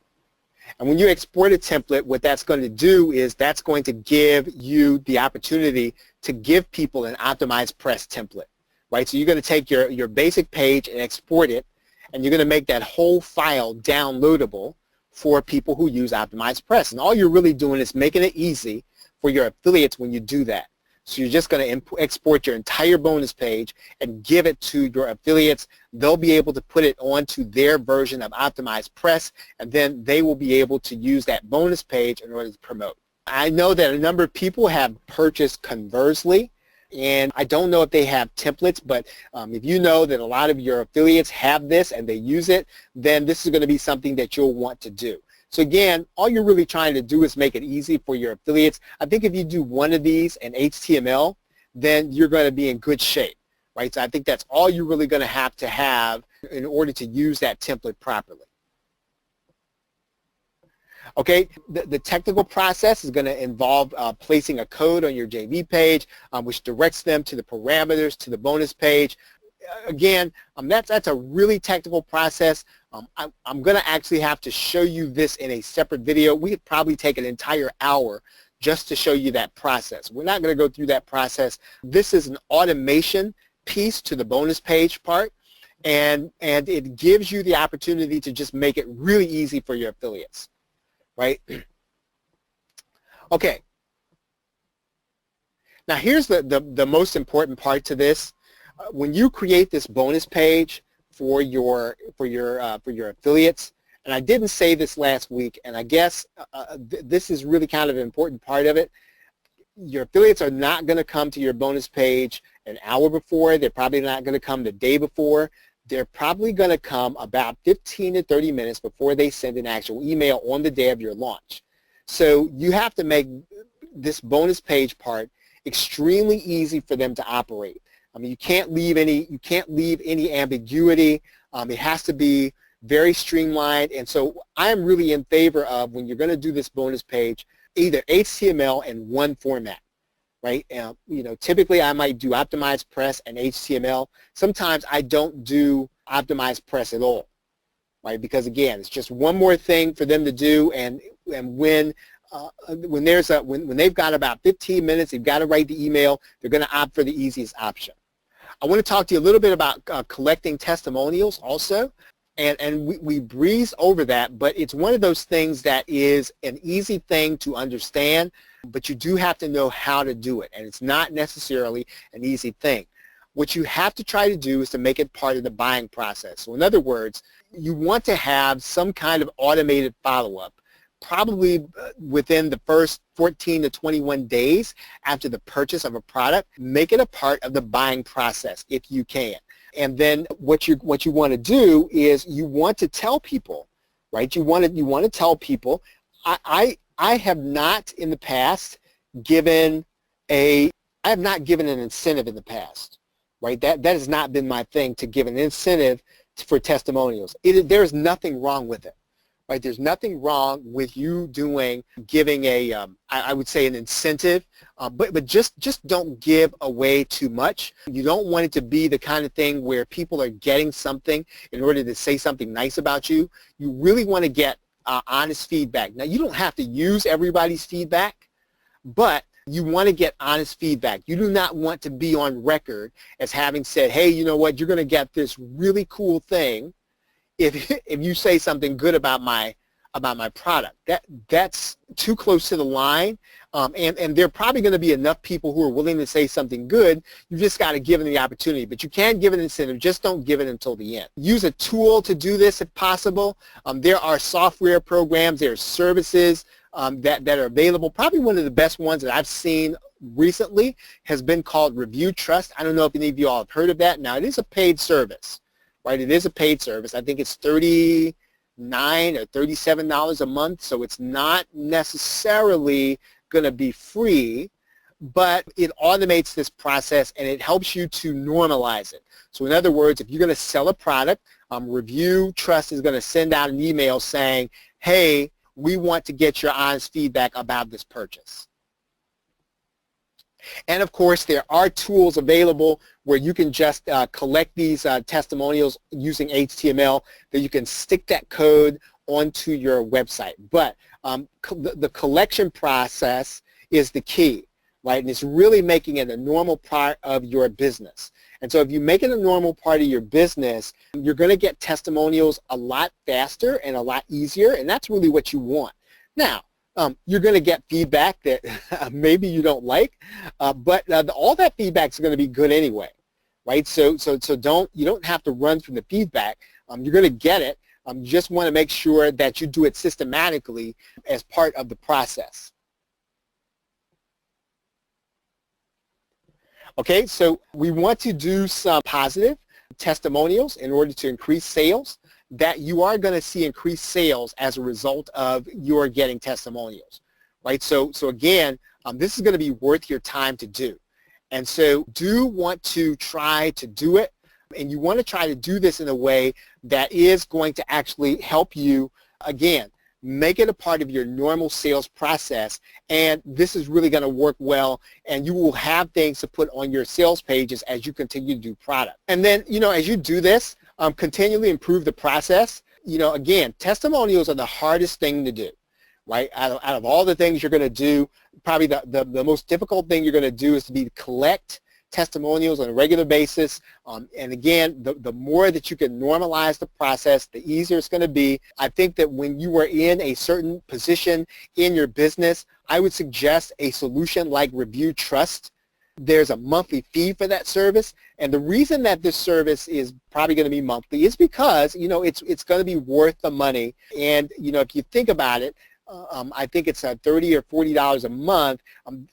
And when you export a template, what that's going to do is that's going to give you the opportunity to give people an optimized press template, right? So you're going to take your basic page and export it, and you're going to make that whole file downloadable for people who use optimized press. And all you're really doing is making it easy for your affiliates when you do that. So you're just going to export your entire bonus page and give it to your affiliates. They'll be able to put it onto their version of optimized press, and then they will be able to use that bonus page in order to promote. I know that a number of people have purchased Conversely, and I don't know if they have templates, but if you know that a lot of your affiliates have this and they use it, then this is going to be something that you'll want to do. So again, all you're really trying to do is make it easy for your affiliates. I think if you do one of these in HTML, then you're going to be in good shape, right? So I think that's all you're really going to have in order to use that template properly. Okay, the technical process is going to involve placing a code on your JV page, which directs them to the parameters, to the bonus page. Again, that's a really technical process. I'm going to actually have to show you this in a separate video. We could probably take an entire hour just to show you that process. We're not going to go through that process. This is an automation piece to the bonus page part, and it gives you the opportunity to just make it really easy for your affiliates, right? Okay. Now here's the most important part to this. When you create this bonus page for your affiliates, and I didn't say this last week, and I guess this is really kind of an important part of it. Your affiliates are not going to come to your bonus page an hour before. They're probably not going to come the day before. They're probably going to come about 15 to 30 minutes before they send an actual email on the day of your launch. So you have to make this bonus page part extremely easy for them to operate. I mean, you can't leave any ambiguity. It has to be very streamlined. And so I'm really in favor of, when you're going to do this bonus page, either HTML and one format, right? You know, typically I might do optimized press and HTML. Sometimes I don't do optimized press at all, right? Because again, it's just one more thing for them to do, and when they've got about 15 minutes, they've got to write the email, they're going to opt for the easiest option. I want to talk to you a little bit about collecting testimonials also, and we breeze over that, but it's one of those things that is an easy thing to understand, but you do have to know how to do it, and it's not necessarily an easy thing. What you have to try to do is to make it part of the buying process. So in other words, you want to have some kind of automated follow-up, probably within the first 14 to 21 days after the purchase of a product. Make it a part of the buying process if you can. And then what you want to do is you want to tell people, right? You want to tell people, I have not in the past given an incentive in the past, right? That has not been my thing, to give an incentive for testimonials. There's nothing wrong with it. Right, there's nothing wrong with you giving a, I would say, an incentive, but just don't give away too much. You don't want it to be the kind of thing where people are getting something in order to say something nice about you. You really want to get honest feedback. Now, you don't have to use everybody's feedback, but you want to get honest feedback. You do not want to be on record as having said, hey, you know what, you're going to get this really cool thing if you say something good about my product. That's too close to the line, and there are probably going to be enough people who are willing to say something good. You just got to give them the opportunity, but you can give an incentive. Just don't give it until the end. Use a tool to do this if possible. There are software programs, there are services that are available. Probably one of the best ones that I've seen recently has been called ReviewTrust. I don't know if any of you all have heard of that. Now, it is a paid service. Right, it is a paid service. I think it's $39 or $37 a month, so it's not necessarily going to be free, but it automates this process and it helps you to normalize it. So in other words, if you're going to sell a product, ReviewTrust is going to send out an email saying, hey, we want to get your honest feedback about this purchase. And of course, there are tools available where you can just collect these testimonials using HTML, that you can stick that code onto your website. But the collection process is the key, right? And it's really making it a normal part of your business. And so if you make it a normal part of your business, you're going to get testimonials a lot faster and a lot easier, and that's really what you want. Now, you're going to get feedback that maybe you don't like, but all that feedback is going to be good anyway, right? So you don't have to run from the feedback. You're going to get it. You just want to make sure that you do it systematically as part of the process. Okay, so we want to do some positive testimonials in order to increase sales. That you are going to see increased sales as a result of your getting testimonials, right? So again, this is going to be worth your time to do. And so do want to try to do it, and you want to try to do this in a way that is going to actually help you, again, make it a part of your normal sales process, and this is really going to work well, and you will have things to put on your sales pages as you continue to do product. And then, as you do this, continually improve the process. Again, testimonials are the hardest thing to do, right? Out of all the things you're going to do, probably the most difficult thing you're going to do is to collect testimonials on a regular basis. And again, the more that you can normalize the process, the easier it's going to be. I think that when you are in a certain position in your business, I would suggest a solution like Review Trust. There's a monthly fee for that service, and the reason that this service is probably going to be monthly is because it's going to be worth the money. And if you think about it, I think it's $30 or $40 a month.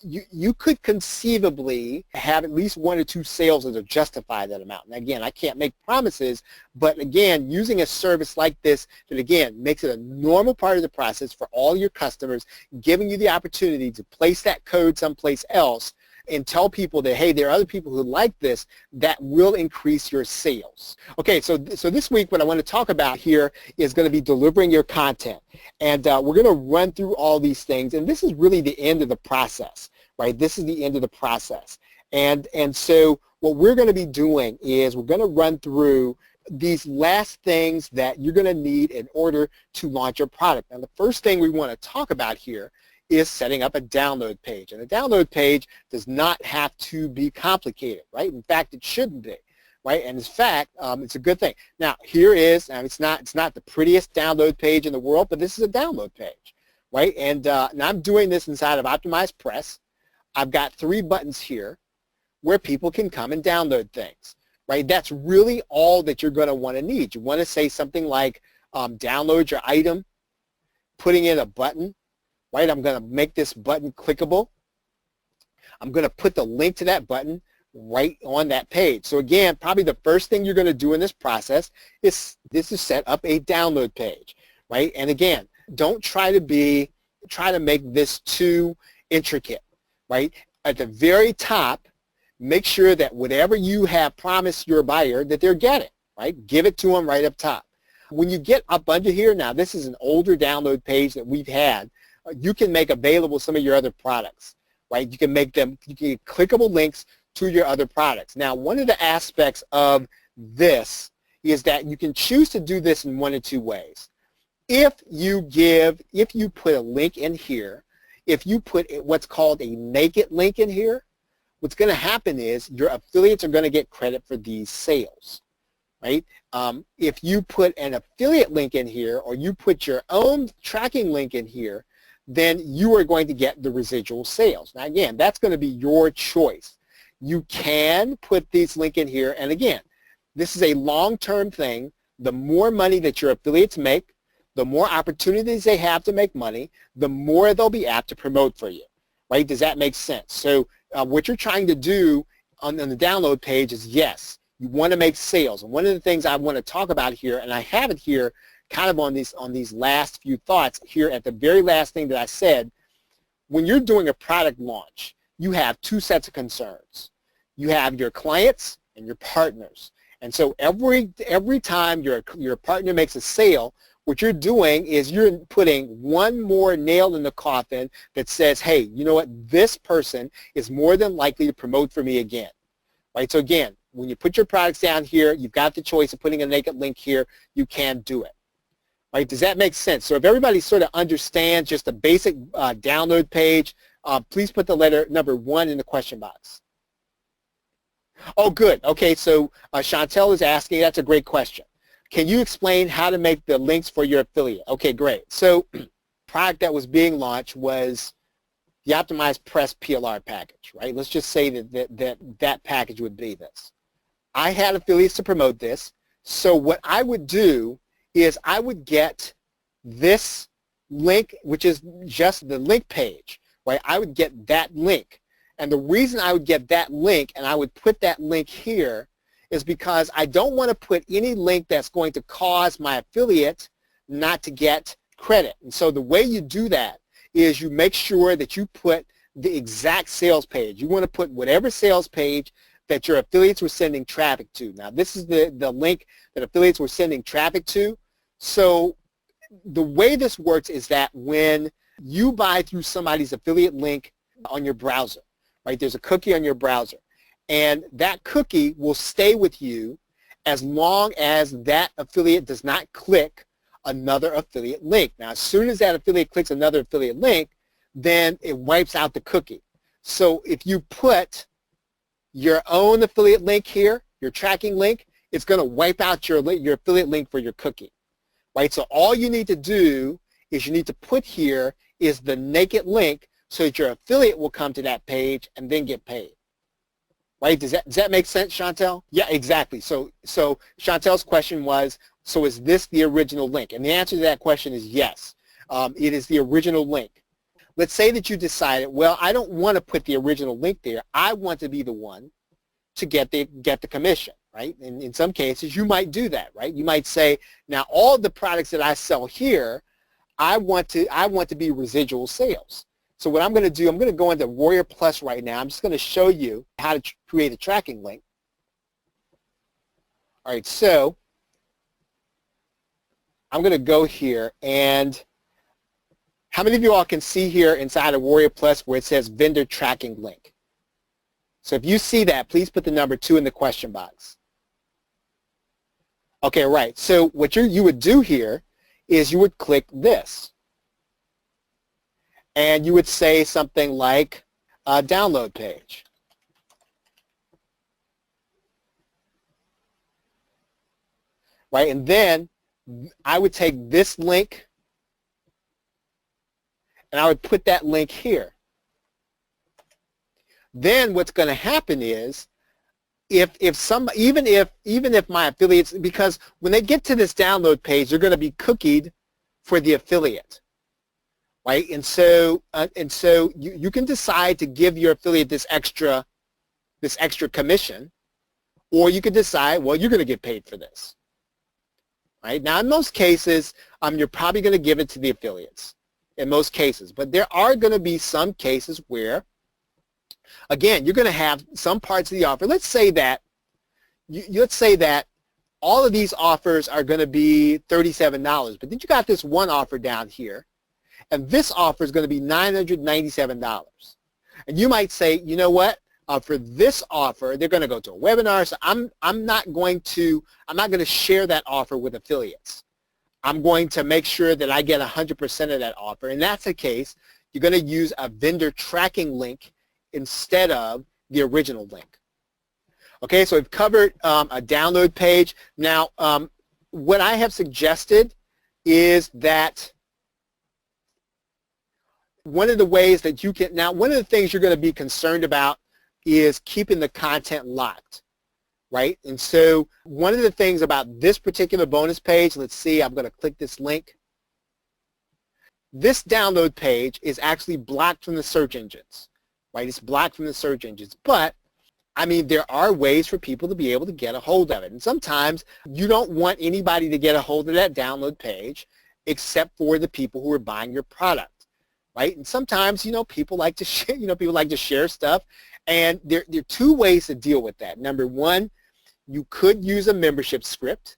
You could conceivably have at least 1 or 2 sales that justify that amount. And again, I can't make promises, but again, using a service like this that again makes it a normal part of the process for all your customers, giving you the opportunity to place that code someplace else and tell people that, hey, there are other people who like this, that will increase your sales. Okay, so this week what I want to talk about here is going to be delivering your content. And we're going to run through all these things, and this is really the end of the process, right? This is the end of the process. And so what we're going to be doing is we're going to run through these last things that you're going to need in order to launch your product. Now, the first thing we want to talk about here is setting up a download page. And a download page does not have to be complicated, right? In fact, it shouldn't be, right? And in fact, it's a good thing. Now, here is, it's not the prettiest download page in the world, but this is a download page, right? And now I'm doing this inside of OptimizePress. I've got 3 buttons here where people can come and download things, right? That's really all that you're going to want to need. You want to say something like download your item, putting in a button, right? I'm going to make this button clickable. I'm going to put the link to that button right on that page. So again, probably the first thing you're going to do in this process is set up a download page, right? And again, don't try to make this too intricate, right? At the very top, make sure that whatever you have promised your buyer that they're getting, right? Give it to them right up top. When you get up under here, now this is an older download page that we've had. You can make available some of your other products, right? You can get clickable links to your other products. Now, one of the aspects of this is that you can choose to do this in 1 or 2 ways. If you put a link in here, if you put what's called a naked link in here, what's going to happen is your affiliates are going to get credit for these sales, right? If you put an affiliate link in here, or you put your own tracking link in here, then you are going to get the residual sales. Now again, that's going to be your choice. You can put this link in here, and again, this is a long-term thing. The more money that your affiliates make, the more opportunities they have to make money, the more they'll be apt to promote for you, right? Does that make sense? So what you're trying to do on the download page is, yes, you want to make sales. And one of the things I want to talk about here, and I have it here kind of on these last few thoughts here at the very last thing that I said, when you're doing a product launch, you have 2 sets of concerns. You have your clients and your partners. And so every time your partner makes a sale, what you're doing is you're putting one more nail in the coffin that says, hey, you know what, this person is more than likely to promote for me again, right? So again, when you put your products down here, you've got the choice of putting a naked link here, you can do it. Right? Does that make sense? So if everybody sort of understands just the basic download page, please put the letter number 1 in the question box. Oh, good. Okay, so Chantel is asking, that's a great question. Can you explain how to make the links for your affiliate? Okay, great. So product that was being launched was the Optimized Press PLR package, right? Let's just say that package would be this. I had affiliates to promote this, so what I would do is I would get this link, which is just the link page, right? I would get that link. And the reason I would get that link and I would put that link here is because I don't want to put any link that's going to cause my affiliate not to get credit. And so the way you do that is you make sure that you put the exact sales page. You want to put whatever sales page that your affiliates were sending traffic to. Now this is the link that affiliates were sending traffic to. So the way this works is that when you buy through somebody's affiliate link on your browser, right, there's a cookie on your browser, and that cookie will stay with you as long as that affiliate does not click another affiliate link. Now as soon as that affiliate clicks another affiliate link, then it wipes out the cookie. So if you put your own affiliate link here, your tracking link, it's going to wipe out your affiliate link for your cookie. Right? So all you need to do is you need to put here is the naked link so that your affiliate will come to that page and then get paid. Right? Does that make sense, Chantel? Yeah, exactly. So Chantel's question was, so is this the original link? And the answer to that question is yes. It is the original link. Let's say that you decided, well, I don't want to put the original link there. I want to be the one to get the commission. Right? And in some cases, you might do that, right? You might say, now all of the products that I sell here, I want to be residual sales. So what I'm going to do, I'm going to go into Warrior Plus right now. I'm just going to show you how to create a tracking link. All right, so I'm going to go here, and how many of you all can see here inside of Warrior Plus where it says vendor tracking link? So if you see that, please put the number 2 in the question box. Okay, right. So what you would do here is you would click this. And you would say something like download page. Right? And then I would take this link and I would put that link here. Then what's going to happen is even if my affiliates, because when they get to this download page, they're going to be cookied for the affiliate, right? And so you can decide to give your affiliate this extra commission, or you could decide, well, you're going to get paid for this, right? Now, in most cases, you're probably going to give it to the affiliates in most cases, but there are going to be some cases where, again, you're going to have some parts of the offer. Let's say that all of these offers are going to be $37, but then you got this one offer down here, and this offer is going to be $997. And you might say, you know what? For this offer, they're going to go to a webinar, so I'm not going to share that offer with affiliates. I'm going to make sure that I get 100% of that offer. And that's the case. You're going to use a vendor tracking link instead of the original link. Okay, so we've covered a download page. Now, what I have suggested is that one of the ways that you can, now one of the things you're going to be concerned about is keeping the content locked, right? And so one of the things about this particular bonus page, let's see, I'm going to click this link. This download page is actually blocked from the search engines, right? It's blocked from the search engines, but I mean, there are ways for people to be able to get a hold of it. And sometimes you don't want anybody to get a hold of that download page except for the people who are buying your product, right? And sometimes, you know, people like to share, people like to share stuff. And there are two ways to deal with that. Number one, you could use a membership script.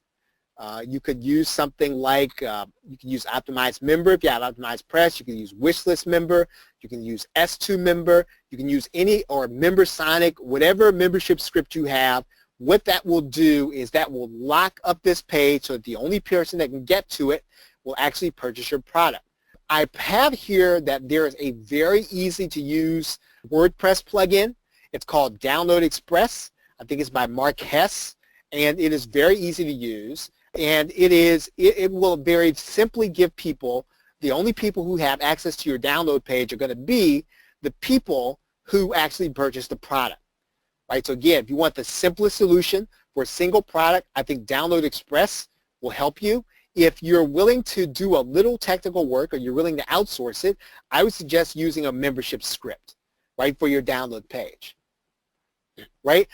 You could use something like, you can use Optimized Member if you have Optimized Press. You can use Wishlist Member. You can use S2 Member. You can use any, or MemberSonic, whatever membership script you have. What that will do is that will lock up this page so that the only person that can get to it will actually purchase your product. I have here that there is a very easy to use WordPress plugin. It's called Download Express. I think it's by Mark Hess, and it is very easy to use. And it will very simply give people, the only people who have access to your download page are going to be the people who actually purchase the product. Right? So again, if you want the simplest solution for a single product, I think Download Express will help you. If you're willing to do a little technical work, or you're willing to outsource it, I would suggest using a membership script, right, for your download page. Right?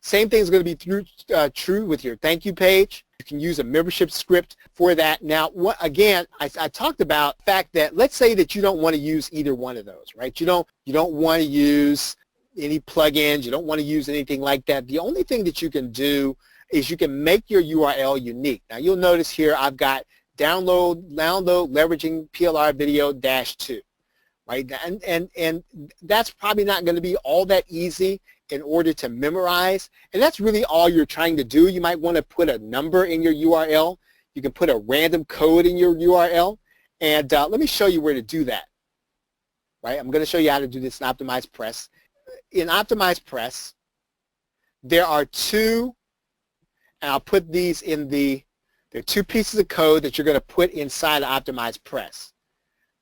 Same thing is going to be true with your thank you page. You can use a membership script for that. Now, again, I talked about the fact that, let's say that you don't want to use either one of those, right? You don't want to use any plugins. You don't want to use anything like that. The only thing that you can do is you can make your URL unique. Now, you'll notice here I've got download leveraging PLR video -2, right? And that's probably not going to be all that easy in order to memorize, and that's really all you're trying to do. You might want to put a number in your URL. You can put a random code in your URL, and let me show you where to do that. Right? I'm going to show you how to do this in Optimized Press. In Optimized Press, there are two, and I'll put these in there are two pieces of code that you're going to put inside of Optimized Press.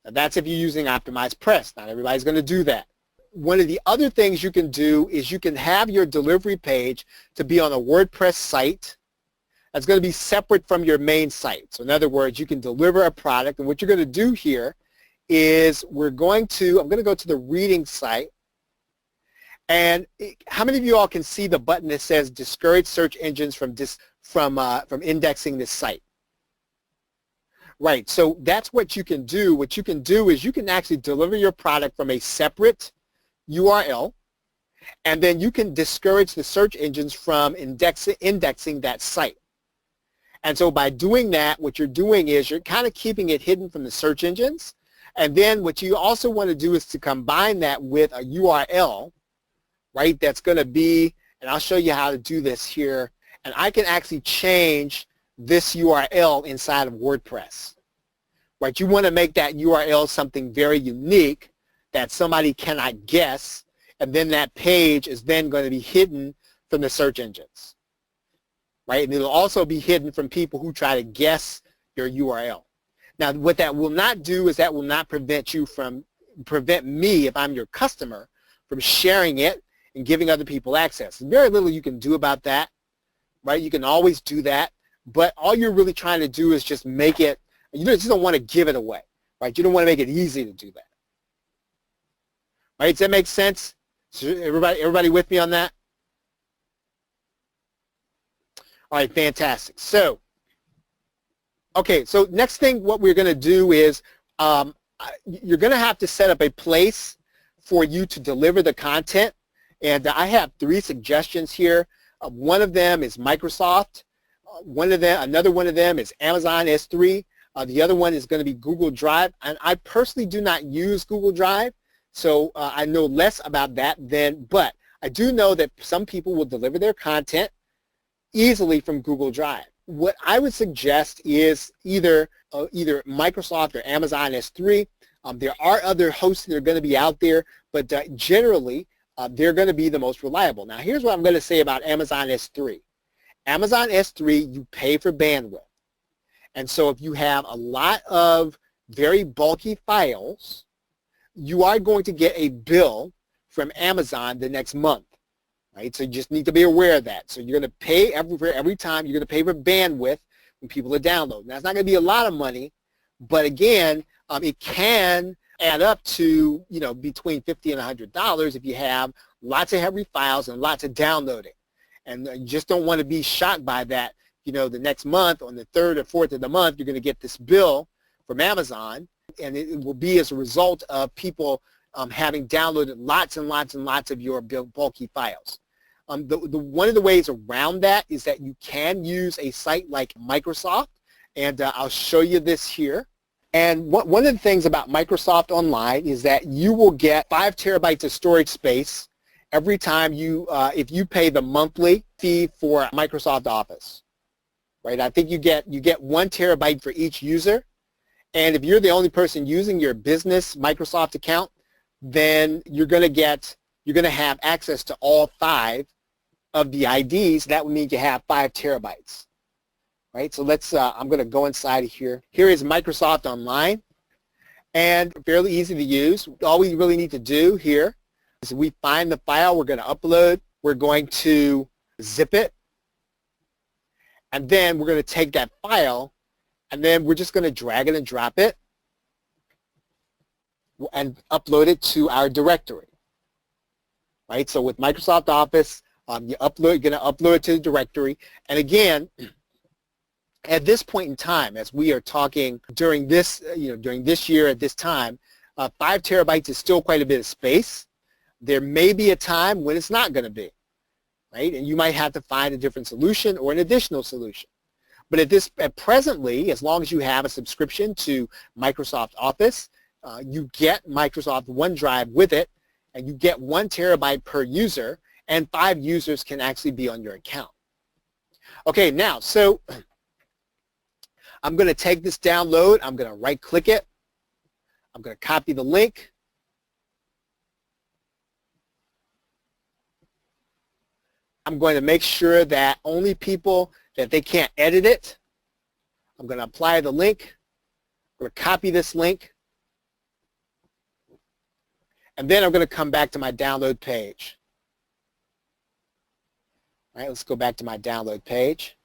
Now, that's if you're using Optimized Press. Not everybody's going to do that. One of the other things you can do is you can have your delivery page to be on a WordPress site that's going to be separate from your main site. So in other words, you can deliver a product, and what you're going to do here is I'm going to go to the reading site, and how many of you all can see the button that says discourage search engines from indexing this site? Right, so that's what you can do. What you can do is you can actually deliver your product from a separate URL, and then you can discourage the search engines from indexing that site. And so by doing that, what you're doing is you're kind of keeping it hidden from the search engines. And then what you also want to do is to combine that with a URL, right, that's going to be, and I'll show you how to do this here, and I can actually change this URL inside of WordPress. Right, you want to make that URL something very unique that somebody cannot guess, and then that page is then going to be hidden from the search engines, right? And it'll also be hidden from people who try to guess your URL. Now, what that will not do is that will not prevent me, if I'm your customer, from sharing it and giving other people access. There's very little you can do about that, right? You can always do that, but all you're really trying to do is just make it, you just don't want to give it away, right? You don't want to make it easy to do that. Right, does that make sense? So everybody with me on that? All right, fantastic. So, okay, so next thing what we're going to do is you're going to have to set up a place for you to deliver the content. And I have 3 suggestions here. One of them is Microsoft. Another one of them is Amazon S3. The other one is going to be Google Drive. And I personally do not use Google Drive. So I know less about that but I do know that some people will deliver their content easily from Google Drive. What I would suggest is either Microsoft or Amazon S3. There are other hosts that are going to be out there, but generally they're going to be the most reliable. Now, here's what I'm going to say about Amazon S3. Amazon S3, you pay for bandwidth. And so if you have a lot of very bulky files, you are going to get a bill from Amazon the next month, right? So you just need to be aware of that. So you're going to pay every time. You're going to pay for bandwidth when people are downloading. Now, it's not going to be a lot of money, but again, it can add up to, between $50 and $100 if you have lots of heavy files and lots of downloading. And you just don't want to be shocked by that. The next month, on the 3rd or 4th of the month, you're going to get this bill from Amazon, and it will be as a result of people having downloaded lots and lots and lots of your bulky files. One of the ways around that is that you can use a site like Microsoft, and I'll show you this here. And one of the things about Microsoft Online is that you will get 5 terabytes of storage space every time you, if you pay the monthly fee for Microsoft Office, right? I think you get 1 terabyte for each user, and if you're the only person using your business Microsoft account, then you're going to have access to all 5 of the IDs. That would mean you have 5 terabytes. Right, so let's, I'm going to go inside of here. Here is Microsoft Online, and fairly easy to use. All we really need to do here is we find the file we're going to upload. We're going to zip it, and then we're going to take that file, and then we're just going to drag it and drop it and upload it to our directory. Right, so with Microsoft Office, you're going to upload it to the directory, and again, at this point in time, as we are talking during this, during this year at this time, 5 terabytes is still quite a bit of space. There may be a time when it's not going to be, right? And you might have to find a different solution or an additional solution. But at presently, as long as you have a subscription to Microsoft Office, you get Microsoft OneDrive with it, and you get 1 terabyte per user, and 5 users can actually be on your account. Okay, now, so I'm going to take this download, I'm going to right-click it, I'm going to copy the link, I'm going to make sure that only people that they can't edit it, I'm going to apply the link, I'm going to copy this link, and then I'm going to come back to my download page. All right, let's go back to my download page.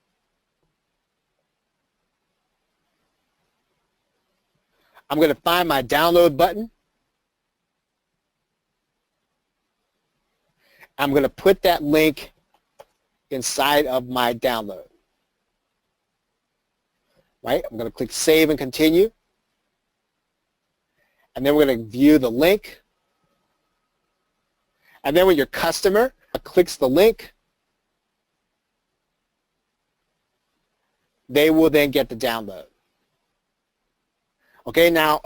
I'm going to find my download button. I'm going to put that link inside of my download. Right? I'm going to click Save and Continue. And then we're going to view the link. And then when your customer clicks the link, they will then get the download. Okay, now,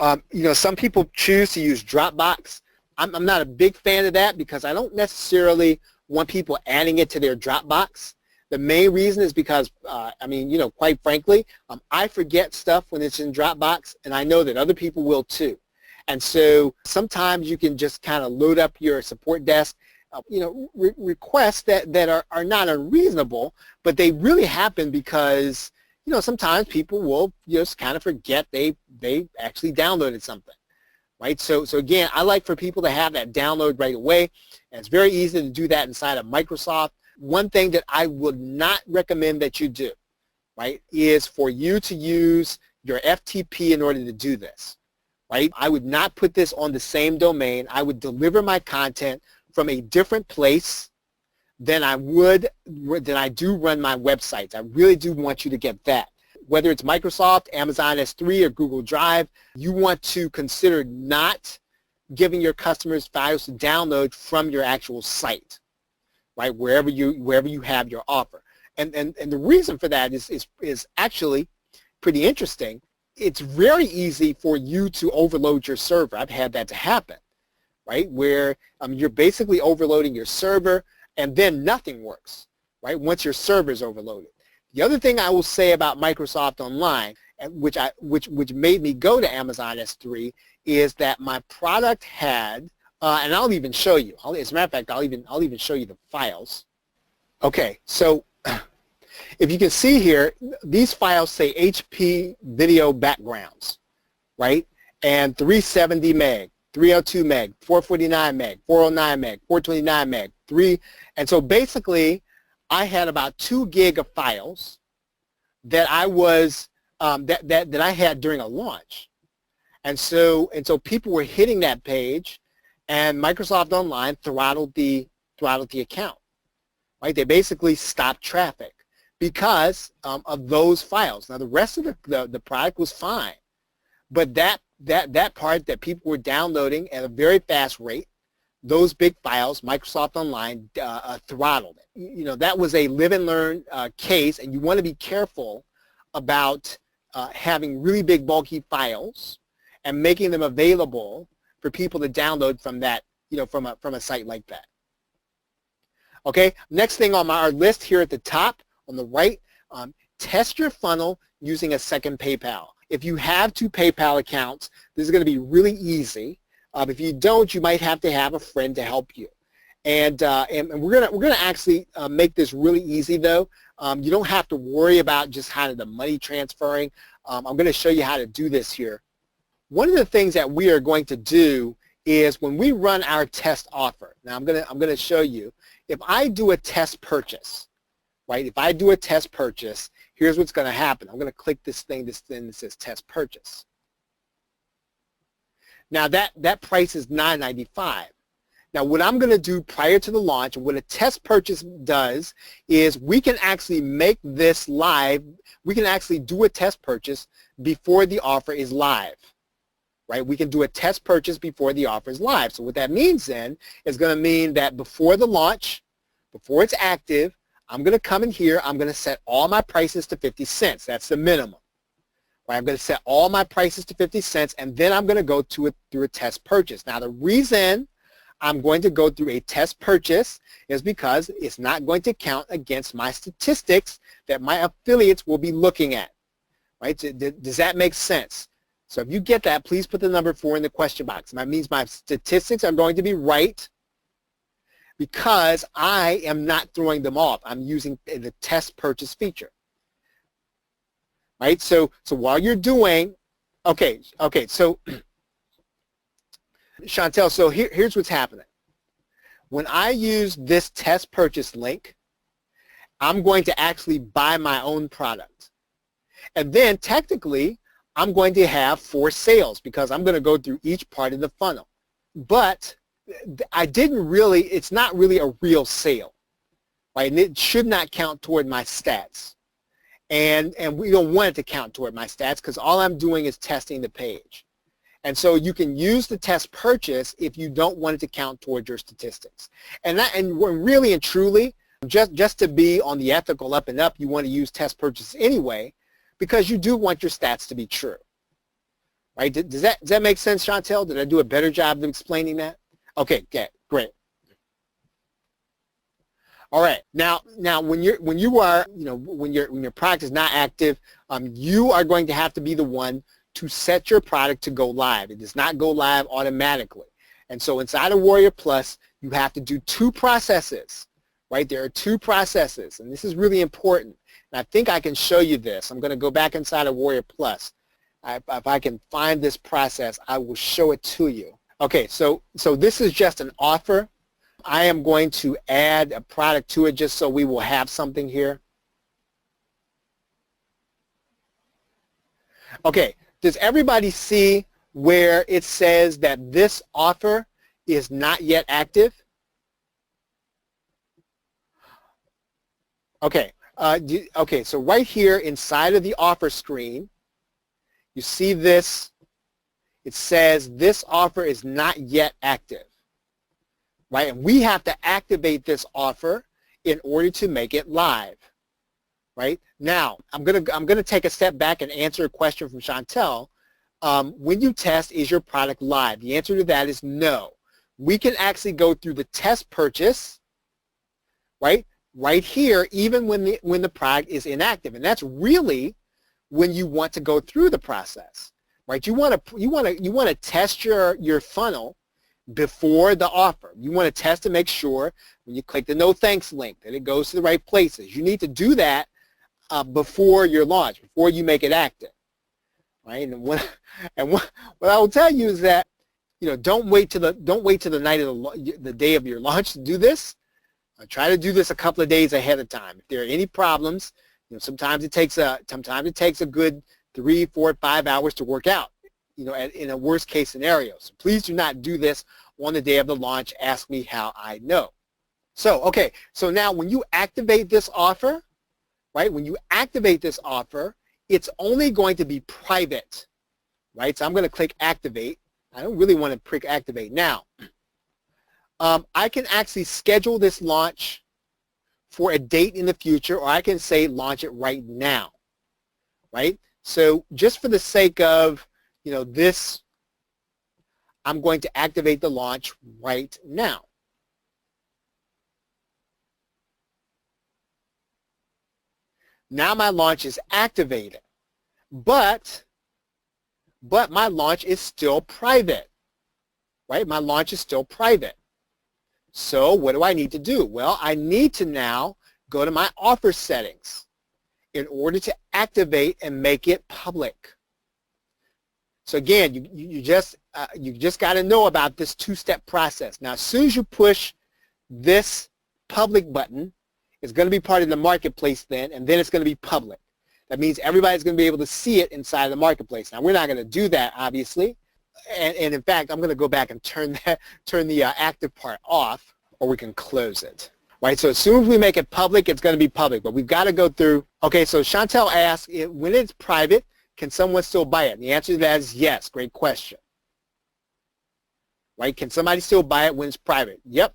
some people choose to use Dropbox. I'm not a big fan of that because I don't necessarily want people adding it to their Dropbox. The main reason is because, quite frankly, I forget stuff when it's in Dropbox, and I know that other people will too. And so sometimes you can just kind of load up your support desk, requests that are not unreasonable, but they really happen because sometimes people will just kind of forget they actually downloaded something, right? So again, I like for people to have that download right away, and it's very easy to do that inside of Microsoft. One thing that I would not recommend that you do, right, is for you to use your FTP in order to do this, right? I would not put this on the same domain. I would deliver my content from a different place than I do run my websites. I really do want you to get that. Whether it's Microsoft, Amazon S3, or Google Drive, you want to consider not giving your customers files to download from your actual site, right? Wherever you have your offer. And the reason for that is actually pretty interesting. It's very easy for you to overload your server. I've had that to happen, right? Where you're basically overloading your server, and then nothing works, right, once your server is overloaded. The other thing I will say about Microsoft Online, which made me go to Amazon S3, is that my product had, and I'll even show you. As a matter of fact, I'll even show you the files. Okay, so if you can see here, these files say HP video backgrounds, right, and 370 meg. 302 meg, 449 meg, 409 meg, 429 meg, and so basically I had about 2 gig of files that I was that I had during a launch, and so people were hitting that page, and Microsoft Online throttled the account, right? They basically stopped traffic because of those files. Now the rest of the product was fine, but that part that people were downloading at a very fast rate, those big files, Microsoft Online throttled it. You know, that was a live and learn case, and you want to be careful about having really big bulky files and making them available for people to download from that, you know, from a site like that. Okay, next thing on our list here at the top on the right, test your funnel using a second PayPal. If you have 2 PayPal accounts, this is going to be really easy. If you don't, you might have to have a friend to help you. And we're gonna actually make this really easy though. You don't have to worry about just kind of the money transferring. I'm going to show you how to do this here. One of the things that we are going to do is when we run our test offer. Now I'm gonna show you. If I do a test purchase, right? If I do a test purchase, here's what's going to happen. I'm going to click this thing that says test purchase. Now that price is $9.95. Now what I'm going to do prior to the launch, and what a test purchase does, is we can actually make this live. We can actually do a test purchase before the offer is live. Right? We can do a test purchase before the offer is live. So what that means then is going to mean that before the launch, before it's active, I'm going to come in here, I'm going to set all my prices to 50 cents. That's the minimum. Right? I'm going to set all my prices to 50 cents, and then I'm going to go through a test purchase. Now the reason I'm going to go through a test purchase is because it's not going to count against my statistics that my affiliates will be looking at. Right? Does that make sense? So if you get that, please put the number 4 in the question box. That means my statistics are going to be right because I am not throwing them off. I'm using the test purchase feature. Right? So while you're doing, okay, so Chantel, so here's what's happening. When I use this test purchase link, I'm going to actually buy my own product. And then technically, I'm going to have 4 sales because I'm going to go through each part of the funnel. But it's not really a real sale, right? And it should not count toward my stats. And we don't want it to count toward my stats because all I'm doing is testing the page. And so you can use the test purchase if you don't want it to count toward your statistics. And really and truly, just to be on the ethical up and up, you want to use test purchase anyway, because you do want your stats to be true, right? Does that make sense, Chantel? Did I do a better job of explaining that? Okay, great. All right, now when your product is not active, you are going to have to be the one to set your product to go live. It does not go live automatically, and so inside of Warrior Plus, you have to do 2 processes, right? There are 2 processes, and this is really important. And I think I can show you this. I'm going to go back inside of Warrior Plus. If I can find this process, I will show it to you. Okay, so this is just an offer. I am going to add a product to it just so we will have something here. Okay, does everybody see where it says that this offer is not yet active? Okay. Okay, so right here inside of the offer screen, you see this. It says this offer is not yet active, right? And we have to activate this offer in order to make it live, right? Now, I'm gonna take a step back and answer a question from Chantel. When you test, is your product live? The answer to that is no. We can actually go through the test purchase, right? Right here, even when the product is inactive, and that's really when you want to go through the process, right? You want to test your funnel before the offer. You want to test to make sure when you click the no thanks link that it goes to the right places. You need to do that before your launch, before you make it active, right? And what I will tell you is that don't wait to the night of the day of your launch to do this. Try to do this a couple of days ahead of time. If there are any problems, sometimes it takes a good 3, 4, 5 hours to work out, in a worst case scenario. So please do not do this on the day of the launch. Ask me how I know. So, okay, so now when you activate this offer, right, when you activate this offer, it's only going to be private, right? So I'm going to click activate. I don't really want to click activate now. I can actually schedule this launch for a date in the future, or I can say launch it right now, right? So just for the sake of, this, I'm going to activate the launch right now. Now my launch is activated, but my launch is still private, right? My launch is still private. So what do I need to do? Well, I need to now go to my offer settings in order to activate and make it public. So again, you just got to know about this two-step process. Now, as soon as you push this public button, it's going to be part of the marketplace then, and then it's going to be public. That means everybody's going to be able to see it inside of the marketplace. Now, we're not going to do that, obviously. And in fact, I'm going to go back and turn the active part off, or we can close it. Right, so as soon as we make it public, it's going to be public, but we've got to go through. Okay, so Chantel asked, when it's private, can someone still buy it? And the answer to that is yes. Great question. Right, can somebody still buy it when it's private? Yep,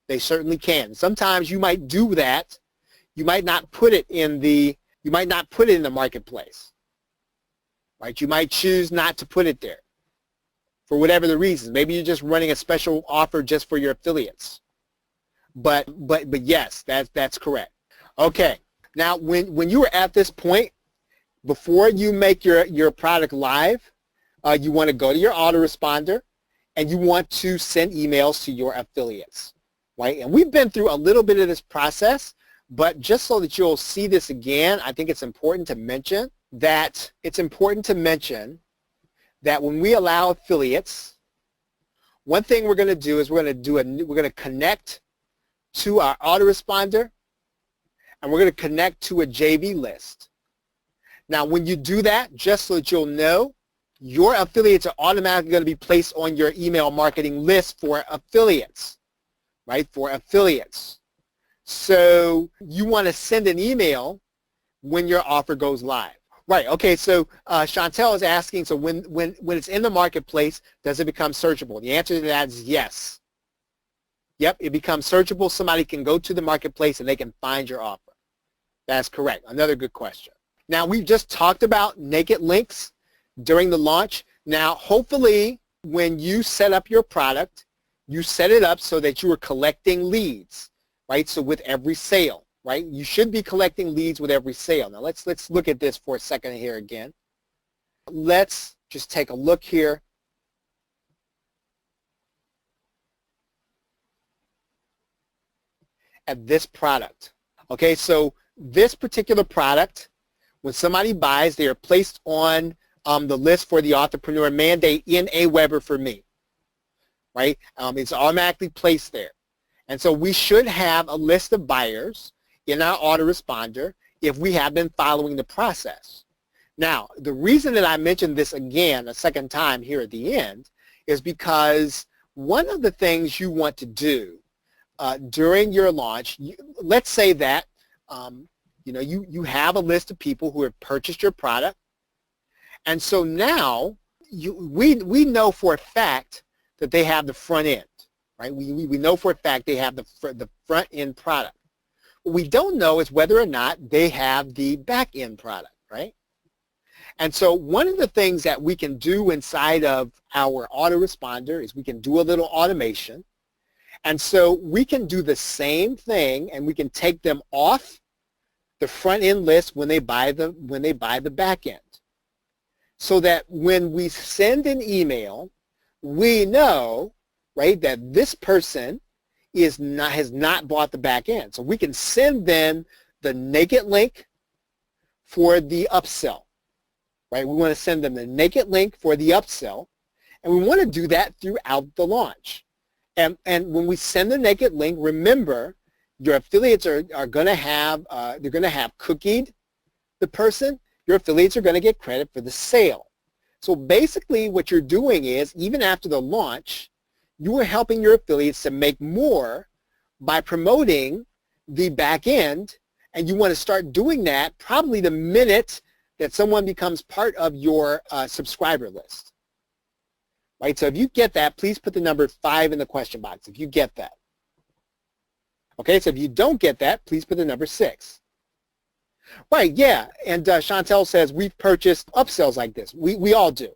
they certainly can. Sometimes you might do that. You might not put it in the marketplace. Right, you might choose not to put it there for whatever the reasons. Maybe you're just running a special offer just for your affiliates. But yes, that's correct. Okay. Now, when you are at this point, before you make your product live, you want to go to your autoresponder and you want to send emails to your affiliates, right? And we've been through a little bit of this process, but just so that you'll see this again, I think it's important to mention that when we allow affiliates, one thing we're going to do is we're going to connect to our autoresponder, and we're going to connect to a JV list. Now, when you do that, just so that you'll know, your affiliates are automatically going to be placed on your email marketing list for affiliates, right? For affiliates. So you want to send an email when your offer goes live. Right, okay, so Chantel is asking, so when it's in the marketplace, does it become searchable? The answer to that is yes. Yep, it becomes searchable. Somebody can go to the marketplace and they can find your offer. That's correct. Another good question. Now, we've just talked about naked links during the launch. Now, hopefully, when you set up your product, you set it up so that you are collecting leads, right? So with every sale, right? You should be collecting leads with every sale. Now, let's look at this for a second here again. Let's just take a look here. At this product. Okay, so this particular product, when somebody buys, they are placed on the list for the Entrepreneur Mandate in Aweber for Me, right? It's automatically placed there. And so we should have a list of buyers in our autoresponder if we have been following the process. Now, the reason that I mentioned this again a second time here at the end is because one of the things you want to do during your launch, let's say that you have a list of people who have purchased your product, and so now we know for a fact that they have the front end, right? We know for a fact they have the front end product. What we don't know is whether or not they have the back end product, right? And so one of the things that we can do inside of our autoresponder is we can do a little automation. And so we can do the same thing, and we can take them off the front end list when they buy the back end, so that when we send an email, we know, right, that this person has not bought the back end. So we can send them the naked link for the upsell, right? We want to send them the naked link for the upsell, and we want to do that throughout the launch. And when we send the naked link, remember, your affiliates are going to have, they're going to have cookied the person. Your affiliates are going to get credit for the sale. So basically what you're doing is, even after the launch, you are helping your affiliates to make more by promoting the back end, and you want to start doing that probably the minute that someone becomes part of your subscriber list. right? So if you get that, please put the number 5 in the question box if you get that. Okay, so if you don't get that, please put the number 6. Right, yeah, and Chantel says we've purchased upsells like this. We all do,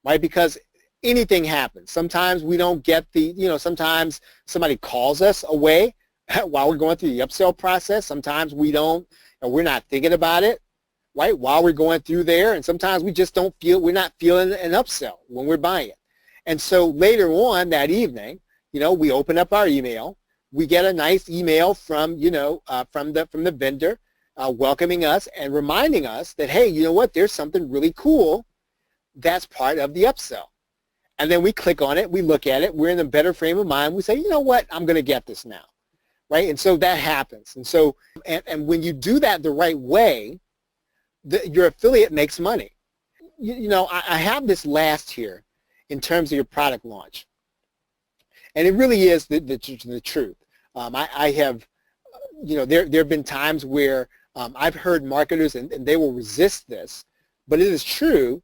right? Because anything happens. Sometimes we don't get the, sometimes somebody calls us away while we're going through the upsell process. Sometimes we don't, or we're not thinking about it, right, while we're going through there. And sometimes we just don't feel, we're not feeling an upsell when we're buying it. And so later on that evening, we open up our email. We get a nice email from, from the vendor welcoming us and reminding us that, hey, you know what, there's something really cool that's part of the upsell. And then we click on it, we look at it, we're in a better frame of mind, we say, you know what, I'm going to get this now, right? And so that happens. And so, and when you do that the right way, your affiliate makes money. I have this last here in terms of your product launch. And it really is the truth. I have, there have been times where I've heard marketers, and they will resist this, but it is true,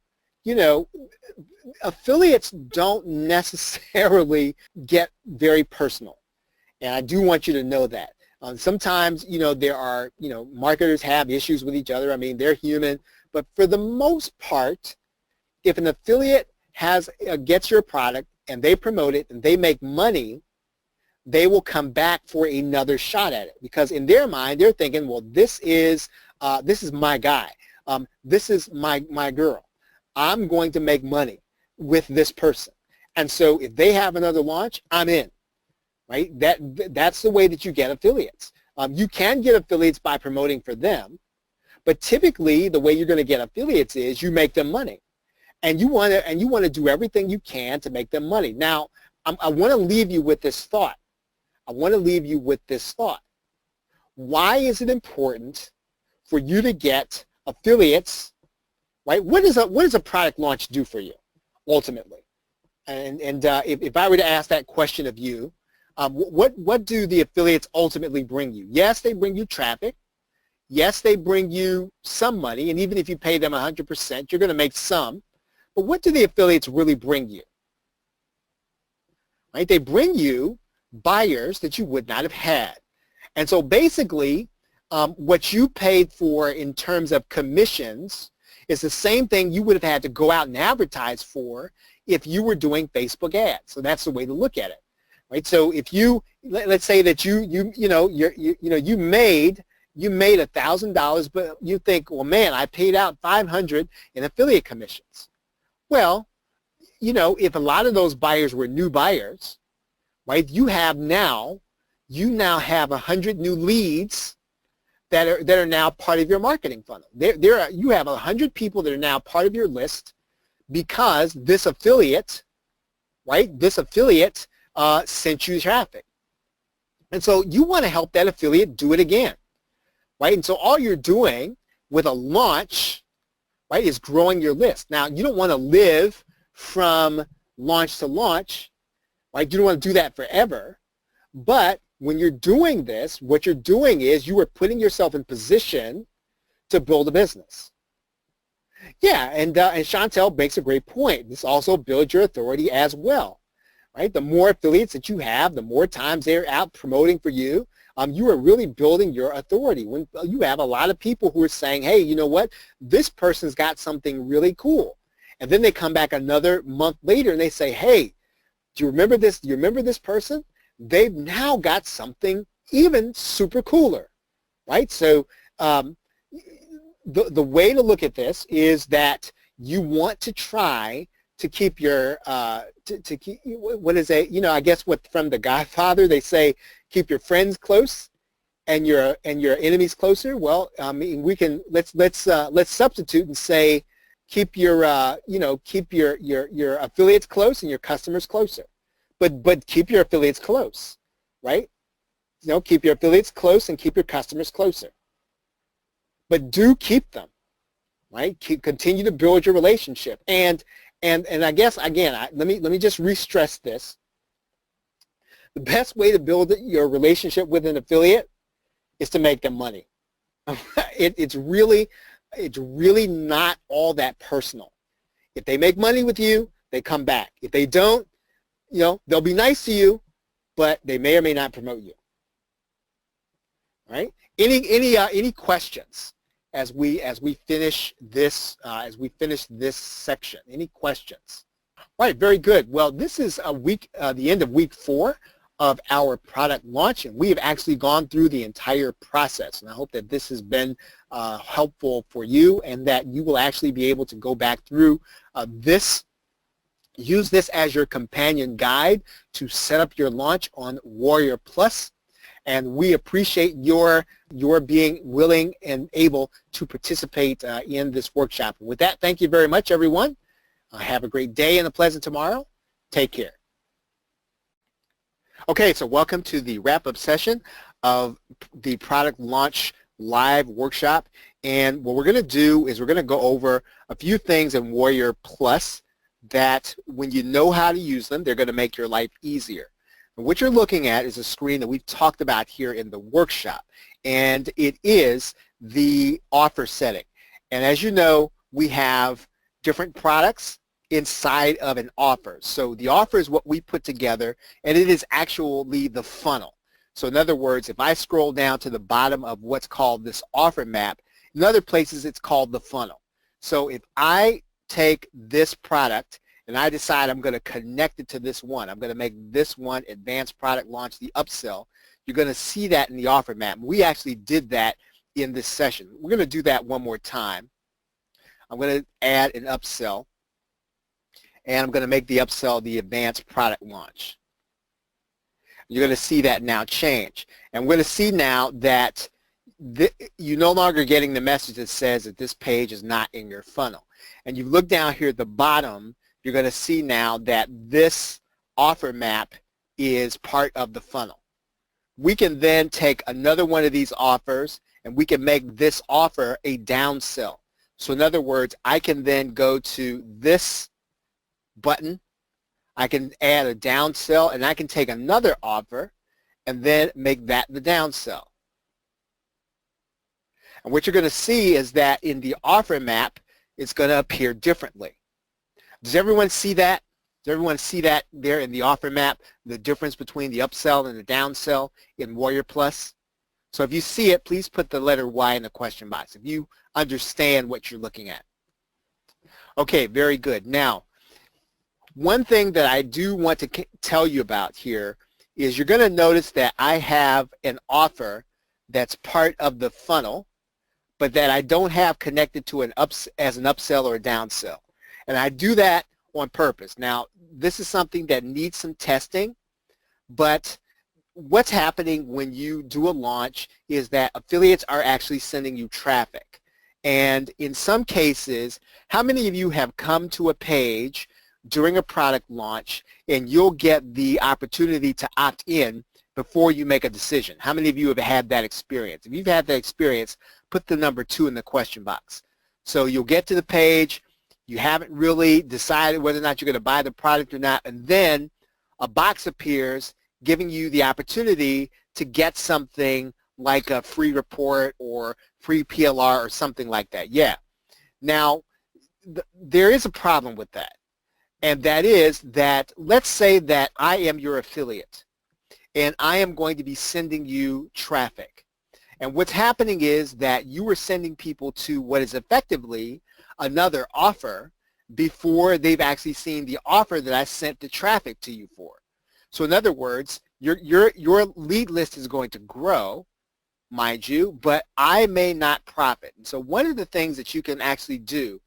affiliates don't necessarily get very personal. And I do want you to know that. Sometimes, there are, marketers have issues with each other. I mean, they're human. But for the most part, if an affiliate gets your product and they promote it and they make money, they will come back for another shot at it, because in their mind they're thinking, well, this is my guy, this is my girl. I'm going to make money with this person, and so if they have another launch, I'm in. Right? That's the way that you get affiliates. You can get affiliates by promoting for them, but typically the way you're going to get affiliates is you make them money, and you want to do everything you can to make them money. Now, I want to leave you with this thought. Why is it important for you to get affiliates, right? What does a product launch do for you ultimately? And if I were to ask that question of you, what do the affiliates ultimately bring you? Yes, they bring you traffic. Yes, they bring you some money, and even if you pay them 100%, you're going to make some. But what do the affiliates really bring you? Right? They bring you buyers that you would not have had. And so basically, what you paid for in terms of commissions is the same thing you would have had to go out and advertise for if you were doing Facebook ads. So that's the way to look at it, right? So if let's say that you made $1,000, but you think, well, man, I paid out $500 in affiliate commissions. Well, if a lot of those buyers were new buyers, right? You now have 100 new leads that are now part of your marketing funnel. You have 100 people that are now part of your list because this affiliate, right? This affiliate sent you traffic, and so you want to help that affiliate do it again, right? And so all you're doing with a launch, right, is growing your list. Now, you don't want to live from launch to launch. Right? You don't want to do that forever, but when you're doing this, what you're doing is you are putting yourself in position to build a business. Yeah, and Chantel makes a great point. This also builds your authority as well, right? The more affiliates that you have, the more times they're out promoting for you, you are really building your authority. When you have a lot of people who are saying, hey, you know what, this person's got something really cool, and then they come back another month later and they say, hey, do you remember this? Do you remember this person? They've now got something even super cooler, right? So the way to look at this is that you want to try to keep your to keep, what is a, I guess what from The Godfather they say, keep your friends close and your enemies closer. Well, I mean, we can let's substitute and say, keep your keep your affiliates close and your customers closer, but keep your affiliates close, right? Keep your affiliates close and keep your customers closer, but do keep them, right? Continue to build your relationship, and I guess again, let me just re-stress this. The best way to build your relationship with an affiliate is to make them money. It's really not all that personal. If they make money with you, they come back. If they don't, they'll be nice to you, but they may or may not promote you. All right? Any questions as we finish this section? Any questions? All right, very good. Well, this is the end of week 4 of our product launch, and we have actually gone through the entire process. And I hope that this has been helpful for you, and that you will actually be able to go back through use this as your companion guide to set up your launch on Warrior Plus. And we appreciate your being willing and able to participate in this workshop. With that, thank you very much, everyone. Have a great day and a pleasant tomorrow. Take care. Okay, so welcome to the wrap-up session of the product launch live workshop. And what we're going to do is we're going to go over a few things in Warrior Plus that when you know how to use them, they're going to make your life easier. And what you're looking at is a screen that we've talked about here in the workshop, and it is the offer setting. And as you know, we have different products inside of an offer. So the offer is what we put together, and it is actually the funnel. So in other words, if I scroll down to the bottom of what's called this offer map, in other places it's called the funnel. So if I take this product and I decide I'm going to connect it to this one, I'm going to make this one advanced product launch, the upsell, you're going to see that in the offer map. We actually did that in this session. We're going to do that one more time. I'm going to add an upsell, and I'm going to make the upsell the advanced product launch. You're going to see that now change. And we're going to see now that you're no longer getting the message that says that this page is not in your funnel. And you look down here at the bottom, you're going to see now that this offer map is part of the funnel. We can then take another one of these offers and we can make this offer a downsell. So in other words, I can then go to this button, I can add a downsell, and I can take another offer and then make that the downsell. And what you're going to see is that in the offer map, it's going to appear differently. Does everyone see that? Does everyone see that there in the offer map, the difference between the upsell and the downsell in Warrior Plus? So if you see it, please put the letter Y in the question box if you understand what you're looking at. Okay, very good. Now, one thing that I do want to tell you about here is you're going to notice that I have an offer that's part of the funnel, but that I don't have connected to as an upsell or a downsell. And I do that on purpose. Now, this is something that needs some testing, but what's happening when you do a launch is that affiliates are actually sending you traffic. And in some cases, how many of you have come to a page during a product launch and you'll get the opportunity to opt in before you make a decision? How many of you have had that experience? If you've had that experience, put the number 2 in the question box. So you'll get to the page, you haven't really decided whether or not you're going to buy the product or not, and then a box appears giving you the opportunity to get something like a free report or free PLR or something like that. Yeah. Now, there is a problem with that, and that is that let's say that I am your affiliate and I am going to be sending you traffic. And what's happening is that you are sending people to what is effectively another offer before they've actually seen the offer that I sent the traffic to you for. So in other words, your lead list is going to grow, mind you, but I may not profit. And so one of the things that you can actually do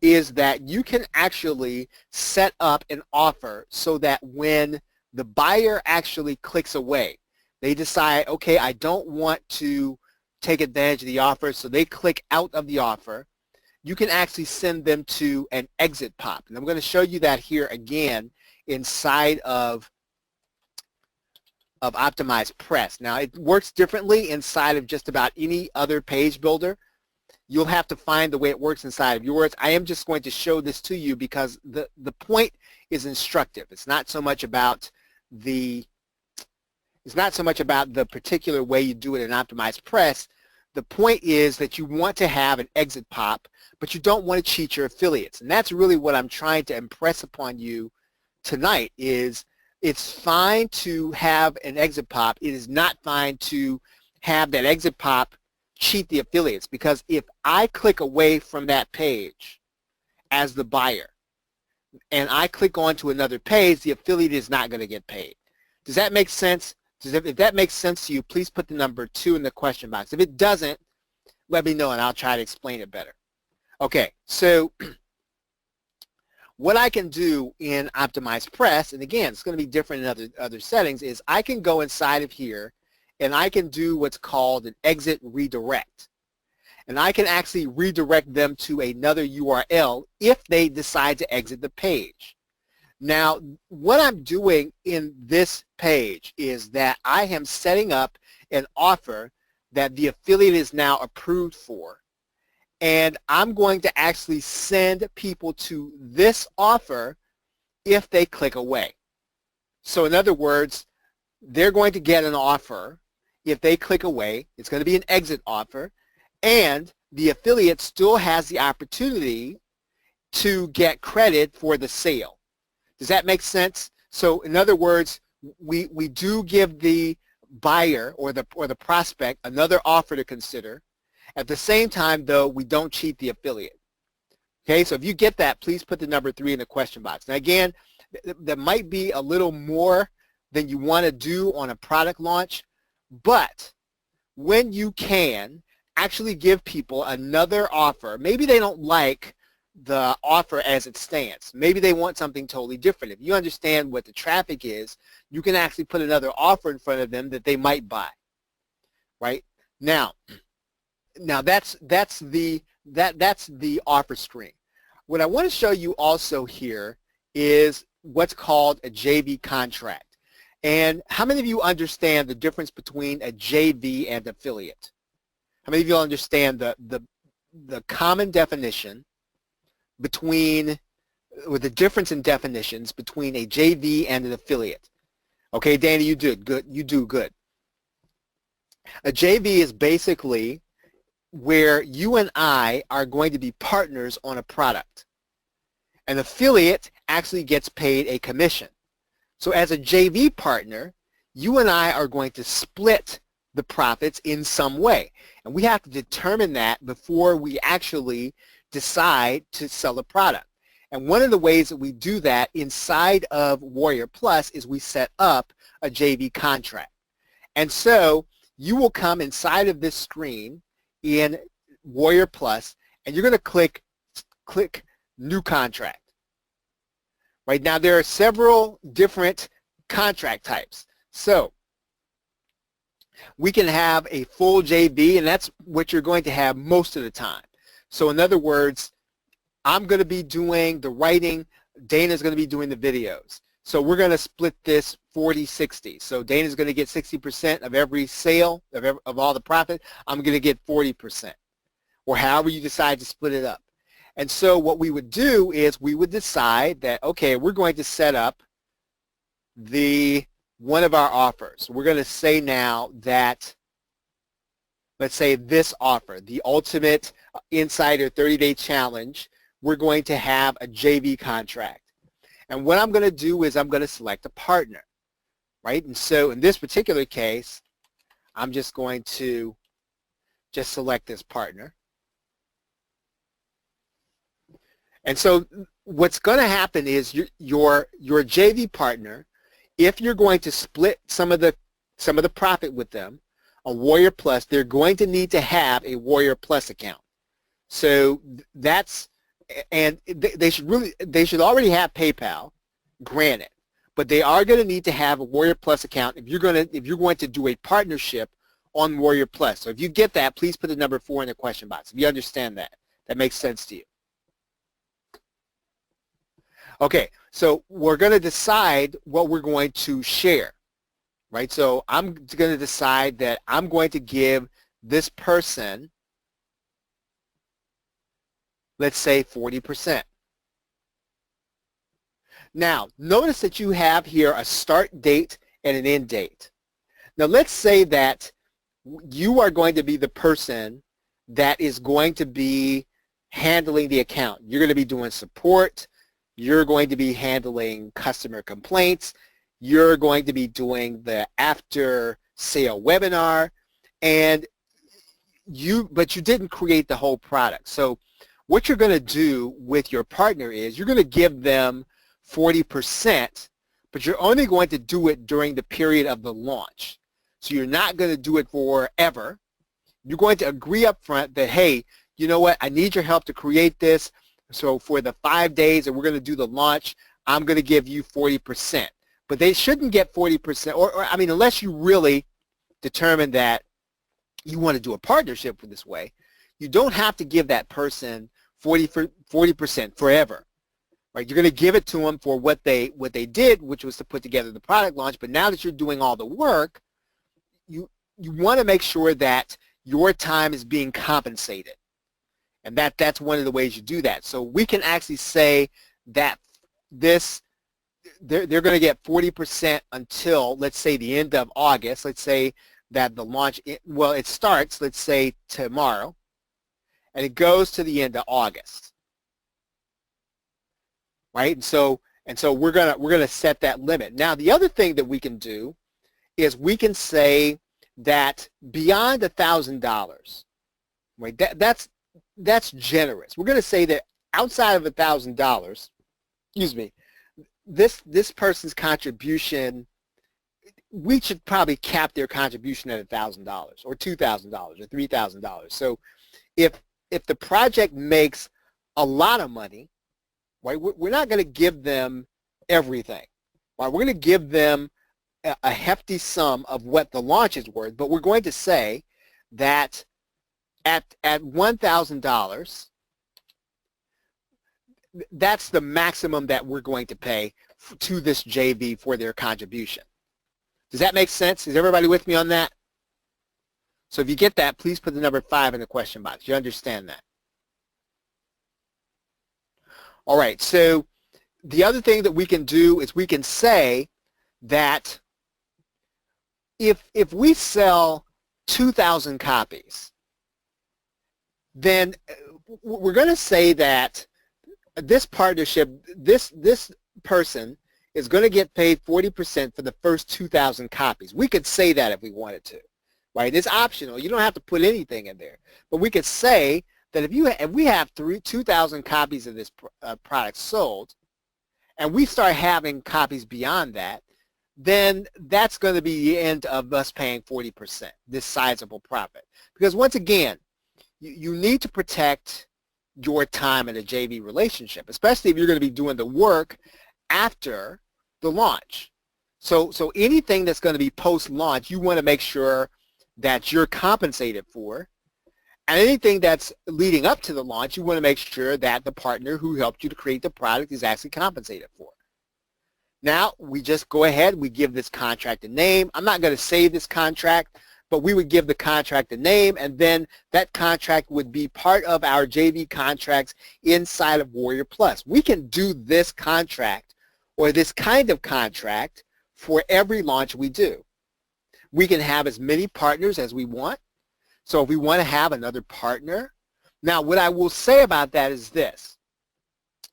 is that you can actually set up an offer so that when the buyer actually clicks away, they decide, okay, I don't want to take advantage of the offer, so they click out of the offer. You can actually send them to an exit pop. And I'm going to show you that here again inside of OptimizePress. Now, it works differently inside of just about any other page builder. You'll have to find the way it works inside of yours. I am just going to show this to you because the point is instructive. It's not so much about the particular way you do it in OptimizePress, the point is that you want to have an exit pop, but you don't want to cheat your affiliates. And that's really what I'm trying to impress upon you tonight is it's fine to have an exit pop. It is not fine to have that exit pop cheat the affiliates, because if I click away from that page as the buyer and I click on to another page, the affiliate is not going to get paid. Does that make sense? If that makes sense to you, please put the number 2 in the question box. If it doesn't, let me know and I'll try to explain it better. Okay, so what I can do in OptimizePress, and again, it's going to be different in other settings, is I can go inside of here and I can do what's called an exit redirect. And I can actually redirect them to another URL if they decide to exit the page. Now, what I'm doing in this page is that I am setting up an offer that the affiliate is now approved for. And I'm going to actually send people to this offer if they click away. So in other words, they're going to get an offer. If they click away, it's going to be an exit offer, and the affiliate still has the opportunity to get credit for the sale. Does that make sense? So in other words, we do give the buyer or the prospect another offer to consider. At the same time, though, we don't cheat the affiliate. Okay, so if you get that, please put the number 3 in the question box. Now again, there might be a little more than you want to do on a product launch, but when you can actually give people another offer, maybe they don't like the offer as it stands. Maybe they want something totally different. If you understand what the traffic is, you can actually put another offer in front of them that they might buy. Right? Now that's the offer screen. What I want to show you also here is what's called a JV contract. And how many of you understand the difference between a JV and affiliate? How many of you understand the common definition between, or the difference in definitions between a JV and an affiliate? Okay, Danny, you did good. You do good. A JV is basically where you and I are going to be partners on a product. An affiliate actually gets paid a commission. So as a JV partner, you and I are going to split the profits in some way. And we have to determine that before we actually decide to sell a product. And one of the ways that we do that inside of Warrior Plus is we set up a JV contract. And so you will come inside of this screen in Warrior Plus, and you're going to click New Contract. Right now, there are several different contract types. So we can have a full JV, and that's what you're going to have most of the time. So in other words, I'm going to be doing the writing, Dana's going to be doing the videos. So we're going to split this 40-60. So Dana's going to get 60% of every sale, of all the profit. I'm going to get 40%, or however you decide to split it up. And so what we would do is we would decide that, okay, we're going to set up one of our offers. We're going to say now that, let's say this offer, the Ultimate Insider 30-Day Challenge, we're going to have a JV contract. And what I'm going to do is I'm going to select a partner, right? And so in this particular case, I'm just going to just select this partner. And so what's going to happen is your JV partner, if you're going to split some of the profit with them on Warrior Plus, they're going to need to have a Warrior Plus account. So that's, and they should already have PayPal, granted, but they are going to need to have a Warrior Plus account if you're going to do a partnership on Warrior Plus. So if you get that, please put the number 4 in the question box. If you understand that makes sense to you. Okay, so we're going to decide what we're going to share, right? So I'm going to decide that I'm going to give this person, let's say 40%. Now, notice that you have here a start date and an end date. Now, let's say that you are going to be the person that is going to be handling the account. You're going to be doing support. You're going to be handling customer complaints. You're going to be doing the after sale webinar, and but you didn't create the whole product. So what you're going to do with your partner is you're going to give them 40%, but you're only going to do it during the period of the launch. So you're not going to do it forever. You're going to agree up front that, hey, you know what, I need your help to create this. So for the 5 days that we're going to do the launch, I'm going to give you 40%. But they shouldn't get 40%, or I mean, unless you really determine that you want to do a partnership this way, you don't have to give that person 40% forever. Right? You're going to give it to them for what they did, which was to put together the product launch. But now that you're doing all the work, you want to make sure that your time is being compensated. And that's one of the ways you do that. So we can actually say that they're going to get 40% until, let's say, the end of August. Let's say that the launch, well, it starts, let's say, tomorrow, and it goes to the end of August. Right? And so we're gonna set that limit. Now, the other thing that we can do is we can say that beyond $1,000, right? That's generous. We're going to say that outside of $1,000, excuse me, this person's contribution, we should probably cap their contribution at $1,000 or $2,000 or $3,000. So if the project makes a lot of money, right, we're not going to give them everything. Right? We're going to give them a hefty sum of what the launch is worth, but we're going to say that at $1,000, that's the maximum that we're going to pay to this JV for their contribution. Does that make sense? Is everybody with me on that? So if you get that, please put the number 5 in the question box. You understand that? All right, so the other thing that we can do is we can say that if we sell 2,000 copies, then we're going to say that this partnership, this person is going to get paid 40% for the first 2,000 copies. We could say that if we wanted to, right? It's optional. You don't have to put anything in there. But we could say that if we have 2,000 copies of this product sold, and we start having copies beyond that, then that's going to be the end of us paying 40%, this sizable profit. Because once again, you need to protect your time in a JV relationship, especially if you're going to be doing the work after the launch. So anything that's going to be post-launch, you want to make sure that you're compensated for. And anything that's leading up to the launch, you want to make sure that the partner who helped you to create the product is actually compensated for. Now, we just go ahead, we give this contract a name. I'm not going to save this contract, but we would give the contract a name, and then that contract would be part of our JV contracts inside of Warrior Plus. We can do this contract or this kind of contract for every launch we do. We can have as many partners as we want. So if we want to have another partner, now what I will say about that is this,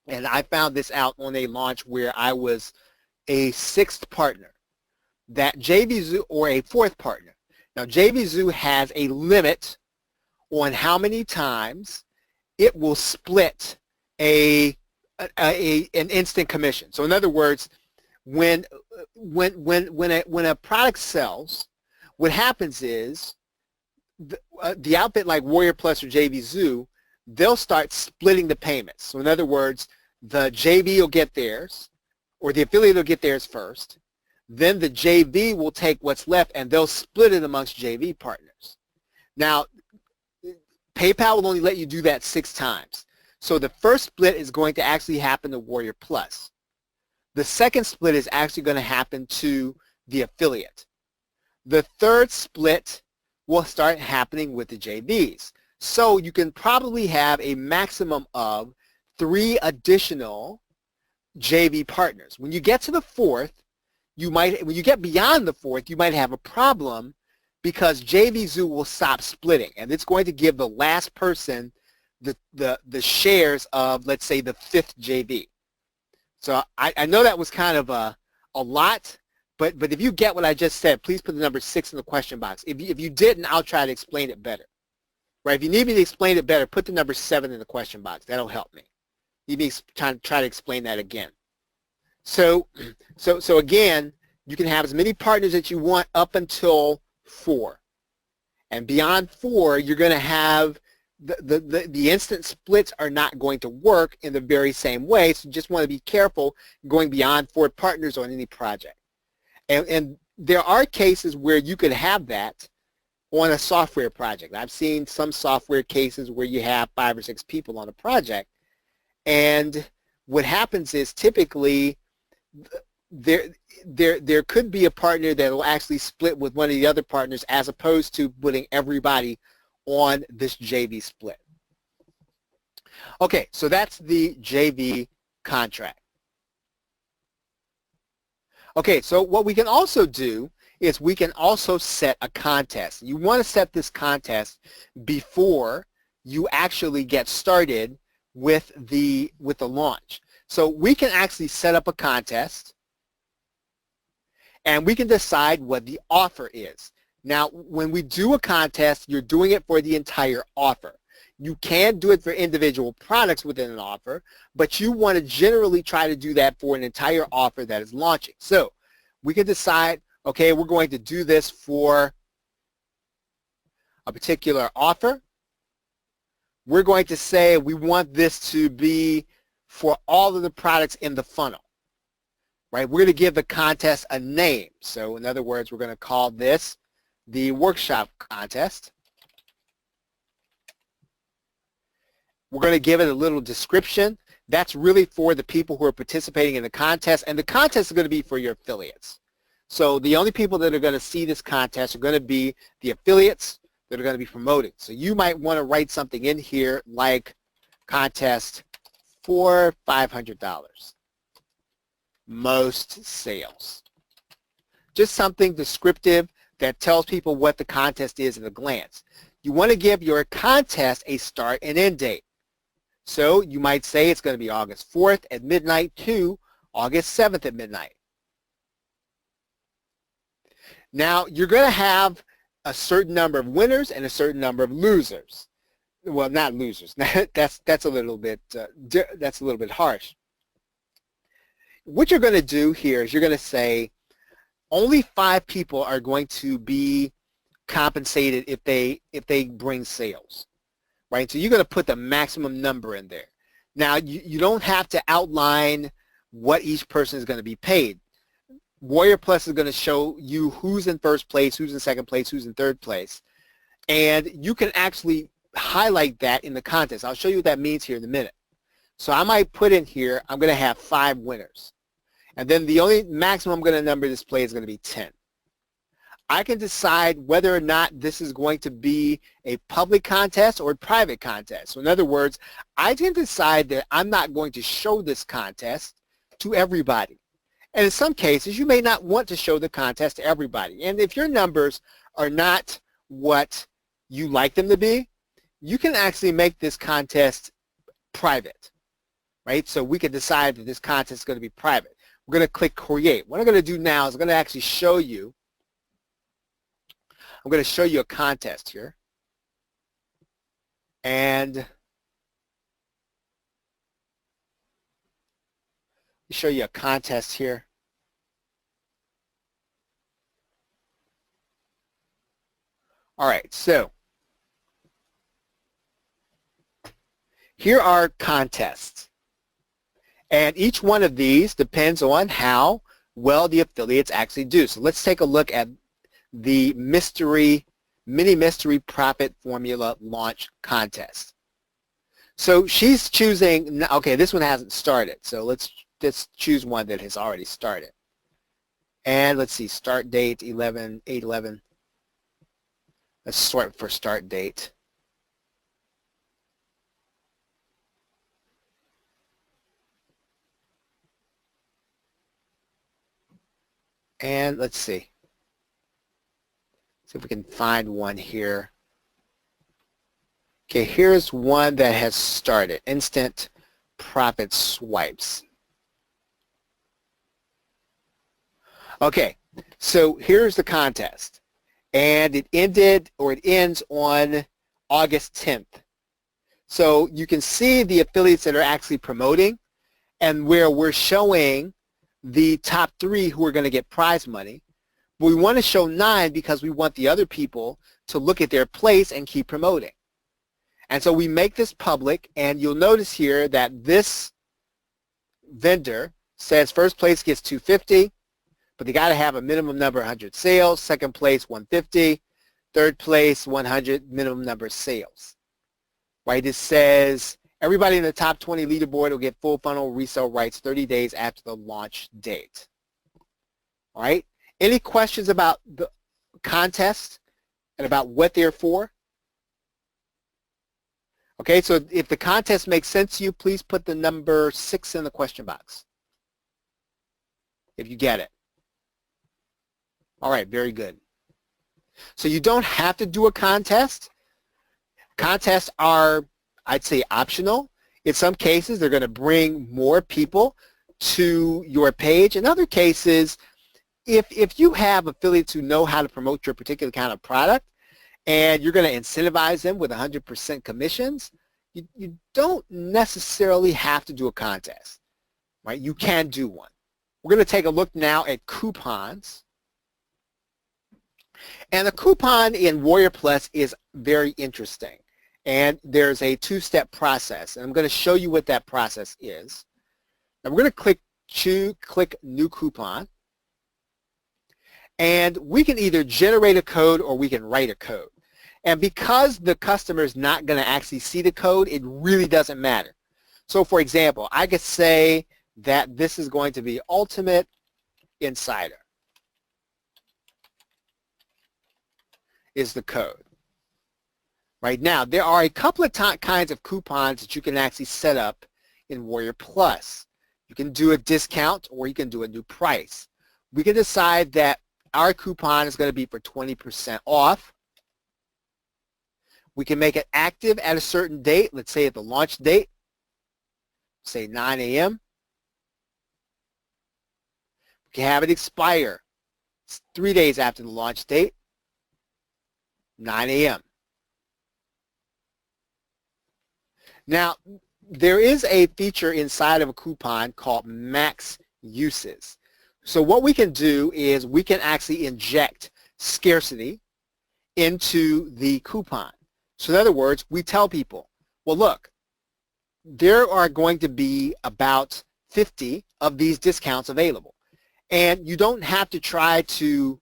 and I found this out on a launch where I was a 6th partner, that JVZoo, or a 4th partner. Now JVZoo has a limit on how many times it will split an instant commission. So in other words, when a product sells, what happens is the outfit like Warrior Plus or JVZoo, they'll start splitting the payments. So in other words, the JV will get theirs, or the affiliate will get theirs first. Then the JV will take what's left and they'll split it amongst JV partners. Now, PayPal will only let you do that 6 times. So the first split is going to actually happen to Warrior Plus. The second split is actually going to happen to the affiliate. The third split will start happening with the JVs. So you can probably have a maximum of 3 additional JV partners. When you get to the 4th, when you get beyond the 4th, you might have a problem because JVZoo will stop splitting, and it's going to give the last person the shares of, let's say, the 5th JV. So I know that was kind of a lot, but if you get what I just said, please put the number 6 in the question box. If you didn't, I'll try to explain it better. Right? If you need me to explain it better, put the number 7 in the question box. That'll help me. You need to try to explain that again. So again, you can have as many partners as you want up until 4. And beyond 4, you're going to have the instant splits are not going to work in the very same way. So you just want to be careful going beyond 4 partners on any project. And there are cases where you could have that on a software project. I've seen some software cases where you have 5 or 6 people on a project. And what happens is typically there could be a partner that will actually split with one of the other partners as opposed to putting everybody on this JV split. Okay, so that's the JV contract. Okay, so what we can also do is we can also set a contest. You want to set this contest before you actually get started with the launch. So we can actually set up a contest, and we can decide what the offer is. Now, when we do a contest, you're doing it for the entire offer. You can do it for individual products within an offer, but you want to generally try to do that for an entire offer that is launching. So we can decide, okay, we're going to do this for a particular offer. We're going to say we want this to be for all of the products in the funnel. Right? We're going to give the contest a name. So in other words, we're going to call this the workshop contest. We're going to give it a little description. That's really for the people who are participating in the contest, and the contest is going to be for your affiliates. So the only people that are going to see this contest are going to be the affiliates that are going to be promoting. So you might want to write something in here like contest for $500. Most sales. Just something descriptive that tells people what the contest is at a glance. You want to give your contest a start and end date. So you might say it's going to be August 4th at midnight to August 7th at midnight. Now you're going to have a certain number of winners and a certain number of losers. Well, not losers. that's a little bit harsh. What you're going to do here is you're going to say only 5 people are going to be compensated if they bring sales, right? So you're going to put the maximum number in there. Now you don't have to outline what each person is going to be paid. Warrior Plus is going to show you who's in first place, who's in second place, who's in third place, and you can actually highlight that in the contest. I'll show you what that means here in a minute. So I might put in here, I'm going to have 5 winners. And then the only maximum I'm going to number display is going to be 10. I can decide whether or not this is going to be a public contest or a private contest. So in other words, I can decide that I'm not going to show this contest to everybody. And in some cases, you may not want to show the contest to everybody. And if your numbers are not what you like them to be, you can actually make this contest private, right? So we can decide that this contest is going to be private. We're going to click create. What I'm going to do now is I'm going to actually show you, I'm going to show you a contest here. And show you a contest here. All right, so here are contests. And each one of these depends on how well the affiliates actually do. So let's take a look at the mini mystery profit formula launch contest. So she's choosing, okay, this one hasn't started. So let's choose one that has already started. And let's see, start date 8/11. Let's sort for start date. And let's see. See if we can find one here. Okay, here's one that has started, Instant Profit Swipes. Okay, so here's the contest, and it ends on August 10th. So you can see the affiliates that are actually promoting, and where we're showing the top 3 who are going to get prize money. But we want to show 9 because we want the other people to look at their place and keep promoting. And so we make this public, and you'll notice here that this vendor says first place gets $250, but they got to have a minimum number of 100 sales. Second place, 150. Third place, 100 minimum number of sales. Right? It says everybody in the top 20 leaderboard will get full funnel resale rights 30 days after the launch date. All right? Any questions about the contest and about what they're for? Okay, so if the contest makes sense to you, please put the number 6 in the question box if you get it. All right, very good. So you don't have to do a contest. Contests are, I'd say, optional. In some cases, they're going to bring more people to your page. In other cases, if you have affiliates who know how to promote your particular kind of product and you're going to incentivize them with 100% commissions, you don't necessarily have to do a contest, right? You can do one. We're going to take a look now at coupons. And the coupon in Warrior Plus is very interesting. And there's a 2-step process. And I'm going to show you what that process is. Now we're going to click New Coupon. And we can either generate a code or we can write a code. And because the customer is not going to actually see the code, it really doesn't matter. So for example, I could say that this is going to be Ultimate Insider is the code. Right now, there are a couple of kinds of coupons that you can actually set up in Warrior Plus. You can do a discount or you can do a new price. We can decide that our coupon is going to be for 20% off. We can make it active at a certain date, let's say at the launch date, say 9 a.m. We can have it expire 3 days after the launch date, 9 a.m. Now, there is a feature inside of a coupon called max uses. So what we can do is we can actually inject scarcity into the coupon. So in other words, we tell people, well, look, there are going to be about 50 of these discounts available. And you don't have to try to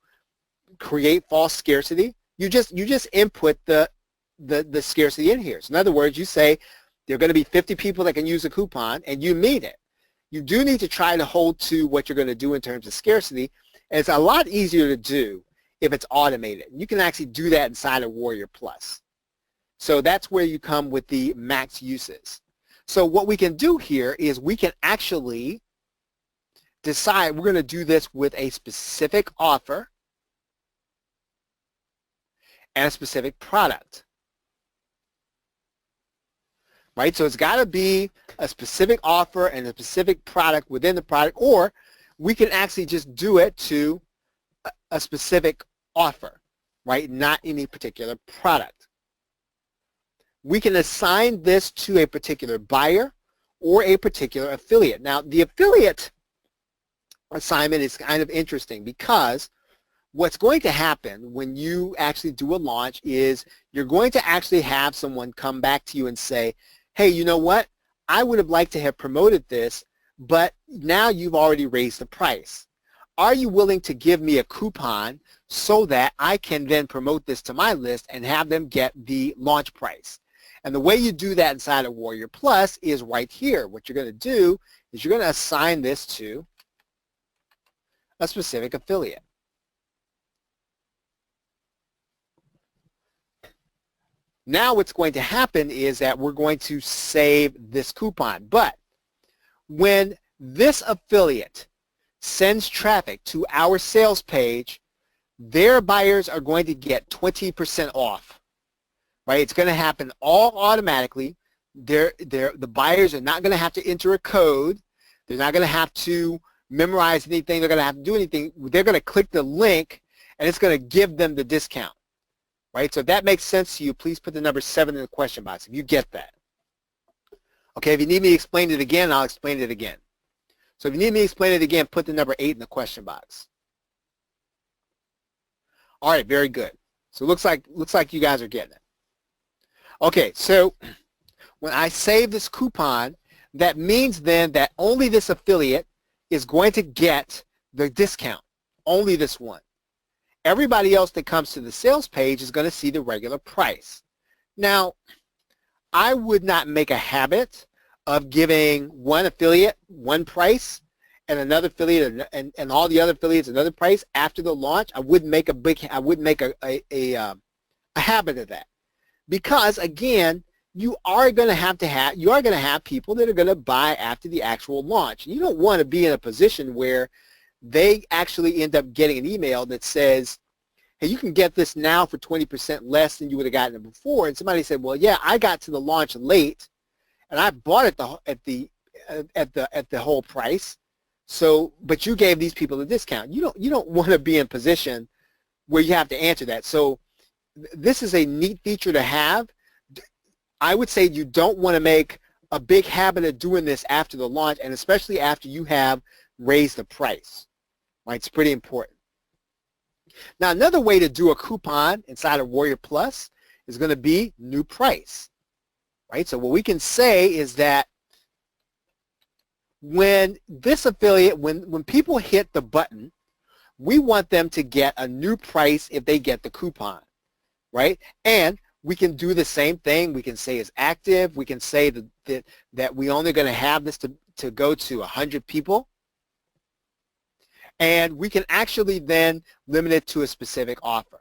create false scarcity. You just input the scarcity in here. So in other words, you say there are going to be 50 people that can use a coupon, and you mean it. You do need to try to hold to what you're going to do in terms of scarcity. And it's a lot easier to do if it's automated. You can actually do that inside of Warrior Plus. So that's where you come with the max uses. So what we can do here is we can actually decide we're going to do this with a specific offer and a specific product. Right? So it's got to be a specific offer and a specific product within the product, or we can actually just do it to a specific offer, right? Not any particular product. We can assign this to a particular buyer or a particular affiliate. Now, the affiliate assignment is kind of interesting because what's going to happen when you actually do a launch is you're going to actually have someone come back to you and say, hey, you know what? I would have liked to have promoted this, but now you've already raised the price. Are you willing to give me a coupon so that I can then promote this to my list and have them get the launch price? And the way you do that inside of Warrior Plus is right here. What you're going to do is you're going to assign this to a specific affiliate. Now what's going to happen is that we're going to save this coupon. But when this affiliate sends traffic to our sales page, their buyers are going to get 20% off, right? It's going to happen all automatically. The buyers are not going to have to enter a code. They're not going to have to memorize anything. They're going to have to do anything. They're going to click the link, and it's going to give them the discount, right? So if that makes sense to you, please put the number 7 in the question box if you get that. Okay, if you need me to explain it again, I'll explain it again. So if you need me to explain it again, put the number 8 in the question box. All right, very good. So it looks like you guys are getting it. Okay, so when I save this coupon, that means then that only this affiliate is going to get the discount, only this one. Everybody else that comes to the sales page is going to see the regular price. Now, I would not make a habit of giving one affiliate one price and another affiliate and all the other affiliates another price after the launch. I wouldn't make a habit of that, because again, you are going to have people that are going to buy after the actual launch. You don't want to be in a position where they actually end up getting an email that says, hey, you can get this now for 20% less than you would have gotten it before. And somebody said, well, yeah, I got to the launch late and I bought it at the whole price. So, but you gave these people a discount. You don't want to be in a position where you have to answer that. So this is a neat feature to have. I would say you don't want to make a big habit of doing this after the launch, and especially after you have raised the price. Right? It's pretty important. Now, another way to do a coupon inside of Warrior Plus is going to be new price. Right? So what we can say is that when this affiliate, when people hit the button, we want them to get a new price if they get the coupon. Right? And we can do the same thing. We can say it's active. We can say that we're only going to have this to go to 100 people. And we can actually then limit it to a specific offer.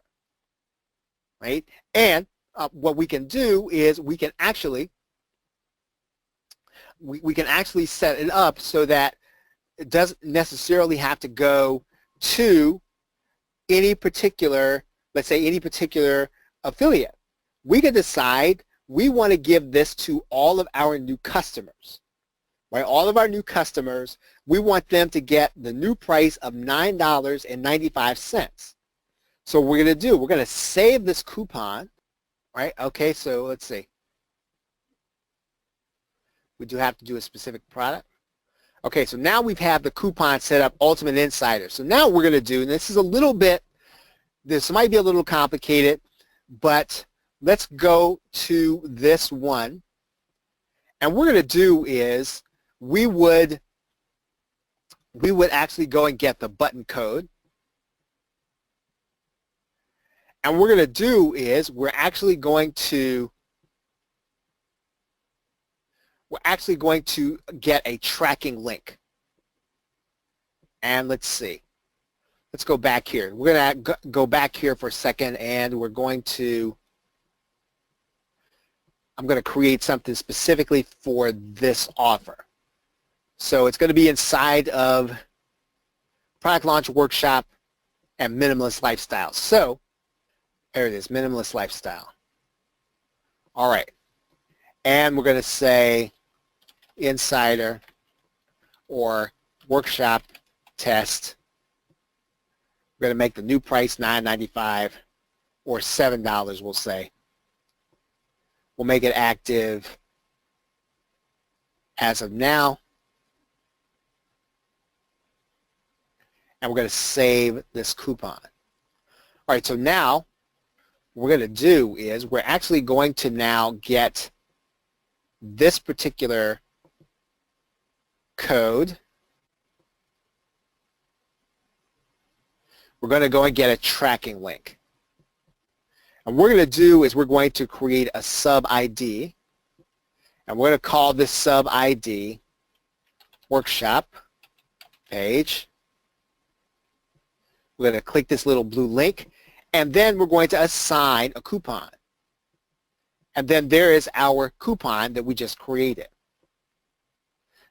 Right? And what we can do is we can actually set it up so that it doesn't necessarily have to go to any particular, let's say any particular affiliate. We can decide we want to give this to all of our new customers, right? All of our new customers, we want them to get the new price of $9.95. So what we're going to do, we're going to save this coupon, right? Okay, so let's see. We do have to do a specific product. Okay, so now we've had the coupon set up, Ultimate Insider. So now what we're going to do, and this is a little bit, this might be a little complicated, but let's go to this one. And what we're going to do is we would actually go and get the button code. And what we're going to do is we're actually going to get a tracking link. And let's see. Let's go back here. We're going to go back here for a second, and we're going to, I'm going to create something specifically for this offer. So it's going to be inside of Product Launch Workshop and Minimalist Lifestyle. So there it is, Minimalist Lifestyle. All right. And we're going to say Insider or Workshop Test. We're going to make the new price $9.95 or $7, we'll say. We'll make it active as of now. And we're going to save this coupon. All right, so now what we're going to do is we're actually going to now get this particular code. We're going to go and get a tracking link. And what we're going to do is we're going to create a sub ID, and we're going to call this sub ID Workshop Page. We're going to click this little blue link, and then we're going to assign a coupon. And then there is our coupon that we just created.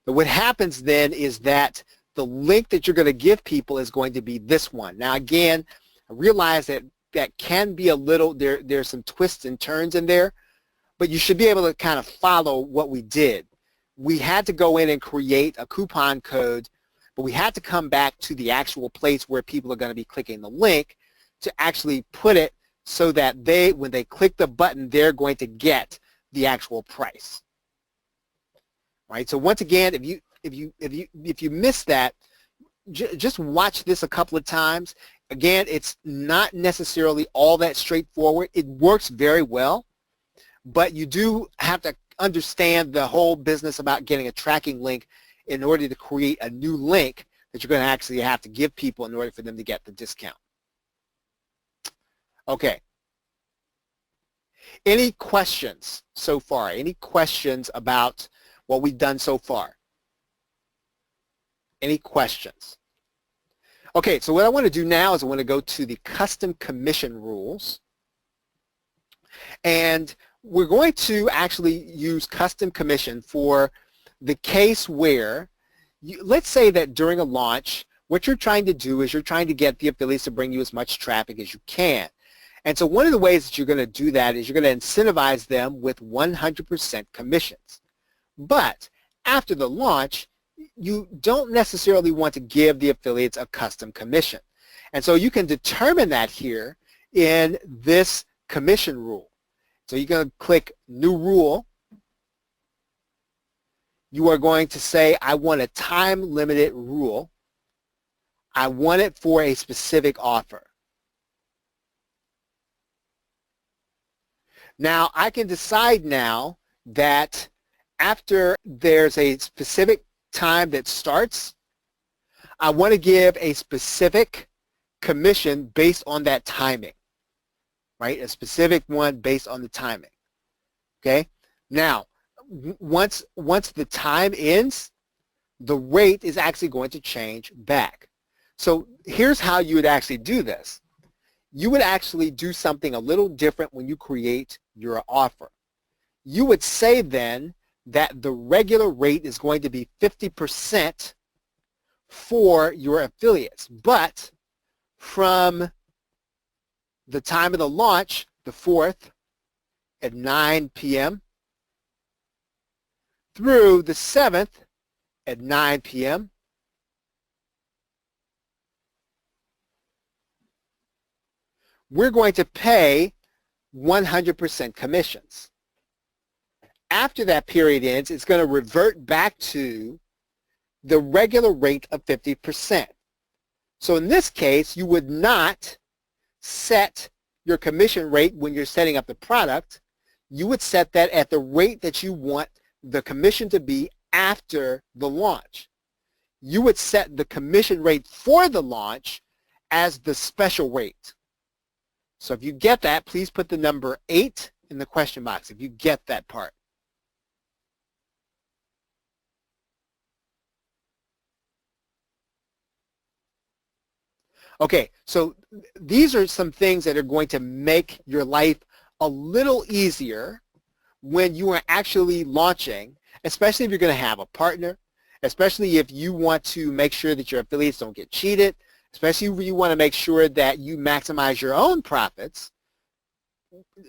But what happens then is that the link that you're going to give people is going to be this one. Now again, I realize that that can be a little, there's some twists and turns in there, but you should be able to kind of follow what we did. We had to go in and create a coupon code, but we had to come back to the actual place where people are going to be clicking the link to actually put it so that when they click the button, they're going to get the actual price. Right? So once again, if you missed that, just watch this a couple of times. Again, it's not necessarily all that straightforward. It works very well, but you do have to understand the whole business about getting a tracking link in order to create a new link that you're going to actually have to give people in order for them to get the discount. Okay. Any questions so far? Any questions about what we've done so far? Any questions? Okay, so what I want to do now is I want to go to the custom commission rules. And we're going to actually use custom commission for the case where, let's say that during a launch, what you're trying to do is you're trying to get the affiliates to bring you as much traffic as you can. And so one of the ways that you're going to do that is you're going to incentivize them with 100% commissions. But after the launch, you don't necessarily want to give the affiliates a custom commission. And so you can determine that here in this commission rule. So you're going to click New Rule. You are going to say, I want a time-limited rule. I want it for a specific offer. Now, I can decide now that after there's a specific time that starts, I want to give a specific commission based on that timing, right? A specific one based on the timing, okay? Now, once the time ends, the rate is actually going to change back. So here's how you would actually do this. You would actually do something a little different when you create your offer. You would say then that the regular rate is going to be 50% for your affiliates, but from the time of the launch, the 4th at 9 p.m. through the 7th at 9 p.m. we're going to pay 100% commissions. After that period ends, it's going to revert back to the regular rate of 50%. So in this case, you would not set your commission rate when you're setting up the product. You would set that at the rate that you want the commission to be after the launch. You would set the commission rate for the launch as the special rate. So if you get that, please put the number 8 in the question box if you get that part. Okay, so these are some things that are going to make your life a little easier when you are actually launching, especially if you're going to have a partner, especially if you want to make sure that your affiliates don't get cheated, especially if you want to make sure that you maximize your own profits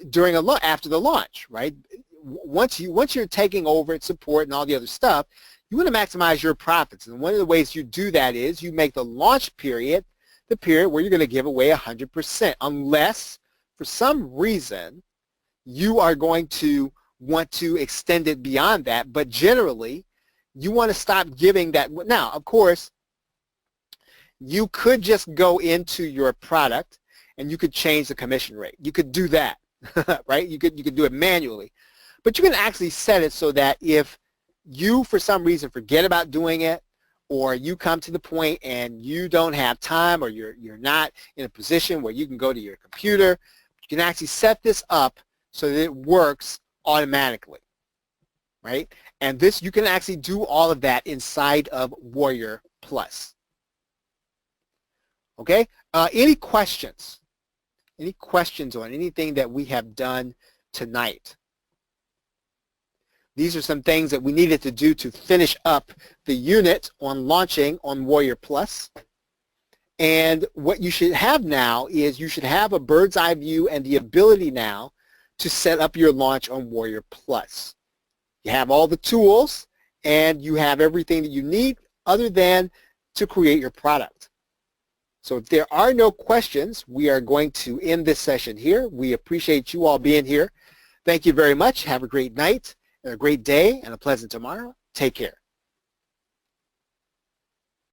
during after the launch, right? Once you're taking over support and all the other stuff, you want to maximize your profits. And one of the ways you do that is you make the launch period the period where you're going to give away 100%, unless for some reason you are going to want to extend it beyond that. But generally, you want to stop giving that. Now, of course, you could just go into your product and you could change the commission rate. You could do that, right? You could do it manually. But you can actually set it so that if you, for some reason, forget about doing it, or you come to the point and you don't have time, or you're not in a position where you can go to your computer, you can actually set this up so that it works automatically, right? And this, you can actually do all of that inside of Warrior Plus. Okay? Any questions? Any questions on anything that we have done tonight? These are some things that we needed to do to finish up the unit on launching on Warrior Plus. And what you should have now is you should have a bird's eye view and the ability now to set up your launch on Warrior Plus. You have all the tools and you have everything that you need other than to create your product. So if there are no questions, we are going to end this session here. We appreciate you all being here. Thank you very much. Have a great night, and a great day, and a pleasant tomorrow. Take care.